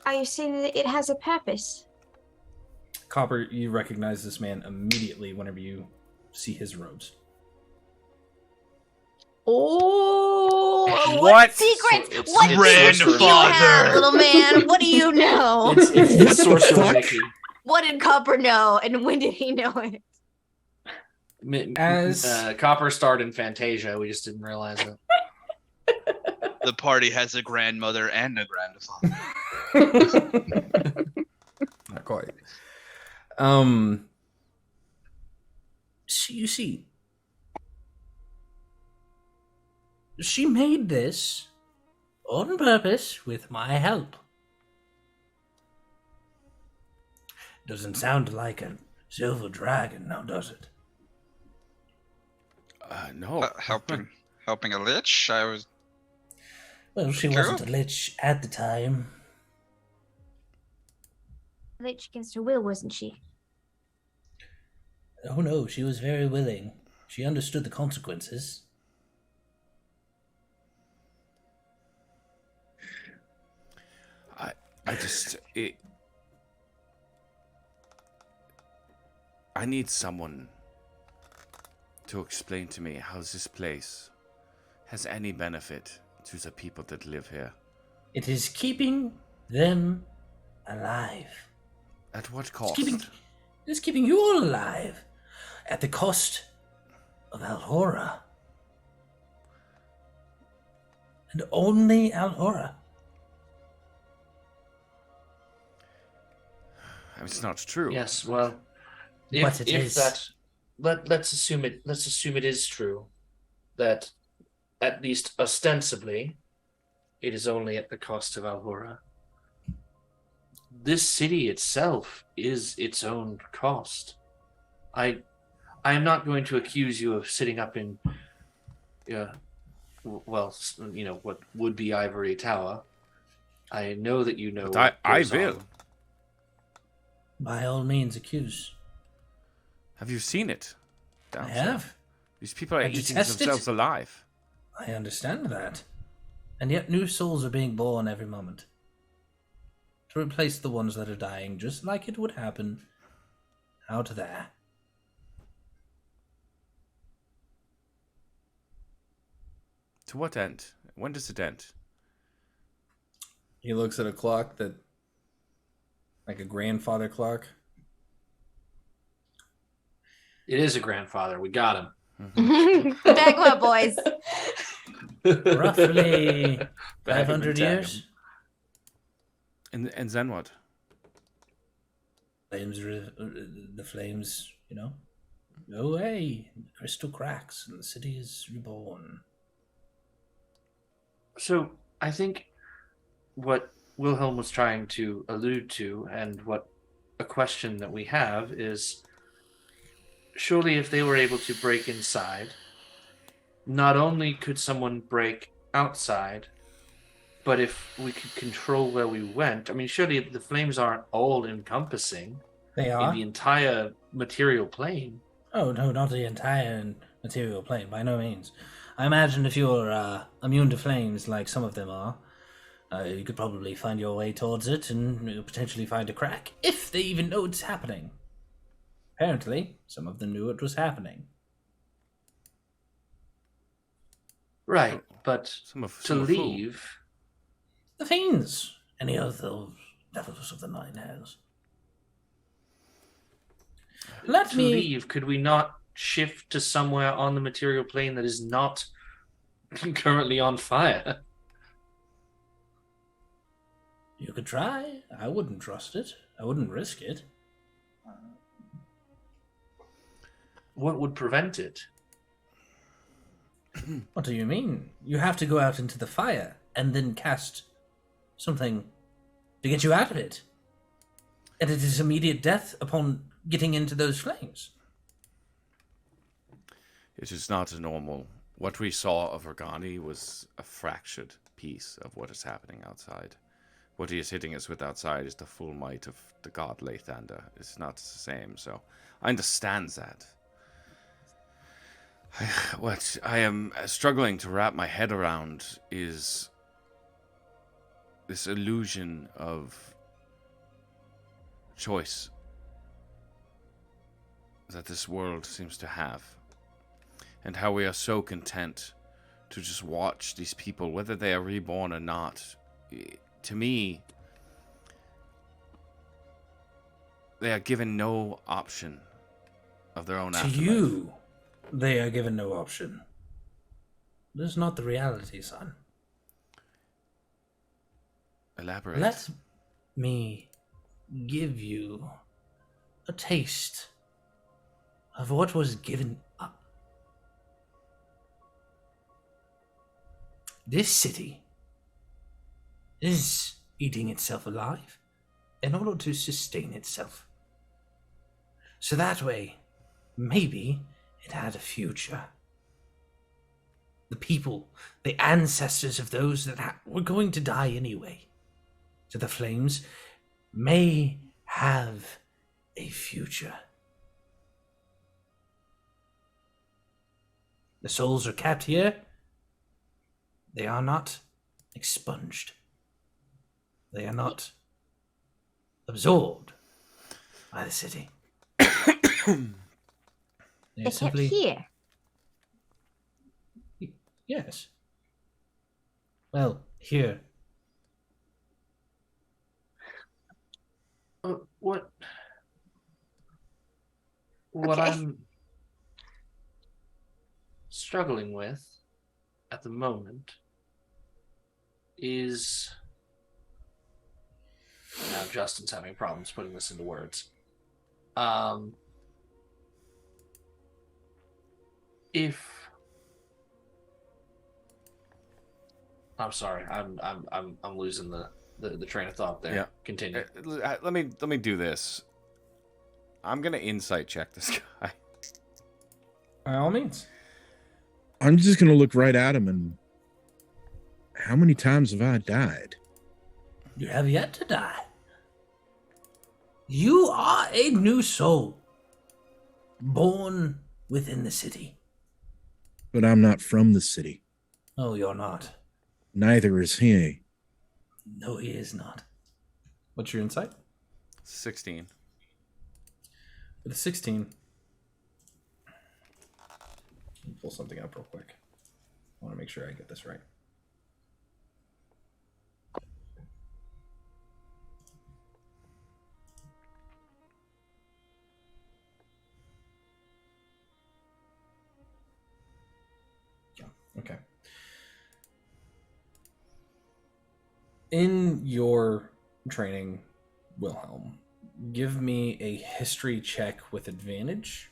Are you saying that it has a purpose? Copper, you recognize this man immediately whenever you see his robes. Oh, What secrets? What Grandfather. secrets do you have, little man? What do you know? It's sorcerer Mickey. What did Copper know, and when did he know it? As Copper starred in Fantasia, we just didn't realize it. The party has a grandmother and a grandfather. not quite. So you see, she made this on purpose with my help. Doesn't sound like a silver dragon, now does it? No. Helping a lich? I was. Well, she wasn't a lich at the time. Lich against her will, wasn't she? Oh no, she was very willing. She understood the consequences. I need someone to explain to me how this place has any benefit to the people that live here. It is keeping them alive. At what cost? It's keeping you all alive. At the cost of Alhora. And only Alhora. It's not true. Yes, well, But it is. Let's assume it is true that at least ostensibly it is only at the cost of Alhora. This city itself is its own cost. I am not going to accuse you of sitting up in what would be Ivory Tower. I know that you know. I will. By all means, accuse. Have you seen it? I have. These people are I eating detest themselves it. alive. I understand that. And yet new souls are being born every moment. To replace the ones that are dying, just like it would happen out there. To what end? When does it end? He looks at a clock that, like a grandfather clock. It is a grandfather. We got him. Back up, boys. Roughly 500 years. And then what? The flames, go away. Crystal cracks, and the city is reborn. So I think what Wilhelm was trying to allude to, and what a question that we have is, surely if they were able to break inside, not only could someone break outside, but if we could control where we went, I mean, surely the flames aren't all encompassing They in are. the entire material plane. Oh, no, not the entire material plane, by no means. I imagine if you're immune to flames like some of them are, you could probably find your way towards it and potentially find a crack, if they even know it's happening. Apparently, some of them knew it was happening. Right, but to are leave... The fiends! Any of those devils of the nine hells. To leave, could we not shift to somewhere on the material plane that is not currently on fire? You could try. I wouldn't trust it. I wouldn't risk it. What would prevent it? What do you mean? You have to go out into the fire and then cast something to get you out of it. And it is immediate death upon getting into those flames. It is not a normal... What we saw of Organi was a fractured piece of what is happening outside. What he is hitting us with outside is the full might of the god Lathander. It's not the same, so I understand that. What I am struggling to wrap my head around is this illusion of choice that this world seems to have, and how we are so content to just watch these people, whether they are reborn or not. To me, they are given no option of their own To afterlife. you, they are given no option. This is not the reality, son. Elaborate. Let me give you a taste of what was given up. This city is eating itself alive in order to sustain itself. So that way, maybe it had a future. The people, the ancestors of those that were going to die anyway. So the flames may have a future. The souls are kept here. They are not expunged. They are not absorbed by the city. They're kept here. Yes. Well, here. What Okay. I'm struggling with at the moment is... Now Justin's having problems putting this into words. If I'm sorry, I'm losing the train of thought there. Yeah. Continue. Let me do this. I'm gonna insight check this guy. By all means. I'm just going to look right at him and... How many times have I died? You have yet to die. You are a new soul, born within the city. But I'm not from the city. Oh, you're not. Neither is he. No, he is not. What's your insight? 16. With a 16. Let me pull something up real quick. I want to make sure I get this right. Yeah, okay. In your training, Wilhelm, give me a history check with advantage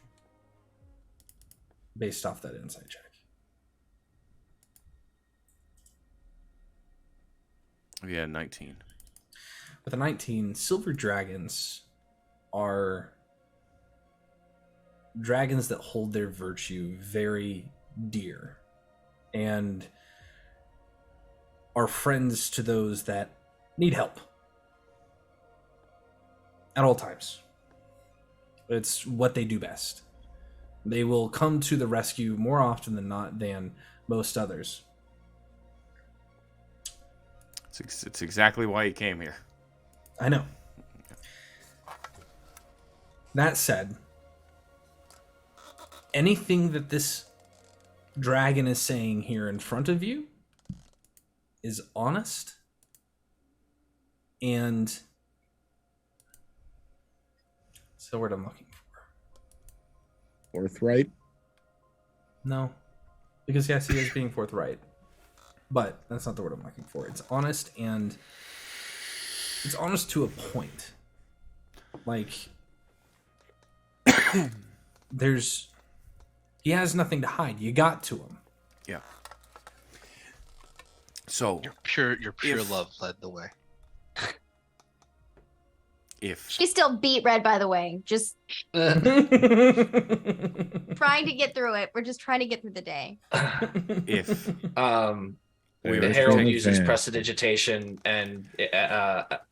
based off that insight check. Yeah, 19. With a 19, silver dragons are dragons that hold their virtue very dear and are friends to those that need help at all times. It's what they do best. They will come to the rescue more often than not than most others. It's exactly why he came here. I know. That said, anything that this dragon is saying here in front of you is honest and what's the word I'm looking for? Forthright? No. Because yes, he is being forthright. But that's not the word I'm looking for. It's honest, and it's honest to a point. Like, he has nothing to hide. You got to him. Yeah. So your pure love led the way. If She's still beat red, by the way. Just trying to get through it. We're just trying to get through the day. If the Herald uses prestidigitation, and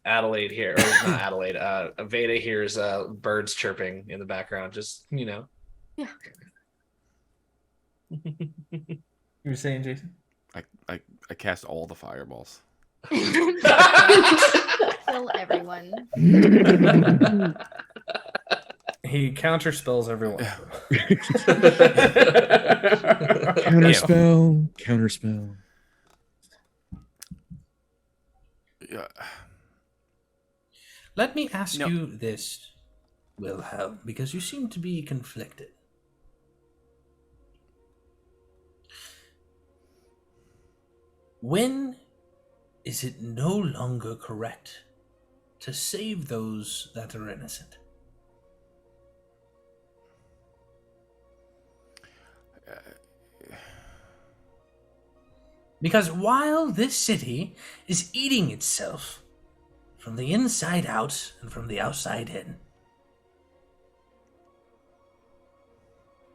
Adelaide here, or not Adelaide, Veda hears birds chirping in the background. Just Yeah. You were saying, Jason? I cast all the fireballs. Kill everyone. He counterspells everyone. Counterspell. Yeah. Let me ask you this, Wilhelm, because you seem to be conflicted. When is it no longer correct to save those that are innocent? Because while this city is eating itself from the inside out and from the outside in,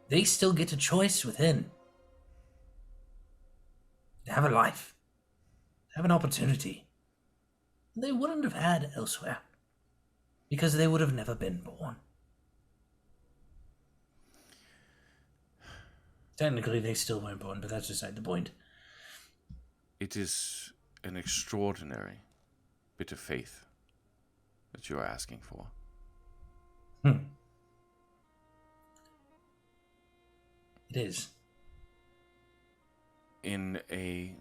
they still get a choice within. They have a life. They have an opportunity they wouldn't have had elsewhere, because they would have never been born. Technically, they still weren't born, but that's beside the point. It is an extraordinary bit of faith that you are asking for. It is. In a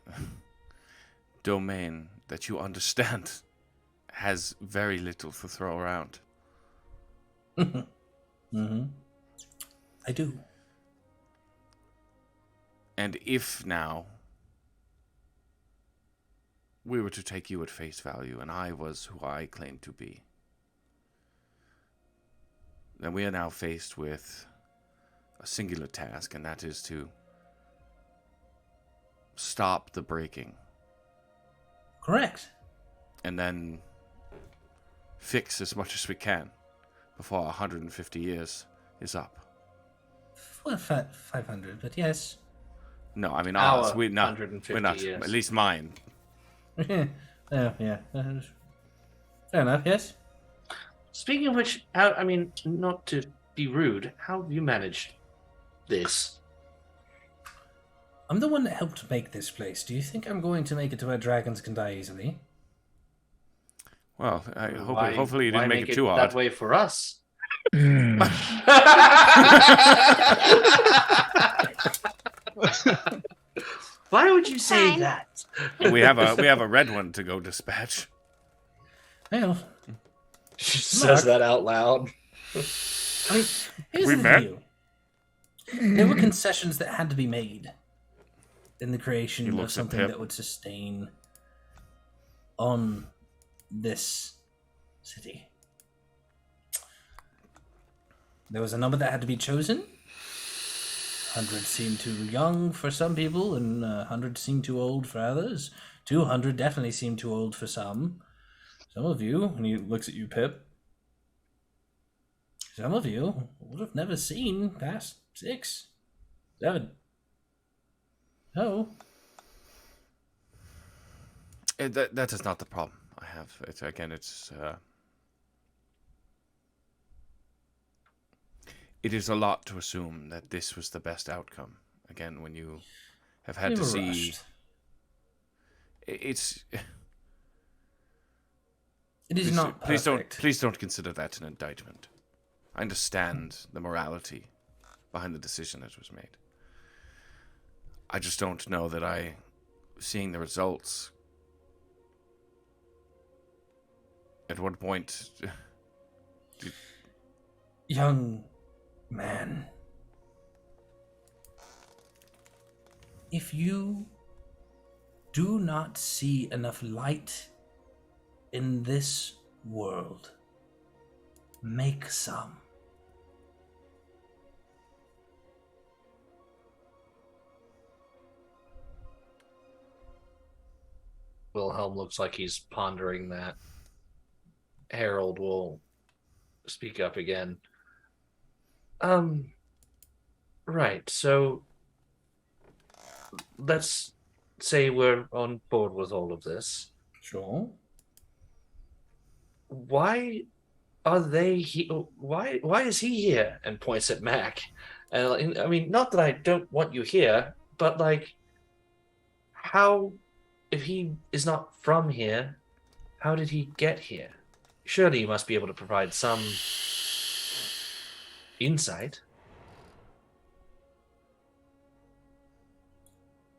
domain that you understand has very little to throw around. Mm-hmm. I do. And if now we were to take you at face value and I was who I claimed to be, then we are now faced with a singular task, and that is to stop the breaking. Correct. And then fix as much as we can before 150 years is up. Well, 500, but yes. No, I mean Our ours. We're not. 150 years. At least mine. Yeah. Fair enough, yes. Speaking of which, I mean, not to be rude, how have you managed this? I'm the one that helped make this place. Do you think I'm going to make it to where dragons can die easily? Well, hopefully you didn't make it too hard. That way for us. Why would you say Fine. that? We have a red one to go dispatch. Well, She says that out loud. I mean, here's We the met? deal. There were concessions that had to be made in the creation of looks at something Pip. that would sustain on this city. There was a number that had to be chosen. 100 seemed too young for some people, and 100 seemed too old for others. 200 definitely seemed too old for some. Some of you, and he looks at you, Pip, Some of you would have never seen past 6, 7. Oh. That is not the problem I have. It is a lot to assume that this was the best outcome. Again, when you have had We to were see... rushed. It's... It is not perfect. Please don't consider that an indictment. I understand the morality behind the decision that was made. I just don't know that seeing the results... At what point... Young man, if you do not see enough light in this world, make some. Wilhelm looks like he's pondering that. Harold will speak up again. Right, so let's say we're on board with all of this. Sure. Why are they why is he here? And points at Mac. And I mean, not that I don't want you here, but like, how, if he is not from here, how did he get here? Surely you must be able to provide some insight.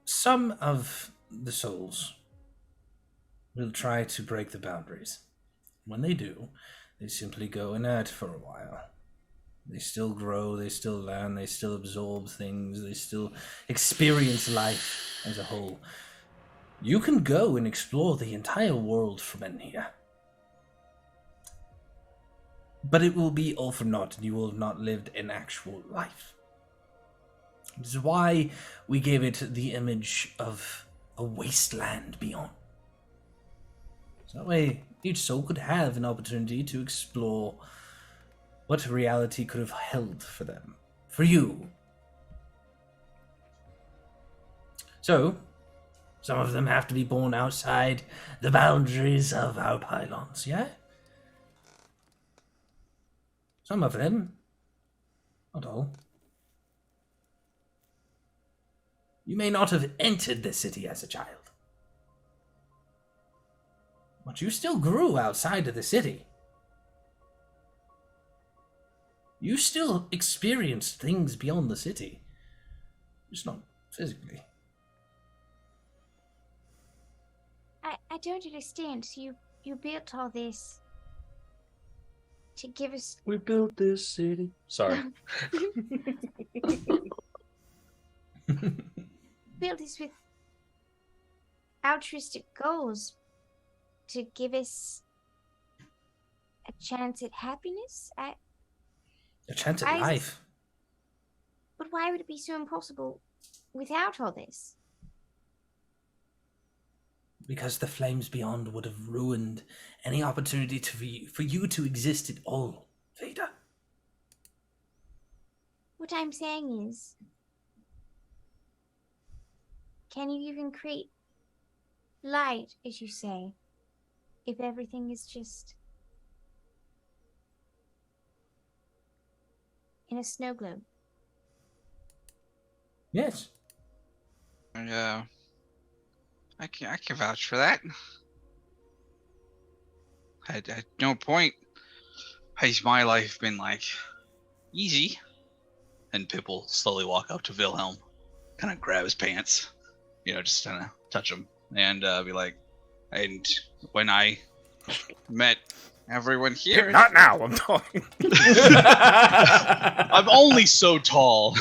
Some of the souls will try to break the boundaries. When they do, they simply go inert for a while. They still grow, they still learn, they still absorb things, they still experience life as a whole. You can go and explore the entire world from in here. But it will be all for naught, and you will have not lived an actual life. This is why we gave it the image of a wasteland beyond. So that way, each soul could have an opportunity to explore what reality could have held for them, for you. So, some of them have to be born outside the boundaries of our pylons, yeah? Some of them, not all. You may not have entered the city as a child, but you still grew outside of the city. You still experienced things beyond the city, just not physically. I don't understand. So you built all this to give us... We built this city. Sorry. Built this with altruistic goals to give us a chance at happiness? A chance at life. But why would it be so impossible without all this? Because the flames beyond would have ruined any opportunity for you to exist at all, Veda. What I'm saying is, can you even create light, as you say, if everything is just in a snow globe? Yes. Yeah. I can vouch for that. At no point has my life been like easy. And Pip will slowly walk up to Wilhelm, kind of grab his pants, just kind of touch him, and be like, and when I met everyone here... Pip, not now, I'm talking. I'm only so tall.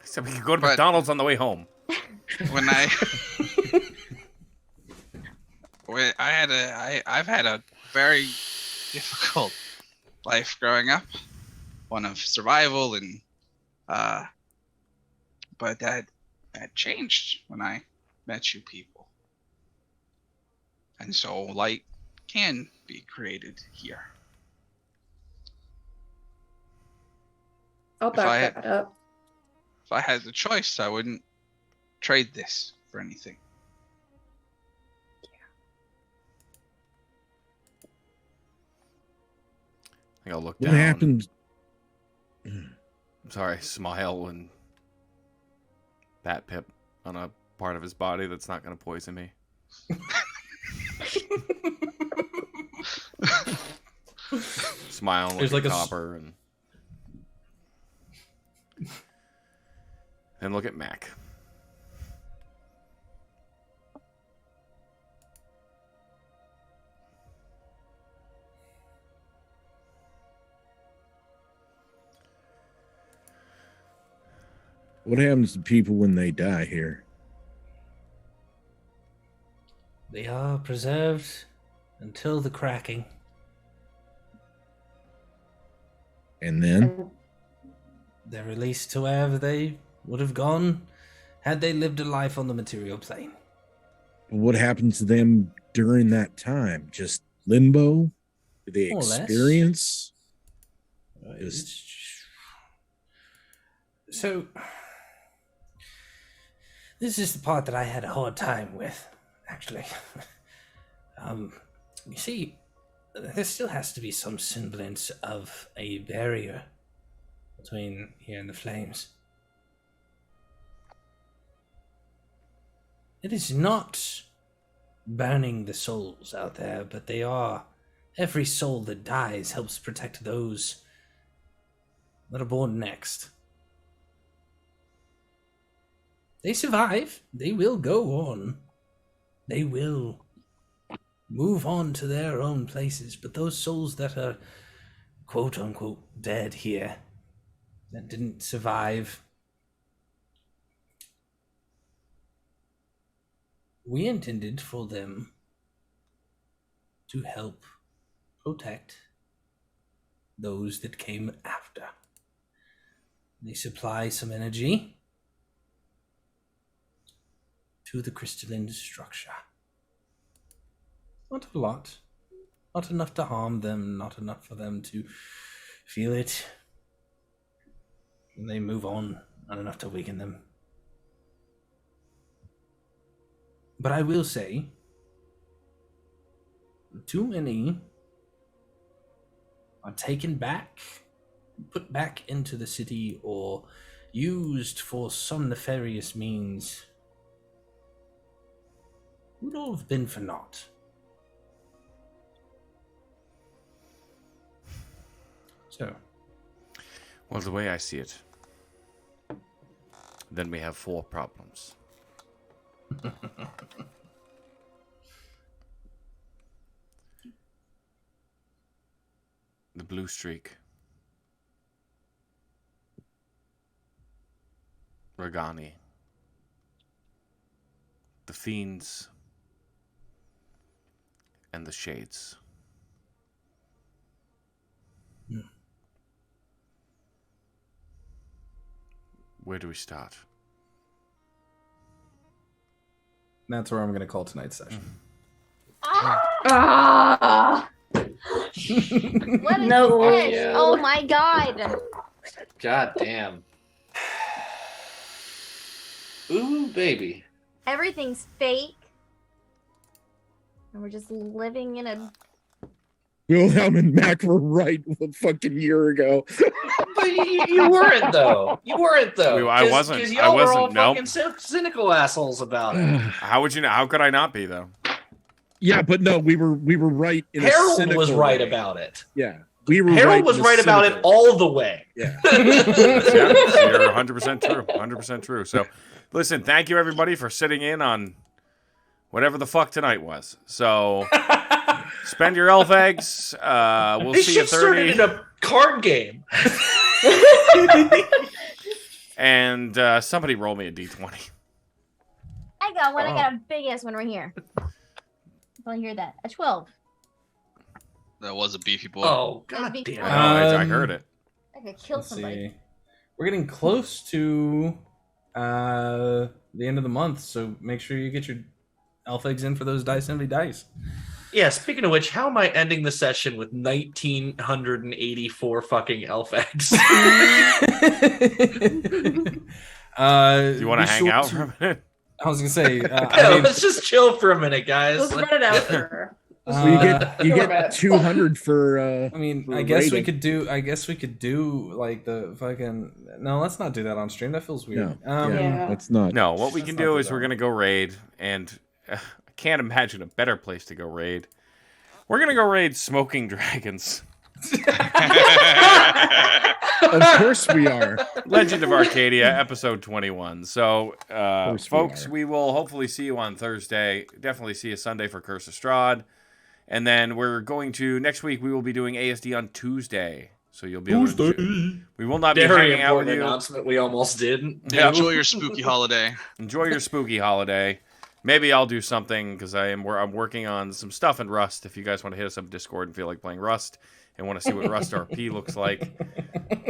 So we could go to McDonald's on the way home. I've had a very difficult life growing up, one of survival, and but that changed when I met you people, and so light can be created here. I'll back that up. If I had the choice, I wouldn't trade this for anything. I think I'll look What down. happened? Sorry, smile and bat Pip on a part of his body that's not going to poison me. Smile and look at Copper and then look at Mac. What happens to people when they die here? They are preserved until the cracking. And then? They're released to wherever they would have gone had they lived a life on the material plane. What happens to them during that time? Just limbo? Do they More or less. experience? So, this is the part that I had a hard time with, actually. You see, there still has to be some semblance of a barrier between here and the flames. It is not burning the souls out there, but they are. Every soul that dies helps protect those that are born next. They survive. They will go on. They will move on to their own places. But those souls that are quote-unquote dead here, that didn't survive, we intended for them to help protect those that came after. They supply some energy to the crystalline structure. Not a lot. Not enough to harm them, not enough for them to feel it. And they move on, not enough to weaken them. But I will say, too many are taken back, put back into the city, or used for some nefarious means. Would all have been for naught. So. Well, the way I see it, then we have 4 problems. The blue streak, Ragani, the fiends, and the shades. Where do we start? That's where I'm going to call tonight's session. Ah! What is No. this? Yeah. Oh my god. God damn. Ooh, baby. Everything's fake. And we're just living in a... Wilhelm and Mac were right a fucking year ago. But you weren't though. You weren't though. I wasn't. Because I y'all were wasn't. all Nope. fucking cynical assholes about it. How would you know? How could I not be though? Yeah, but no, we were right. In Harold a cynical was right way. about it. Yeah, we were. Harold was in a right about it cynical all the way. Yeah. Yeah, you're 100% true. 100% true. So, listen, thank you everybody for sitting in on whatever the fuck tonight was. So, spend your elf eggs. We'll This see you shit started 30. in a card game. And somebody roll me a d20. I got one. I got a big ass one right here. Don't hear that. A 12. That was a beefy boy. Oh, God god damn. I heard it. I could kill Let's somebody. see. We're getting close to the end of the month, so make sure you get your elf eggs in for those Dice Envy dice. Yeah, speaking of which, how am I ending the session with 1984 fucking elf eggs? Do you want to hang out for a minute? I was gonna say, let's just chill for a minute, guys. Let's run it out for. So you get 200 for. I mean, for I guess we rating. could do. I guess we could do like the fucking. No, let's not do that on stream. That feels weird. That's not. No, what we Let's can not do do is that. we're gonna go raid, and I can't imagine a better place to go raid. We're gonna go raid Smoking Dragons. Of course we are. Legend of Arcadia, episode 21. So, folks, we we will hopefully see you on Thursday. Definitely see you Sunday for Curse of Strahd. And then we're going to, next week, we will be doing ASD on Tuesday. So you'll be able to. We will not be Very hanging out with important you. announcement we almost did. Yeah. Enjoy your spooky holiday. Enjoy your spooky holiday. Maybe I'll do something because I'm working on some stuff in Rust. If you guys want to hit us up Discord and feel like playing Rust and want to see what Rust RP looks like,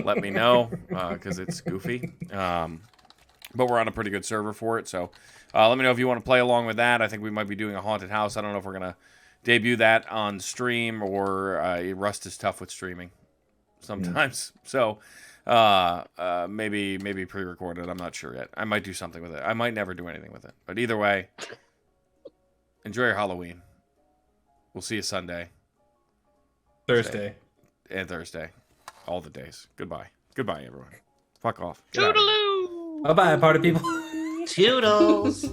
let me know because it's goofy. But we're on a pretty good server for it, so let me know if you want to play along with that. I think we might be doing a haunted house. I don't know if we're gonna debut that on stream or Rust is tough with streaming sometimes. So maybe pre-recorded. I'm not sure yet. I might do something with it. I might never do anything with it. But either way, enjoy your Halloween. We'll see you Sunday. Thursday. And Thursday. All the days. Goodbye. Goodbye, everyone. Fuck off. Toodaloo! Bye bye, party people. Toodles.